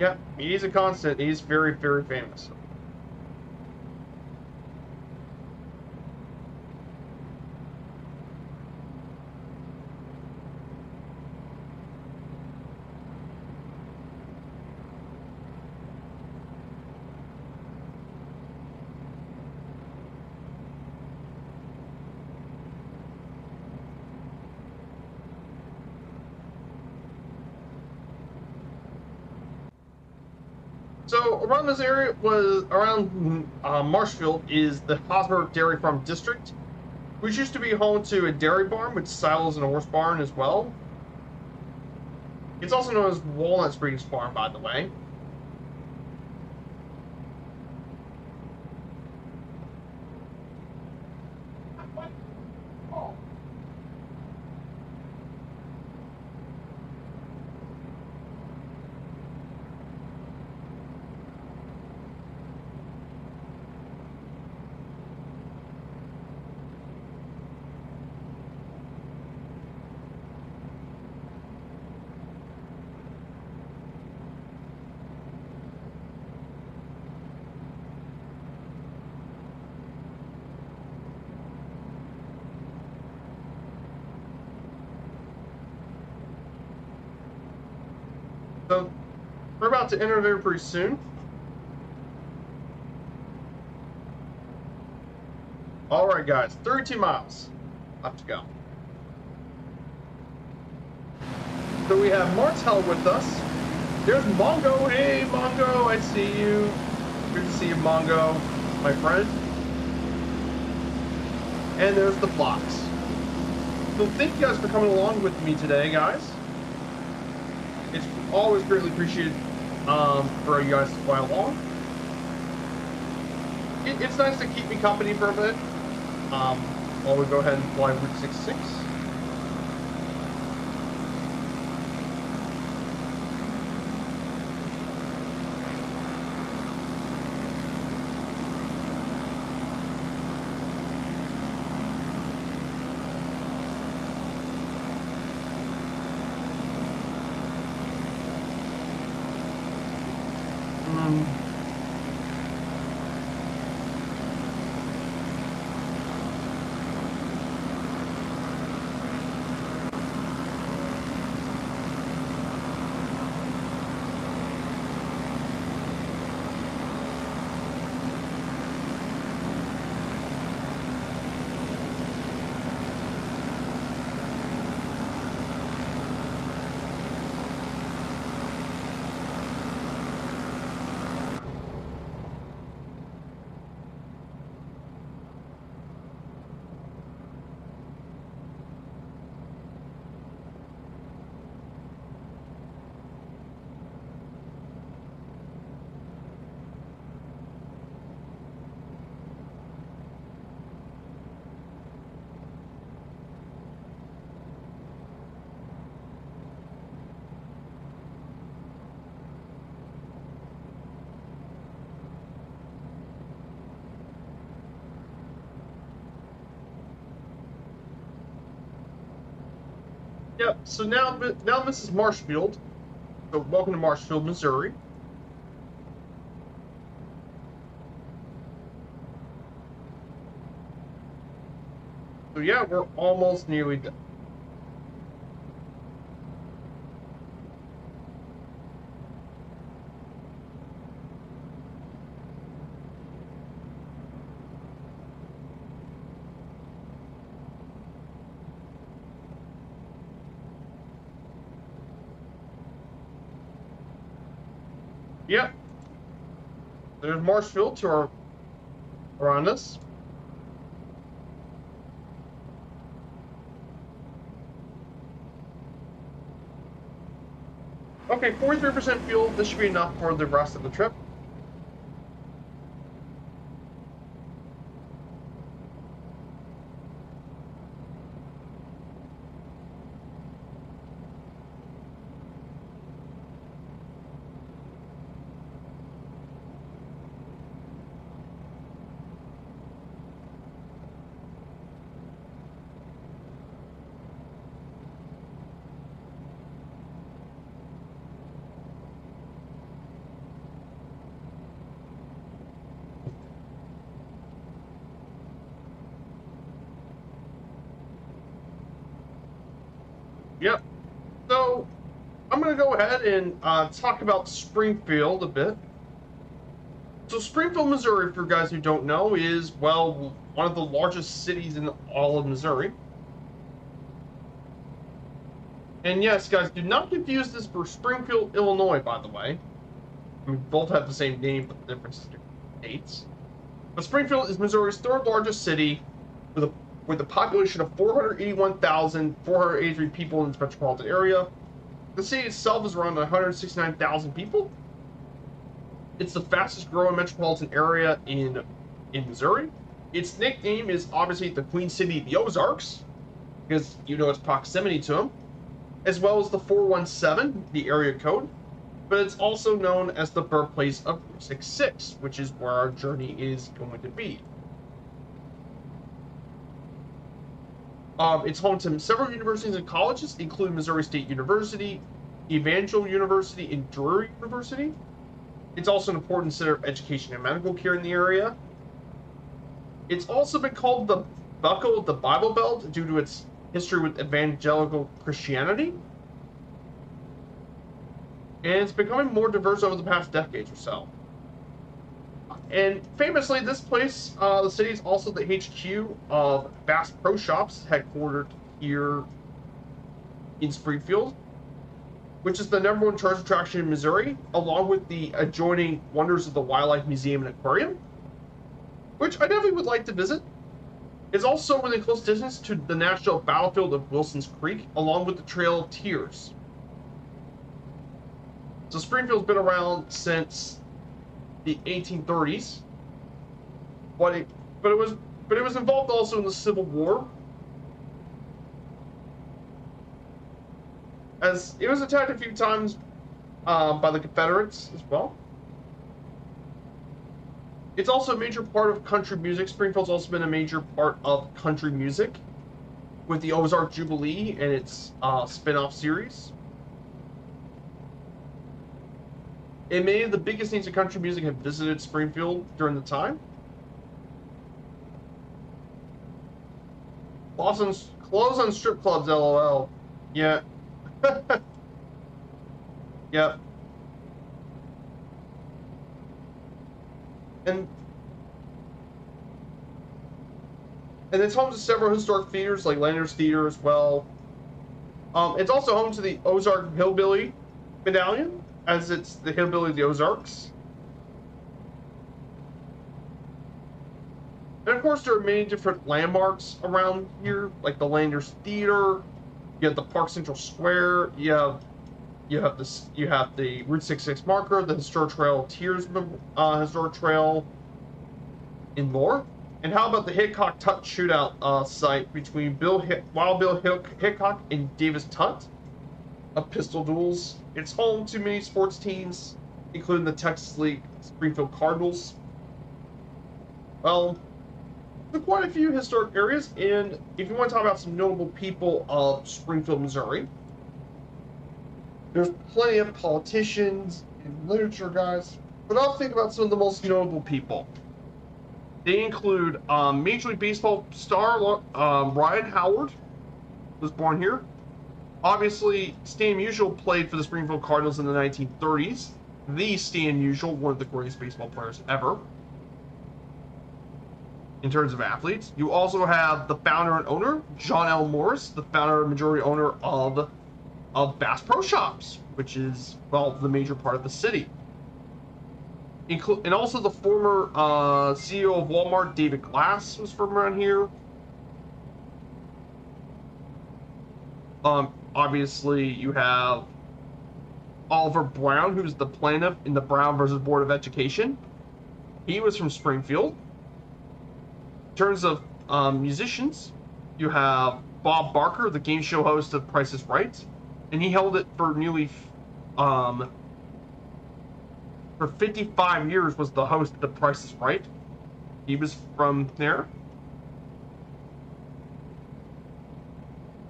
Yeah, he's a constant. He's very, very famous. So around this area Marshfield is the Hosmer Dairy Farm District, which used to be home to a dairy barn with silos and a horse barn as well. It's also known as Walnut Springs Farm, by the way. We're about to enter there pretty soon. Alright guys, 32 miles left to go. So we have Motel with us. There's Mongo. Hey Mongo, I see you. Good to see you, Mongo, my friend. And there's the Blocks. So thank you guys for coming along with me today, guys. It's always greatly appreciated for you guys to fly along. It's nice to keep me company for a bit while we go ahead and fly Route 66. Yep, so now this is Marshfield. So welcome to Marshfield, Missouri. So yeah, we're almost nearly done. Yep. There's Marshfield to our around us. Okay, 43% fuel. This should be enough for the rest of the trip. Yep. So I'm going to go ahead and talk about Springfield a bit. So Springfield, Missouri, for you guys who don't know, is, well, one of the largest cities in all of Missouri. And yes, guys, do not confuse this for Springfield, Illinois, by the way. I mean, both have the same name, but the difference is different dates. But Springfield is Missouri's third largest city with a population of 481,483 people in its metropolitan area. The city itself is around 169,000 people. It's the fastest growing metropolitan area in Missouri. Its nickname is obviously the Queen City of the Ozarks, because you know its proximity to them, as well as the 417, the area code. But it's also known as the birthplace of Route 66, which is where our journey is going to be. It's home to several universities and colleges, including Missouri State University, Evangel University, and Drury University. It's also an important center of education and medical care in the area. It's also been called the Buckle of the Bible Belt due to its history with evangelical Christianity. and it's becoming more diverse over the past decades or so. And famously, this place, the city is also the HQ of Bass Pro Shops, headquartered here in Springfield, which is the #1 tourist attraction in Missouri, along with the adjoining Wonders of the Wildlife Museum and Aquarium, which I definitely would like to visit. It's also within close distance to the national battlefield of Wilson's Creek, along with the Trail of Tears. So Springfield's been around since the 1830s, but it was involved also in the Civil War, as it was attacked a few times by the Confederates as well. It's also a major part of country music. Springfield's also been a major part of country music with the Ozark Jubilee and its spin-off series. And many of the biggest names in country music have visited Springfield during the time. Close on strip clubs, LOL. Yeah. Yep. And it's home to several historic theaters like Leonard's Theater as well. It's also home to the Ozark Hillbilly Medallion, as it's the Hillbilly of the Ozarks. And of course, there are many different landmarks around here, like the Leonard's Theater. You have the Park Central Square. You have the Route 66 marker, the historic Trail of Tears historic trail, and more. And how about the Hickok Tutt shootout site between Wild Bill Hickok and Davis Tutt of pistol duels? It's home to many sports teams, including the Texas League Springfield Cardinals. Well, there are quite a few historic areas, and if you want to talk about some notable people of Springfield, Missouri, there's plenty of politicians and literature guys, but I'll think about some of the most notable people. They include Major League Baseball star Ryan Howard, was born here. Obviously, Stan Musial played for the Springfield Cardinals in the 1930s. The Stan Musial, one of the greatest baseball players ever. In terms of athletes, you also have the founder and owner, John L. Morris, the founder and majority owner of Bass Pro Shops, which is, well, the major part of the city. And also the former CEO of Walmart, David Glass, was from around here. Obviously, you have Oliver Brown, who's the plaintiff in the Brown versus Board of Education. He was from Springfield. In terms of musicians, you have Bob Barker, the game show host of Price is Right, and he held it for nearly for 55 years, was the host of The Price is Right. He was from there.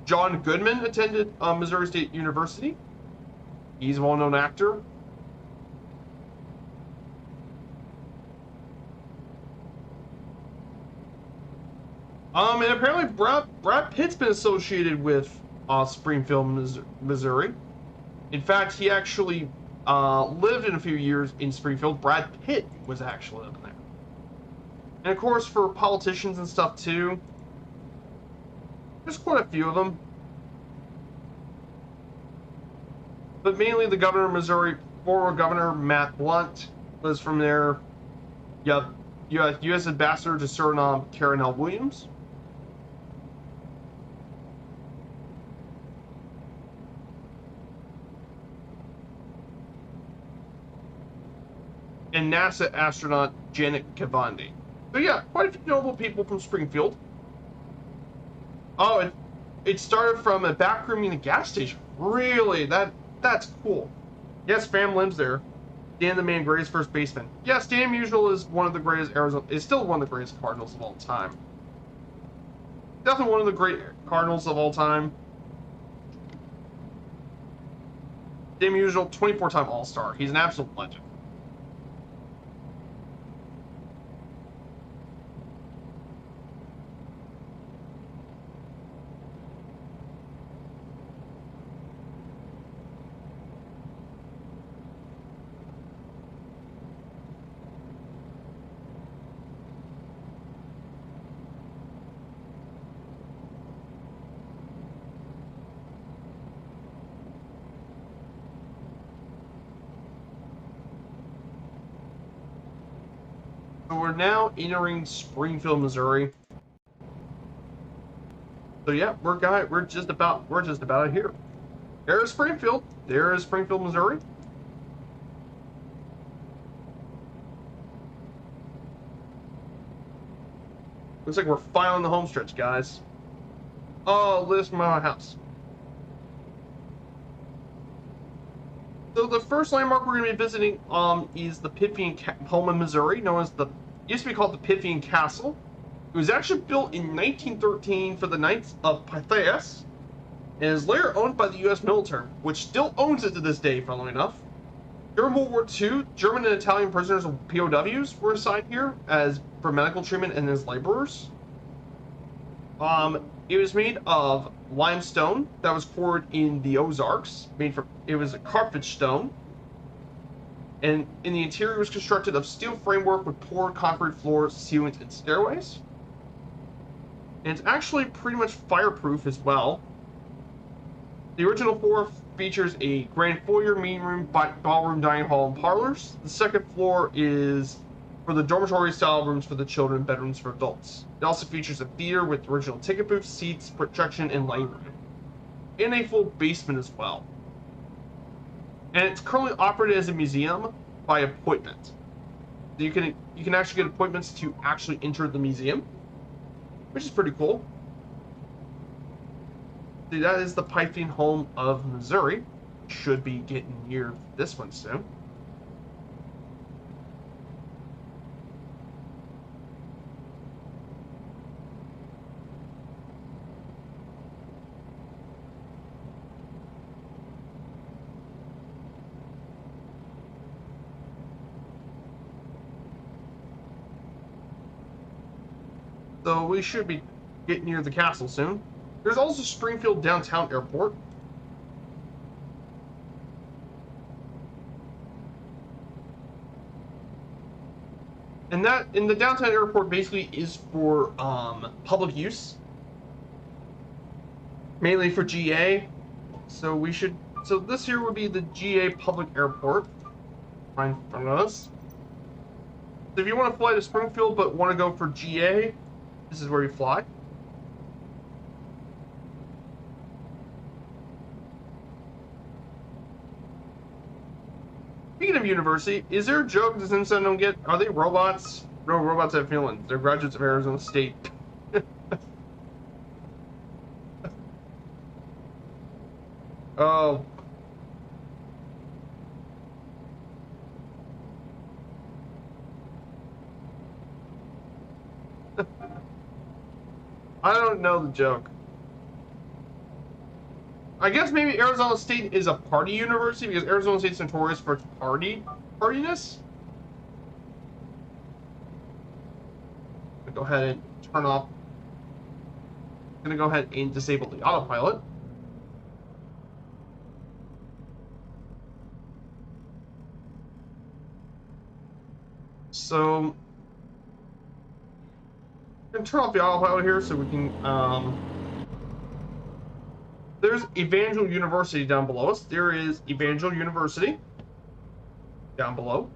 John Goodman attended Missouri State University. He's a well-known actor. And apparently Brad Pitt's been associated with Springfield, Missouri. In fact, he actually lived in a few years in Springfield. Brad Pitt was actually living there. And of course, for politicians and stuff too, there's quite a few of them. But mainly the governor of Missouri, former Governor Matt Blunt, was from there. You have U.S. Ambassador to Suriname, Karen L. Williams. And NASA astronaut Janet Cavandi. So yeah, quite a few notable people from Springfield. Oh, it started from a back room in a gas station. Really? That's cool. Yes, Fam lives there. Dan the Man, greatest first baseman. Yes, Dan Musial is one of the greatest is still one of the greatest Cardinals of all time. Definitely one of the great Cardinals of all time. Dan Musial, 24-time All-Star. He's an absolute legend. So we're now entering Springfield, Missouri. So yeah, we're just about here. There's Springfield. There is Springfield, Missouri. Looks like we're finally on the home stretch, guys. Oh, list my house. So the first landmark we're going to be visiting is the Pythian home in Missouri, known as used to be called the Pythian Castle. It was actually built in 1913 for the Knights of Pythias, and is later owned by the U.S. military, which still owns it to this day, funnily enough. During World War II, German and Italian prisoners and POWs were assigned here for medical treatment and as laborers. It was made of limestone that was poured in the Ozarks. It was a Carthage stone, and in the interior was constructed of steel framework with poured concrete floors, ceilings, and stairways. And it's actually pretty much fireproof as well. The original floor features a grand foyer, meeting room, ballroom, dining hall, and parlors. The second floor is for the dormitory-style rooms for the children and bedrooms for adults. It also features a theater with original ticket booths, seats, projection, and lighting room, and a full basement as well. And it's currently operated as a museum by appointment. So you can actually get appointments to actually enter the museum, which is pretty cool. See, that is the Pythian home of Missouri. Should be getting near this one soon. So we should be getting near the castle soon. There's also Springfield Downtown Airport. And the downtown airport basically is for public use. Mainly for GA. So this here would be the GA public airport. Right in front of us. So if you want to fly to Springfield but want to go for GA, this is where you fly. Speaking of university, is there a joke that since I don't get? Are they robots? No, robots have feelings. They're graduates of Arizona State. Oh. I don't know the joke. I guess maybe Arizona State is a party university because Arizona State's notorious for its partiness. Go ahead and turn off. I'm gonna go ahead and disable the autopilot. So I'm gonna turn off the autopilot here so we can. There's Evangel University down below us. There is Evangel University down below,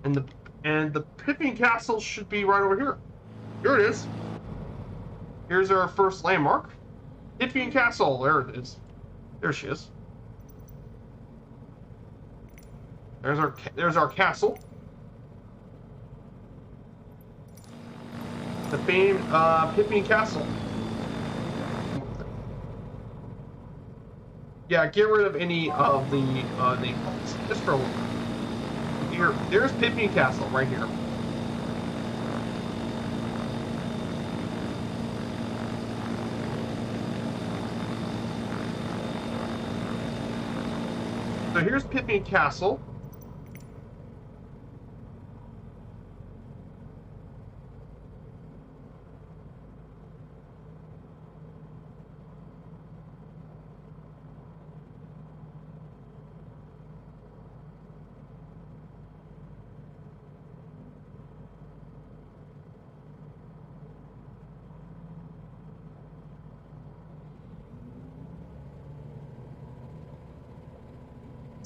and the Pythian Castle should be right over here. Here it is. Here's our first landmark, Pythian Castle. There it is. There she is. There's our castle. The famed Pythian Castle. Yeah, get rid of any of the name calls. Just for a moment. Here, there's Pythian Castle right here. So here's Pythian Castle.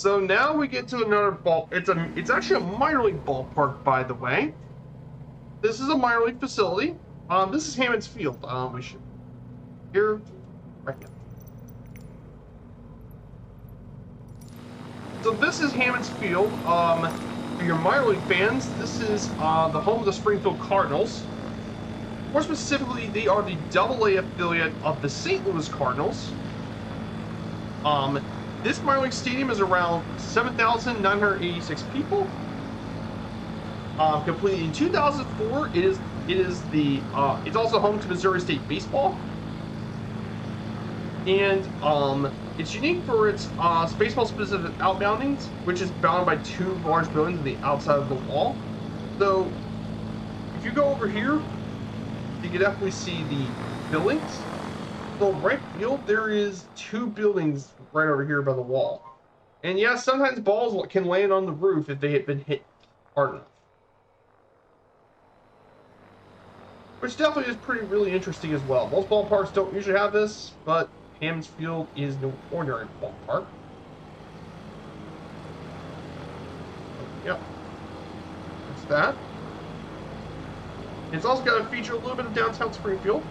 So now we get to another ball. It's actually a minor league ballpark, by the way. This is a minor league facility. This is Hammond's Field. We should here right now. So this is Hammond's Field. For your minor league fans, this is the home of the Springfield Cardinals. More specifically, they are the AA affiliate of the St. Louis Cardinals. This minor league stadium is around 7,986 people. Completed in 2004. It's also home to Missouri State baseball, and it's unique for its baseball-specific outboundings, which is bounded by two large buildings on the outside of the wall. So, if you go over here, you can definitely see the buildings. So right field, there is two buildings right over here by the wall. And yeah, sometimes balls can land on the roof if they have been hit hard enough. Which definitely is really interesting as well. Most ballparks don't usually have this, but Hammond's Field is no ordinary ballpark. Yep. That's that. It's also got to feature a little bit of downtown Springfield.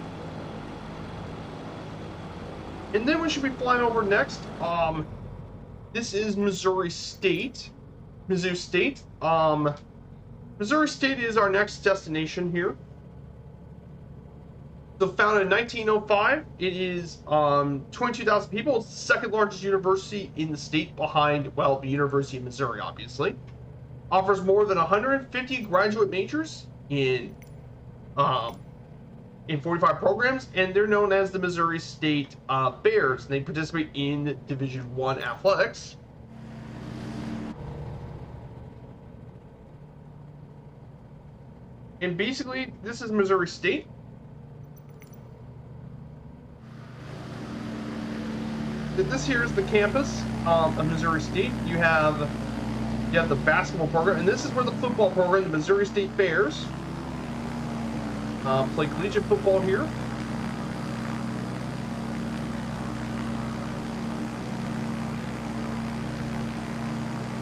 And then we should be flying over next. This is Missouri State. Missouri State. Missouri State is our next destination here. So founded in 1905, it is 22,000 people. It's the second largest university in the state behind, well, the University of Missouri, obviously. Offers more than 150 graduate majors in 45 programs, and they're known as the Missouri State Bears, and they participate in Division I athletics. And basically, this is Missouri State. This here is the campus of Missouri State. You have the basketball program, and this is where the football program, the Missouri State Bears, play collegiate football here.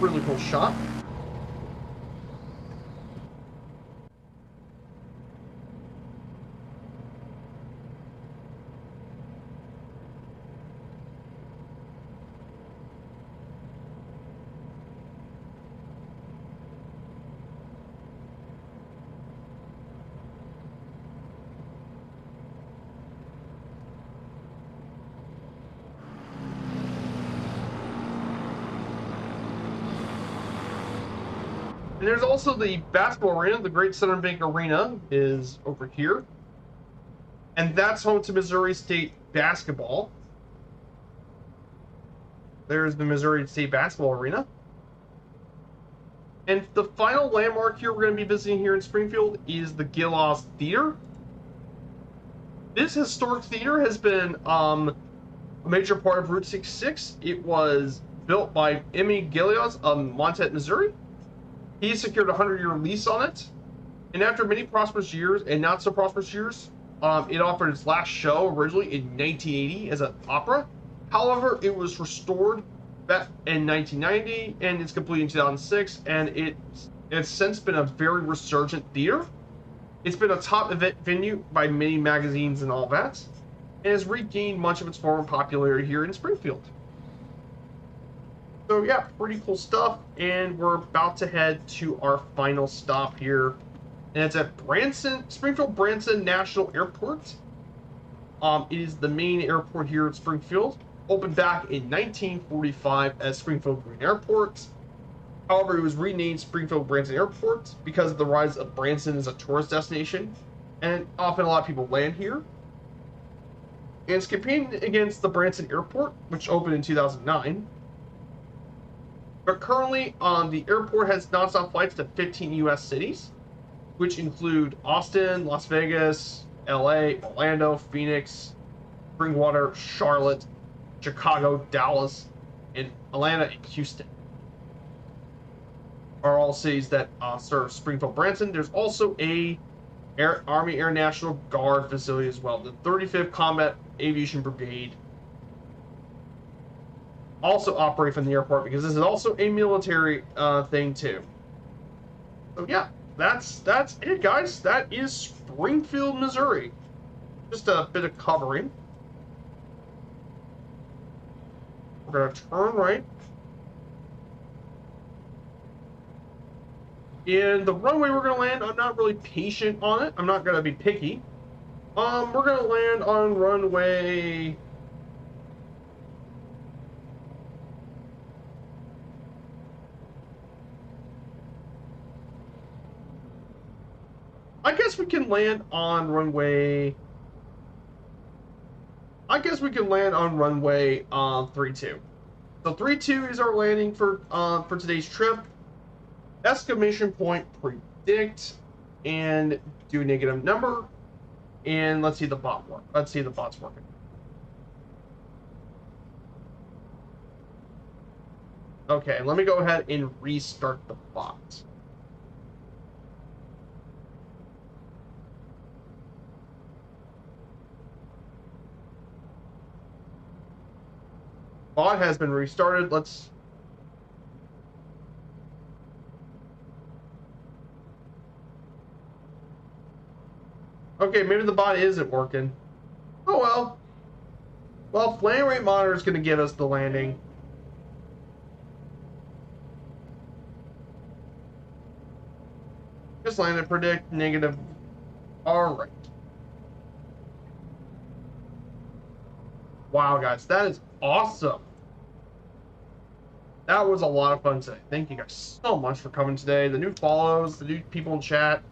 Really cool shot. And there's also the basketball arena. The Great Southern Bank Arena is over here. And that's home to Missouri State basketball. There's the Missouri State basketball arena. And the final landmark here we're going to be visiting here in Springfield is the Gillows Theater. This historic theater has been a major part of Route 66. It was built by Emmy Gillows of Montet, Missouri. He secured a 100-year lease on it, and after many prosperous years and not so prosperous years, it offered its last show originally in 1980 as an opera. However, it was restored back in 1990, and it's completed in 2006, and it's since been a very resurgent theater. It's been a top event venue by many magazines and all that, and has regained much of its former popularity here in Springfield. So yeah, pretty cool stuff, and we're about to head to our final stop here, and it's at Springfield Branson National Airport. It is the main airport here at Springfield, opened back in 1945 as Springfield Green Airport. However, it was renamed Springfield Branson Airport because of the rise of Branson as a tourist destination, and often a lot of people land here. And it's competing against the Branson Airport, which opened in 2009. But currently, the airport has nonstop flights to 15 U.S. cities, which include Austin, Las Vegas, L.A., Orlando, Phoenix, Springwater, Charlotte, Chicago, Dallas, and Atlanta and Houston. Are all cities that serve Springfield Branson. There's also a Army Air National Guard facility as well, the 35th Combat Aviation Brigade. also operate from the airport because this is also a military thing too. So yeah, that's it, guys. That is Springfield, Missouri. Just a bit of covering. We're gonna turn right. And the runway we're gonna land, I'm not really patient on it. I'm not gonna be picky. We're gonna land on runway. I guess we can land on runway. I guess we can land on runway 32. So 32 is our landing for today's trip. Exclamation point, predict, and do a negative number. And let's see the bot work. Let's see the bot's working. Okay, let me go ahead and restart the bot. Bot has been restarted. Let's... Okay, maybe the bot isn't working. Oh well. Well, flame rate monitor is going to give us the landing. Just landed, predict, negative. Alright. Wow, guys, that is awesome. That was a lot of fun today. Thank you guys so much for coming today. The new follows, the new people in chat.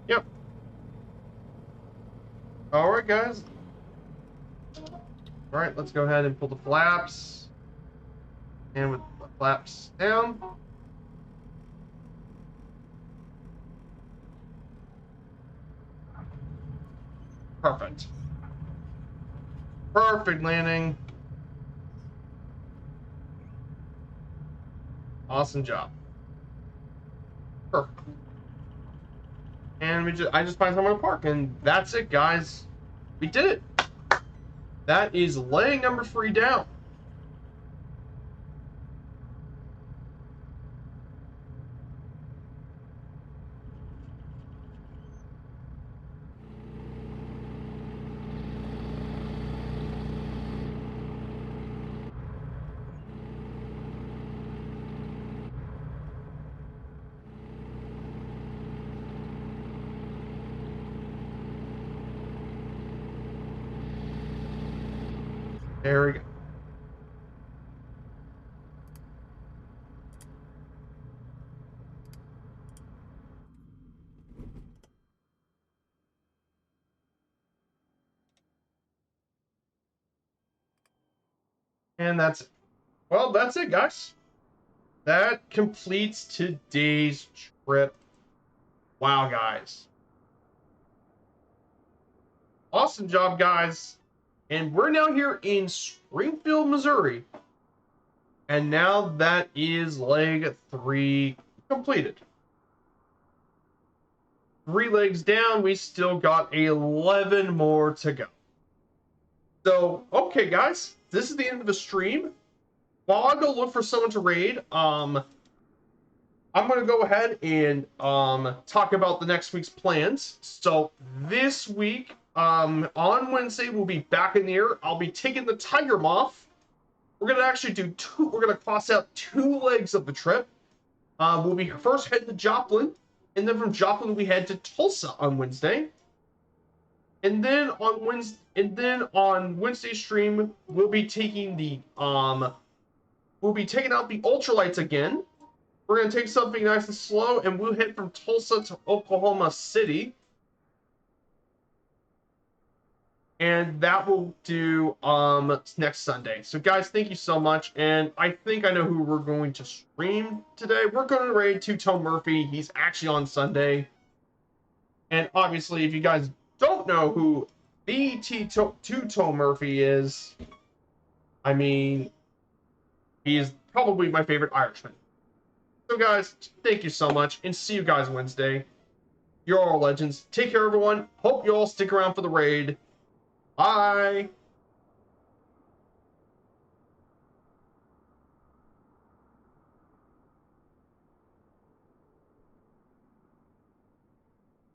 Yep. All right, guys. All right, let's go ahead and pull the flaps. And with the flaps down. Perfect. Perfect landing. Awesome job. Perfect. And I just find somewhere to park, and that's it, guys. We did it. That is leg number 3 down. There we go. And that's it. Well, that's it, guys. That completes today's trip. Wow, guys. Awesome job, guys. And we're now here in Springfield, Missouri. And now that is leg 3 completed. 3 legs down, we still got 11 more to go. So, okay, guys, this is the end of the stream. While I go look for someone to raid, I'm going to go ahead and talk about the next week's plans. So, this week, on Wednesday, we'll be back in the air. I'll be taking the Tiger Moth. We're going to actually do we're going to cross out 2 legs of the trip. We'll be first heading to Joplin. And then from Joplin, we head to Tulsa on Wednesday. And then on Wednesday stream, we'll be taking out the ultralights again. We're gonna take something nice and slow, and we'll head from Tulsa to Oklahoma City. And that will do next Sunday. So guys, thank you so much. And I think I know who we're going to stream today. We're going to raid Two-Toe Murphy. He's actually on Sunday. And obviously, if you guys don't know who the Two-Toe Murphy is, I mean, he is probably my favorite Irishman. So guys, thank you so much, and see you guys Wednesday. You're all legends. Take care, everyone. Hope you all stick around for the raid. Bye.